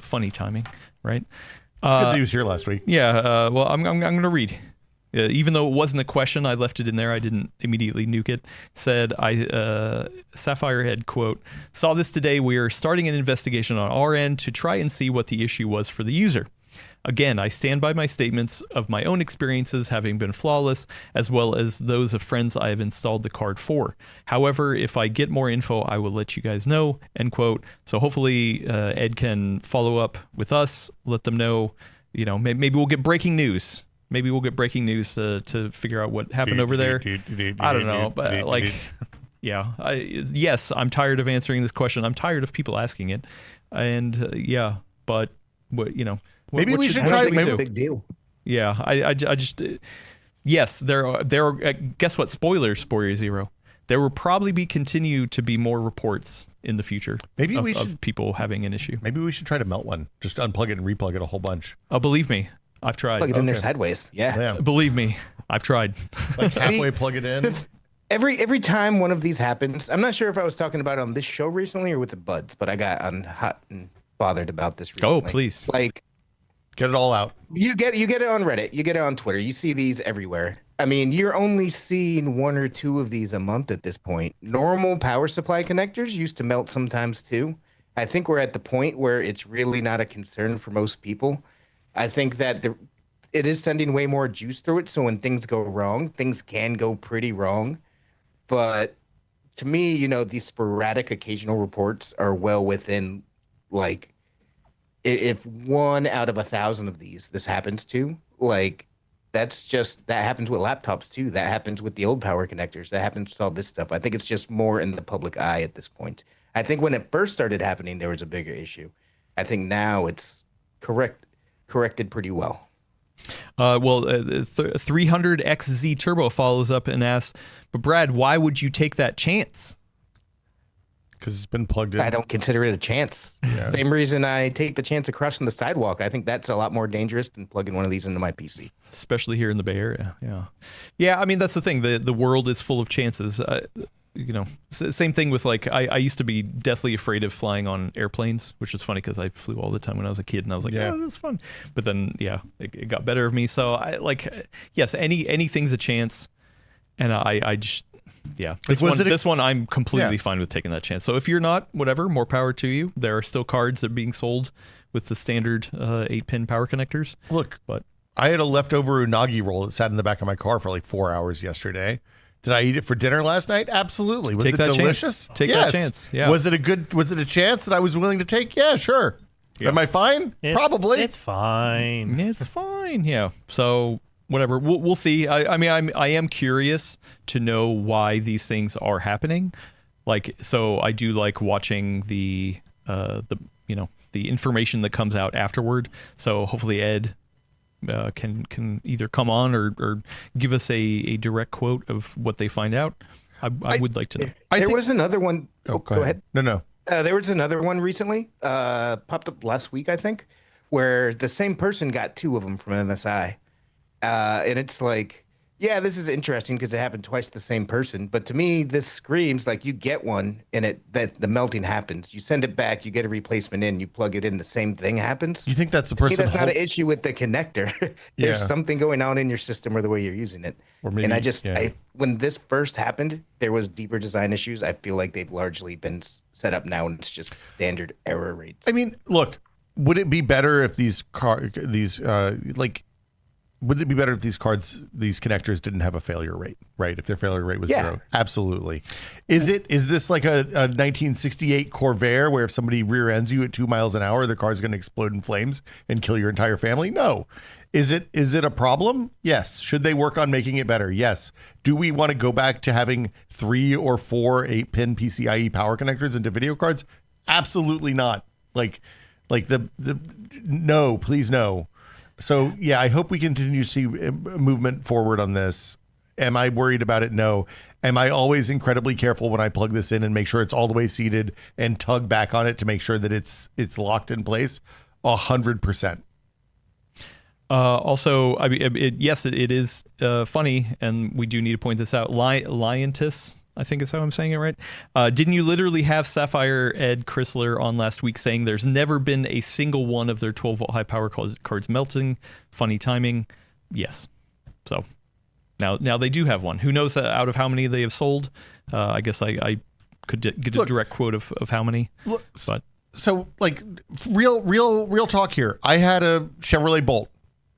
funny timing, right? Good news here last week. Yeah, well, I'm going to read. Even though it wasn't a question, I left it in there. I didn't immediately nuke it. Said, Sapphire Head, quote, saw this today. We are starting an investigation on our end to try and see what the issue was for the user. Again, I stand by my statements of my own experiences having been flawless, as well as those of friends I have installed the card for. However, if I get more info, I will let you guys know, end quote. So hopefully Ed can follow up with us, let them know, maybe we'll get breaking news. Maybe we'll get breaking news to figure out what happened over there. I don't know, but yes, I'm tired of answering this question. I'm tired of people asking it, and but maybe we should try. It's a big deal. Yeah, I just yes, there are. Guess what? Spoilers, Spoiler Zero. There will probably continue to be more reports in the future. Maybe of people having an issue. Maybe we should try to melt one. Just unplug it and replug it a whole bunch. Believe me. I've tried. Plug it in there sideways. Yeah. Believe me, I've tried. Like halfway plug it in. Every time one of these happens, I'm not sure if I was talking about it on this show recently or with the buds, but I got hot and bothered about this recently. Oh, please. Like, Get it all out. you get it on Reddit, you get it on Twitter, you see these everywhere. I mean, you're only seeing one or two of these a month at this point. Normal power supply connectors used to melt sometimes too. I think we're at the point where it's really not a concern for most people. I think that it is sending way more juice through it, so when things go wrong, things can go pretty wrong. But to me, these sporadic occasional reports are well within, like, if 1 out of 1,000 of this happens to, like, that happens with laptops too. That happens with the old power connectors. That happens with all this stuff. I think it's just more in the public eye at this point. I think when it first started happening, there was a bigger issue. I think now it's corrected pretty well. 300XZ Turbo follows up and asks, but Brad, why would you take that chance? Because it's been plugged in. I don't consider it a chance. Yeah. Same reason I take the chance of crossing the sidewalk. I think that's a lot more dangerous than plugging one of these into my PC. Especially here in the Bay Area. Yeah. I mean, that's the thing. The world is full of chances. Same thing with, like, I used to be deathly afraid of flying on airplanes, which was funny because I flew all the time when I was a kid, and I was like, yeah, that's fun. But then, it got better of me. So yes, anything's a chance, and I just. Yeah, this one I'm completely fine with taking that chance. So if you're not, whatever, more power to you. There are still cards that are being sold with the standard 8-pin power connectors. Look, I had a leftover unagi roll that sat in the back of my car for like 4 hours yesterday. Did I eat it for dinner last night? Absolutely. Was it delicious? Take that chance. Yeah. Was it a chance that I was willing to take? Yeah, sure. Yeah. Am I fine? Probably. It's fine. It's fine. Yeah. So whatever. We'll see. I am curious to know why these things are happening. Like, so I do like watching the information that comes out afterward. So hopefully Ed can either come on or give us a direct quote of what they find out. I would like to know. There was another one. Oh, go ahead. No. There was another one recently, popped up last week, I think, where the same person got 2 of them from MSI. And it's like, yeah, this is interesting because it happened twice to the same person. But to me, this screams like you get one and that the melting happens. You send it back, you get a replacement in, you plug it in, the same thing happens. You think that's the person? That's not an issue with the connector. There's something going on in your system or the way you're using it. Or maybe, and when this first happened, there was deeper design issues. I feel like they've largely been set up now, and it's just standard error rates. I mean, look, would it be better if would it be better if these connectors didn't have a failure rate, right? If their failure rate was 0? Absolutely. Is this like a 1968 Corvair where if somebody rear ends you at 2 miles an hour, the car's going to explode in flames and kill your entire family? No. Is it a problem? Yes. Should they work on making it better? Yes. Do we want to go back to having 3 or 4 8-pin PCIe power connectors into video cards? Absolutely not. Like no, please no. So, yeah, I hope we continue to see movement forward on this. Am I worried about it? No. Am I always incredibly careful when I plug this in and make sure it's all the way seated and tug back on it to make sure that it's locked in place? 100%. Also, I mean, yes, it is funny, and we do need to point this out. Liontis, I think is how I'm saying it right. Didn't you literally have Sapphire Ed Chrysler on last week saying there's never been a single one of their 12-volt high power cards melting? Funny timing. Yes. So now they do have one. Who knows out of how many they have sold? I guess I could get a direct quote of how many. But so like real talk here. I had a Chevrolet Bolt,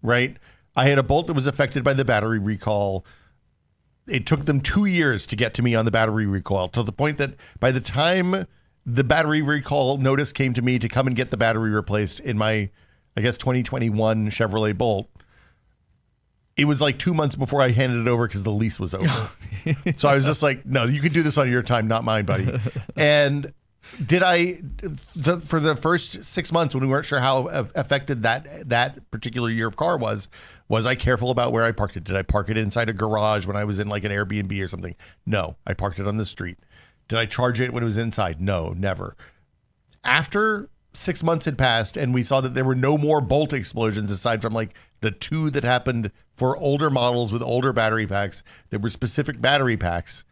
right? I had a Bolt that was affected by the battery recall. It took them 2 years to get to me on the battery recall, to the point that by the time the battery recall notice came to me to come and get the battery replaced in my, I guess, 2021 Chevrolet Bolt, it was like 2 months before I handed it over because the lease was over. So I was just like, no, you can do this on your time, not mine, buddy. And for the first 6 months when we weren't sure how affected that particular year of car was I careful about where I parked it? Did I park it inside a garage when I was in like an Airbnb or something? No, I parked it on the street. Did I charge it when it was inside? No, never. After 6 months had passed and we saw that there were no more Bolt explosions aside from like the 2 that happened for older models with older battery packs that were specific battery packs,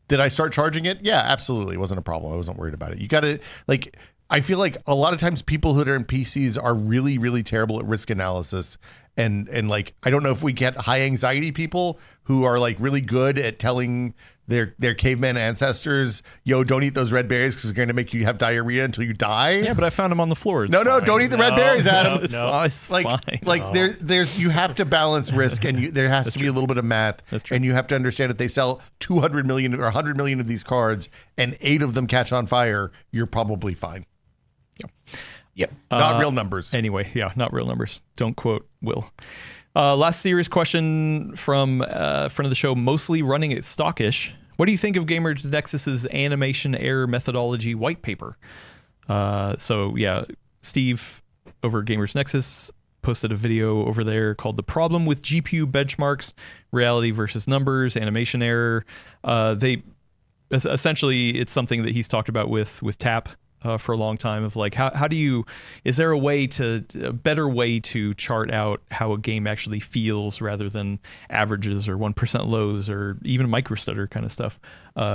Did I start charging it? Yeah, absolutely. It wasn't a problem. I wasn't worried about it. You got to, like, I feel like a lot of times people who are in PCs are really, really terrible at risk analysis. And like, I don't know if we get high anxiety people who are like really good at telling their caveman ancestors, yo, don't eat those red berries because they're going to make you have diarrhea until you die. Yeah, but I found them on the floor. It's no, fine. don't eat the red berries, Adam. It's like fine. like there's you have to balance risk, and there has to be a little bit of math. That's true. And you have to understand if they sell 200 million or 100 million of these cards and 8 of them catch on fire, you're probably fine. Yep. Not real numbers. Anyway, yeah, not real numbers. Don't quote Will. Last serious question from friend of the show, mostly running it stockish. What do you think of Gamers Nexus's animation error methodology white paper? So yeah, Steve over at Gamers Nexus posted a video over there called "The Problem with GPU Benchmarks: Reality versus Numbers, Animation Error." They essentially, it's something that he's talked about with TAP. For a long time, of like, how do you, is there a better way to chart out how a game actually feels rather than averages or 1% lows or even microstutter kind of stuff,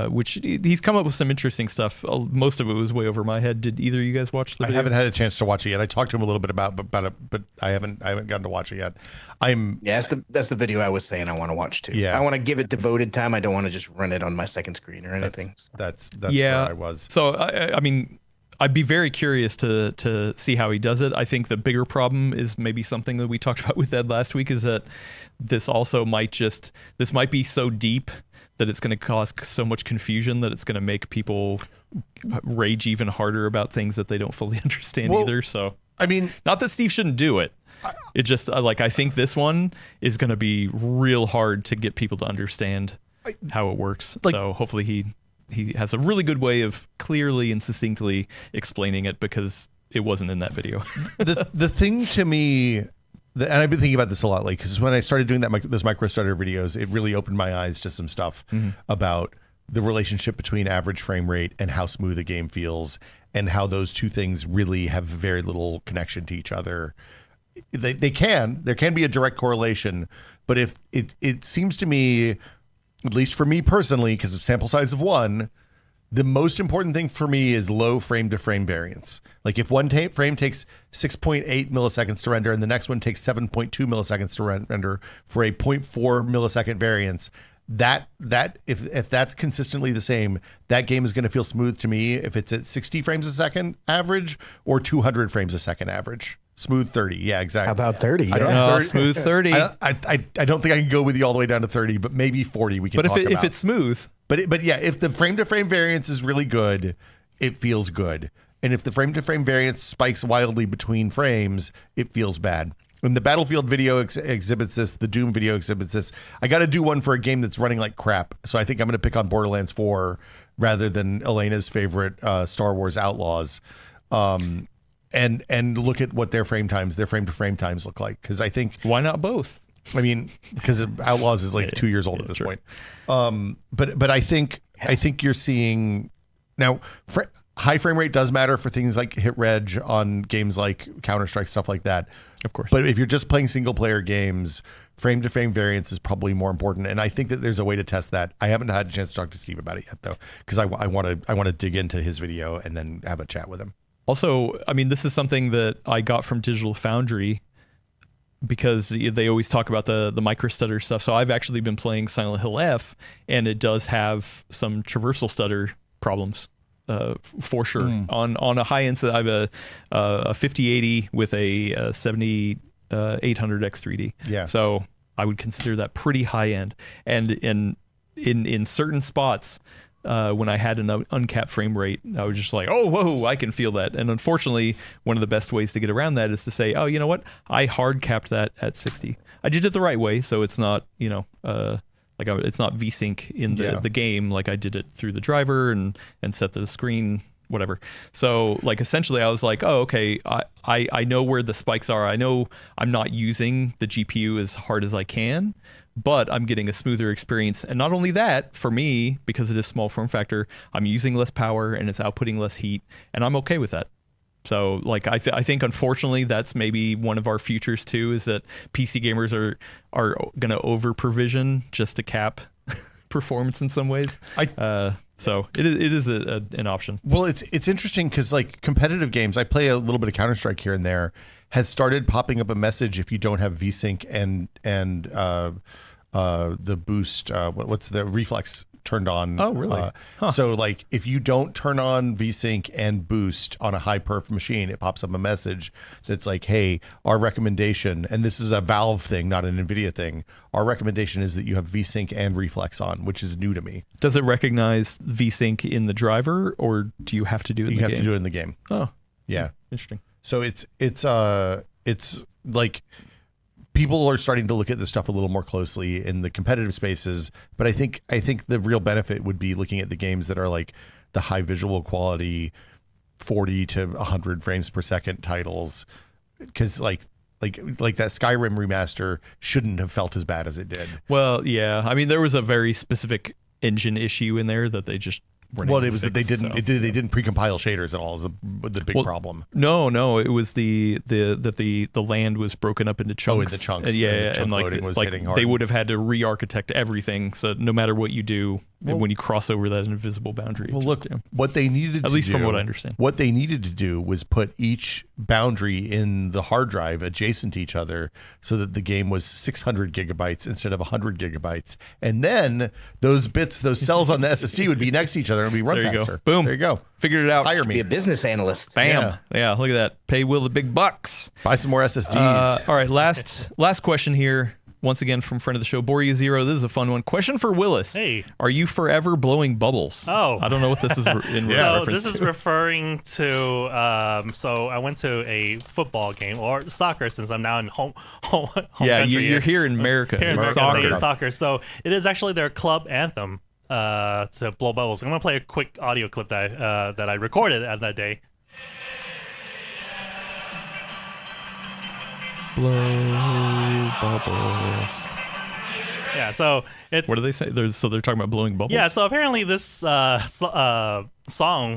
which he's come up with some interesting stuff. Most of it was way over my head. Did either of you guys watch the video? I haven't had a chance to watch it yet. I talked to him a little bit about it, but I haven't gotten to watch it yet. That's the video I was saying I want to watch too. Yeah. I want to give it devoted time. I don't want to just run it on my second screen or anything. That's where I was. So I mean, I'd be very curious to see how he does it. I think the bigger problem is maybe something that we talked about with Ed last week, is that this also might be so deep that it's going to cause so much confusion that it's going to make people rage even harder about things that they don't fully understand either. So, I mean, not that Steve shouldn't do it. It just I think this one is going to be real hard to get people to understand how it works. So hopefully he has a really good way of clearly and succinctly explaining it, because it wasn't in that video. the thing to me, and I've been thinking about this a lot lately, because when I started doing those microstutter videos, it really opened my eyes to some stuff about the relationship between average frame rate and how smooth a game feels, and how those two things really have very little connection to each other. There can be a direct correlation, but if it seems to me, at least for me personally, because of sample size of 1, the most important thing for me is low frame-to-frame variance. Like if one frame takes 6.8 milliseconds to render and the next one takes 7.2 milliseconds to render for a 0.4 millisecond variance, that if that's consistently the same, that game is going to feel smooth to me if it's at 60 frames a second average or 200 frames a second average. Smooth 30. Yeah, exactly. How about 30? I don't know. Smooth 30. I don't think I can go with you all the way down to 30, but maybe 40 we can talk about. But if it's smooth. But yeah, if the frame-to-frame variance is really good, it feels good. And if the frame-to-frame variance spikes wildly between frames, it feels bad. When the Battlefield video exhibits this, the Doom video exhibits this, I got to do one for a game that's running like crap. So I think I'm going to pick on Borderlands 4 rather than Elena's favorite Star Wars Outlaws. And look at what their frame-to-frame times look like. Because I think... Why not both? I mean, because Outlaws is like 2 years old at this point. But I think you're seeing... Now, high frame rate does matter for things like hit reg on games like Counter-Strike, stuff like that. Of course. But if you're just playing single-player games, frame-to-frame variance is probably more important. And I think that there's a way to test that. I haven't had a chance to talk to Steve about it yet, though, because I want to dig into his video and then have a chat with him. Also, I mean, this is something that I got from Digital Foundry, because they always talk about the microstutter stuff. So I've actually been playing Silent Hill F, and it does have some traversal stutter problems for sure. On a high end, so I have a 5080 with a 7800 X3D. Yeah. So I would consider that pretty high end. And in certain spots, when I had an uncapped frame rate, I was just like, oh, whoa, I can feel that. And unfortunately, one of the best ways to get around that is to say, oh, you know what? I hard capped that at 60. I did it the right way, so it's not, it's not VSync in the game. Like I did it through the driver and set the screen, whatever. So like essentially I was like, oh, okay, I know where the spikes are. I know I'm not using the GPU as hard as I can, but I'm getting a smoother experience. And not only that, for me, because it is small form factor, I'm using less power and it's outputting less heat, and I'm okay with that. So like I think unfortunately that's maybe one of our futures too, is that PC gamers are going to over provision just to cap performance in some ways. So it is an option. Well, it's interesting because like competitive games, I play a little bit of Counter-Strike here and there, has started popping up a message if you don't have VSync and the boost, what's the reflex turned on. Oh, really? So like if you don't turn on VSync and boost on a high perf machine, it pops up a message that's like, hey, our recommendation, and this is a Valve thing, not an NVIDIA thing, our recommendation is that you have VSync and reflex on, which is new to me. Does it recognize VSync in the driver, or do you have to do it in the game? You have to do it in the game. Oh, yeah. Interesting. So it's like people are starting to look at this stuff a little more closely in the competitive spaces, but I think the real benefit would be looking at the games that are like the high visual quality 40 to 100 frames per second titles, because like that Skyrim remaster shouldn't have felt as bad as it did. Well, yeah. I mean, there was a very specific engine issue in there that they just weren't able to fix, they didn't precompile shaders at all is the big problem. No, it was the land was broken up into chunks. Oh, into chunks. Yeah, and like loading was hitting hard. They would have had to re-architect everything, so no matter what you do, when you cross over that invisible boundary. Well, look, what they needed to do, at least from what I understand, what they needed to do was put each boundary in the hard drive adjacent to each other so that the game was 600 gigabytes instead of 100 gigabytes. And then those cells on the SSD would be next to each other and be run there you faster. Go. Boom. There you go. Figured it out. Hire me. Be a business analyst. Bam. Yeah, look at that. Pay Will the big bucks. Buy some more SSDs. All right, last question here. Once again, from friend of the show, Boria Zero. This is a fun one. Question for Willis. Hey. Are you forever blowing bubbles? Oh. I don't know what this is in reference So this is to. referring to, so I went to a football game, or soccer, since I'm now in home yeah, country you're here in America. Here in It's America, soccer. soccer. So it is actually their club anthem to blow bubbles. I'm going to play a quick audio clip that I recorded at that day. Blow bubbles. Yeah, so it's... What do they say? So they're talking about blowing bubbles? Yeah, so apparently this song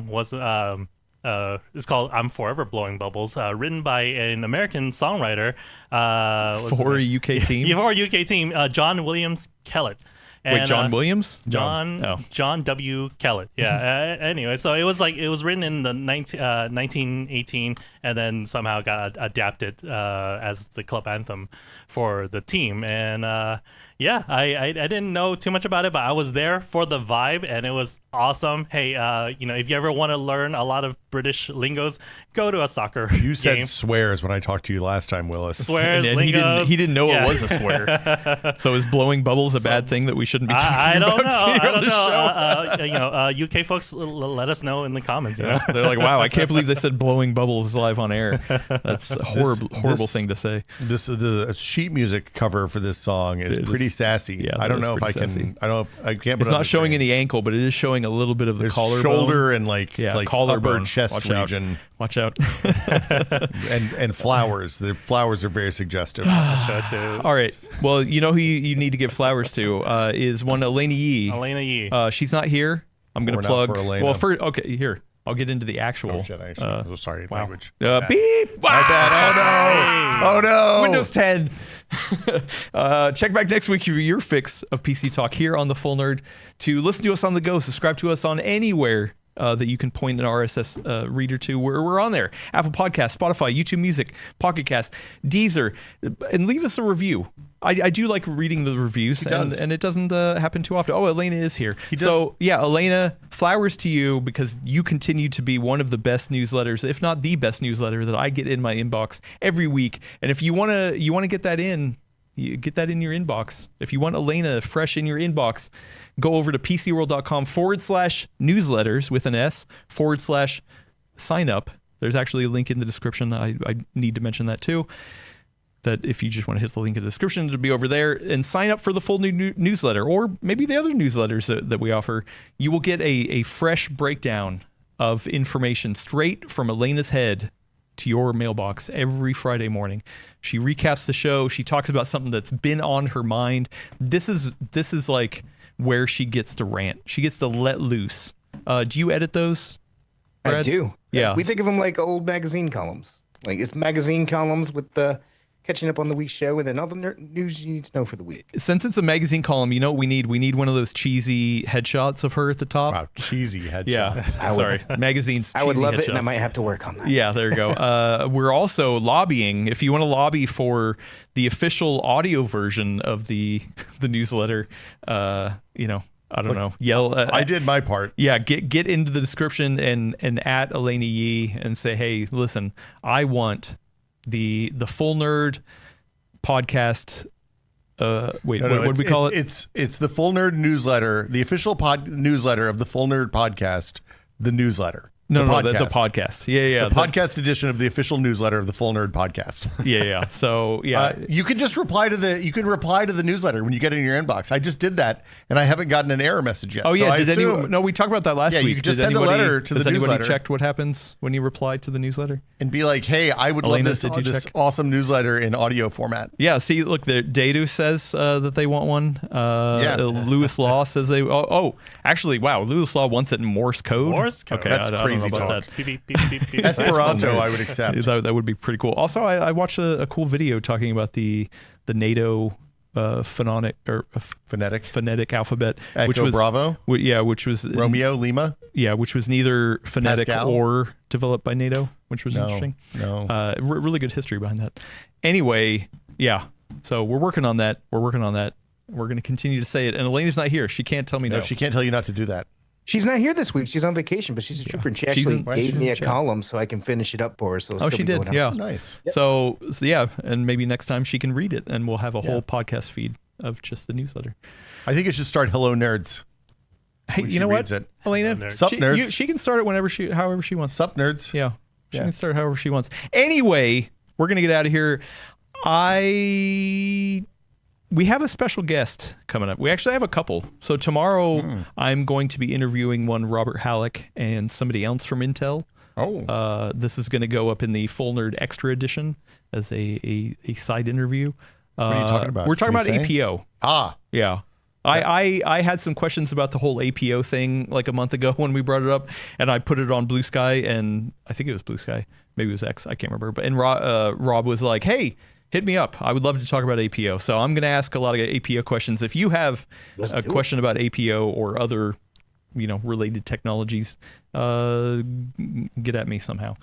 was... it's called "I'm Forever Blowing Bubbles," written by an American songwriter for a UK team. Yeah, for a UK team, John Williams Kellett. And, Wait, John Williams? John W. Kellett. Yeah. Anyway, so it was written in the 1918, and then somehow got adapted as the club anthem for the team. And yeah, I didn't know too much about it, but I was there for the vibe, and it was awesome. Hey, if you ever want to learn a lot of British lingos, go to a soccer You said game. swears when I talked to you last time, Willis. Swears, And lingos. he didn't know Yeah. it was a swear. So is blowing bubbles a bad thing that we shouldn't be talking I about don't know. here I on don't the know. show? UK folks, let us know in the comments. You know? They're like, wow, I can't believe they said blowing bubbles live on air. That's a horrible thing to say. The sheet music cover for this song is pretty sassy. Yeah, I don't that is know if I pretty can. sassy. I can't. It's not showing any ankle, but it is showing a little bit of the collarbone. shoulder and like collarbone. upper chest Watch out. region. Watch out. and flowers. The flowers are very suggestive. Show it to All right. Well, you know who you need to give flowers to is one Elena Yee. Elena Yee. She's not here. I'm going We're to not plug. for Elena. Well, first, okay, here. I'll get into the actual. Oh shit! I actually, sorry, language. Beep. My bad. Oh no! Windows 10. Check back next week for your fix of PC Talk here on The Full Nerd. To listen to us on the go, subscribe to us on anywhere that you can point an RSS reader to. We're on there. Apple Podcasts, Spotify, YouTube Music, Pocket Cast, Deezer. And leave us a review. I do like reading the reviews, and it doesn't happen too often. Oh, Elena is here. So, yeah, Elena, flowers to you because you continue to be one of the best newsletters, if not the best newsletter that I get in my inbox every week. And if you want to get that in, you get that in your inbox. If you want Elena fresh in your inbox, go over to PCWorld.com/newsletters with an S /sign up. There's actually a link in the description. I need to mention that too. That if you just want to hit the link in the description, it'll be over there, and sign up for the full new newsletter, or maybe the other newsletters that we offer. You will get a fresh breakdown of information straight from Elena's head to your mailbox every Friday morning. She recaps the show. She talks about something that's been on her mind. This is like where she gets to rant. She gets to let loose. Do you edit those, Brad? I do. Yeah. We think of them like old magazine columns. Like it's magazine columns with the catching up on the week's show, and then all the news you need to know for the week. Since it's a magazine column, you know what we need? We need one of those cheesy headshots of her at the top. Wow, cheesy headshots. Yeah, sorry. Magazines, cheesy I would love headshots. it, and I might have to work on that. Yeah, there you go. We're also lobbying. If you want to lobby for the official audio version of the newsletter, I don't know. Yell. I did my part. Yeah, get into the description and at Elena Yee and say, hey, listen, I want the Full Nerd podcast. What do we call it? It's the Full Nerd newsletter, the official newsletter of the Full Nerd podcast, the newsletter. The podcast. Yeah. The podcast edition of the official newsletter of the Full Nerd podcast. Yeah. So you can just reply to the newsletter when you get it in your inbox. I just did that, and I haven't gotten an error message yet. Oh yeah, so no, we talked about that last week. You could just send a letter to the newsletter. Has anybody checked what happens when you reply to the newsletter? And be like, hey, I would love this awesome newsletter in audio format. Yeah, see, look, the Datu says that they want one. Lewis Law says they. Actually, wow, Lewis Law wants it in Morse code. Morse code. Okay, that's crazy about talk. that. Beep, beep, beep, beep, beep. Esperanto, I would accept. That would be pretty cool. Also, I watched a cool video talking about the NATO phonetic alphabet, Echo which was Bravo. Which was Romeo Lima. Yeah, which was neither phonetic Pascal? or developed by NATO, which was interesting. No. Really good history behind that. Anyway, yeah. So we're working on that. We're going to continue to say it. And Elena's not here. She can't tell me no. She can't tell you not to do that. She's not here this week. She's on vacation, but she's a trooper, and she actually gave me a column so I can finish it up for her. So she did. Yeah. Nice. Yep. So yeah, and maybe next time she can read it, and we'll have a whole podcast feed of just the newsletter. I think it should start Hello Nerds. Hey, when you she know reads what, it. Elena? Sup, nerds? She can start it however she wants. Sup, nerds? Yeah. She can start however she wants. Anyway, we're gonna get out of here. We have a special guest coming up. We actually have a couple. So tomorrow I'm going to be interviewing one Robert Halleck and somebody else from Intel. Oh. This is going to go up in the Full Nerd Extra edition as a side interview. What are you talking about? We're talking about say? APO. Ah. Yeah. I had some questions about the whole APO thing like a month ago when we brought it up, and I put it on Blue Sky, and I think it was Blue Sky. Maybe it was X. I can't remember. But Rob was like, hey, hit me up. I would love to talk about APO. So I'm going to ask a lot of APO questions. If you have a question about APO or other, related technologies, get at me somehow.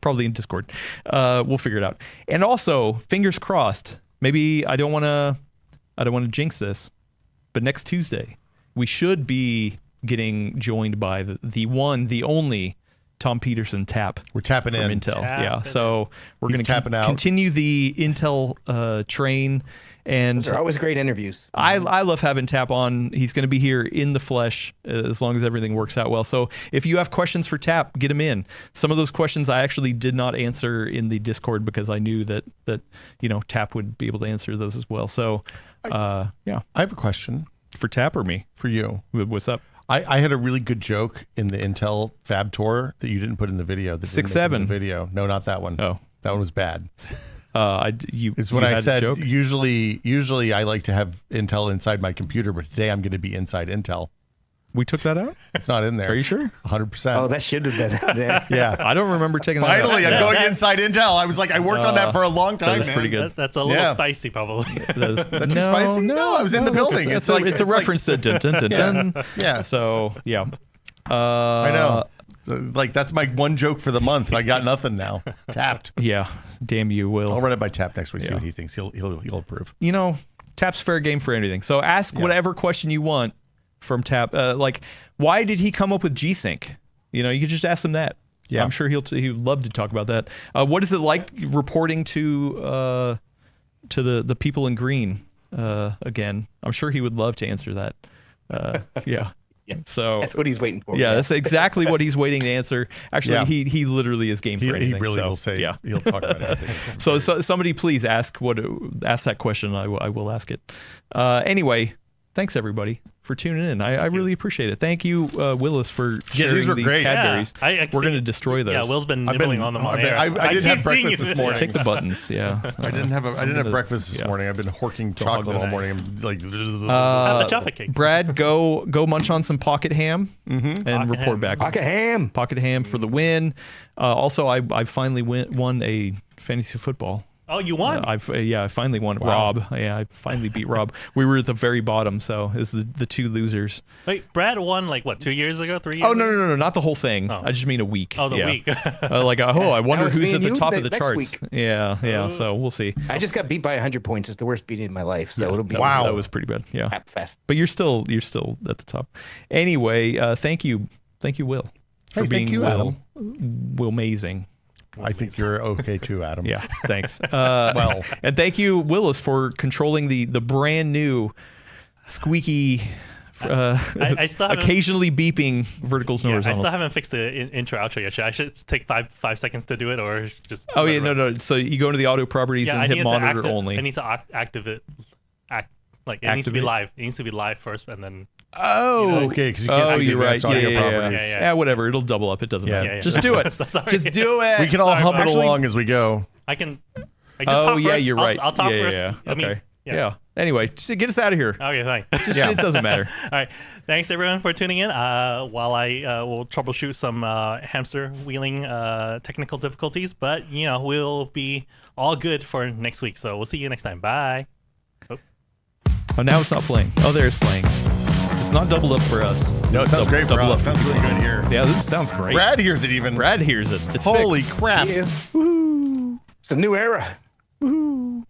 Probably in Discord. We'll figure it out. And also, fingers crossed. Maybe I don't want to jinx this, but next Tuesday we should be getting joined by the one, the only Tom Peterson Tap. We're tapping from in. Intel. So we're going to continue the Intel train. And those are always great interviews. I love having Tap on. He's going to be here in the flesh as long as everything works out well. So if you have questions for Tap, get them in. Some of those questions I actually did not answer in the Discord because I knew that Tap would be able to answer those as well. So I have a question for Tap or me. For you. What's up? I had a really good joke in the Intel Fab Tour that you didn't put in the video. 6-7 video. No, not that one. Oh, that one was bad. It's when I said usually I like to have Intel inside my computer, but today I'm going to be inside Intel. We took that out? It's not in there. Are you sure? 100%. Oh, that should have been there. Yeah. I don't remember taking that out. Finally, I'm going inside Intel. I was like, I worked on that for a long time. That's pretty good. That's a little spicy, probably. Is that too spicy? No, I was in the building. It's a reference to dun dun dun dun. Yeah. So, yeah. I know. Like, that's my one joke for the month. I got nothing now. Tapped. Yeah. Damn you, Will. I'll run it by Tap next week, see what he thinks. He'll approve. Tap's fair game for anything. So ask whatever question you want from Tap. Like, why did he come up with G-Sync? You could just ask him that. Yeah. I'm sure he would love to talk about that. What is it like reporting to the people in green again? I'm sure he would love to answer that. Yeah. Yeah. So that's what he's waiting for. Yeah, that's exactly what he's waiting to answer. Actually, he literally is game for anything. He really will say. Yeah. He'll talk about anything. So somebody please ask that question. I will ask it. Anyway, thanks everybody for tuning in. I really appreciate it. Thank you, Willis, for sharing these were these great. Cadburys. We're going to destroy those. Yeah, Will's been nibbling on them on air. I didn't have breakfast this morning. Take the buttons. Yeah. I didn't have breakfast this morning. I've been horking chocolate all morning. I'm like, the chocolate cake. Brad, go munch on some pocket ham and report back. Pocket ham for the win. Also, I finally won a fantasy football. Oh, you won. I finally won. Wow. Rob. Yeah, I finally beat Rob. We were at the very bottom, so it was the two losers. Wait, Brad won like what, 2 years ago, 3 years? Oh ago? no, not the whole thing. Oh. I just mean a week. Oh, the yeah. week. I wonder was who's me at and the you top of the next charts. week. Yeah. So we'll see. I just got beat by 100 points. It's the worst beating in my life. So it'll be Wow. That was pretty bad. Yeah. Crap fest. But you're still at the top. Anyway, thank you, Will, for Hey, being thank you, Will. Will-mazing. I think you're okay too, Adam. Yeah, thanks. Well, And thank you, Willis, for controlling the brand new squeaky, I still haven't. occasionally beeping vertical Yeah, I horizontal. still haven't fixed the intro outro yet. I should take five seconds to do it, or just. Oh let yeah, it run? no. So you go into the audio properties Yeah, and I hit need monitor to only. I need to activate. Like it needs to be Activate? live. It needs to be live first, and then. Oh, okay, because you can't see the you're right. advanced audio Yeah. properties. Yeah. Whatever. It'll double up. It doesn't Yeah. matter. Yeah. Just do it. Sorry. Just do it. We can all Sorry, hum it actually- along as we go. I can. I just Oh talk yeah, first. you're right. I'll talk yeah, first. Yeah. I mean, Okay. yeah. Yeah. Anyway, just get us out of here. Okay, thanks. Just, Yeah. It doesn't matter. All right. Thanks, everyone, for tuning in. While I will troubleshoot some hamster wheeling technical difficulties, but, we'll be all good for next week. So we'll see you next time. Bye. Oh, now it's not playing. Oh, there it's playing. It's not doubled up for us. No, it It's sounds great for doubled us. up. Sounds really good here. Yeah, this sounds great. Brad hears it even. Brad hears it. It's Holy fixed. crap. Yeah. It's a new era. Woohoo.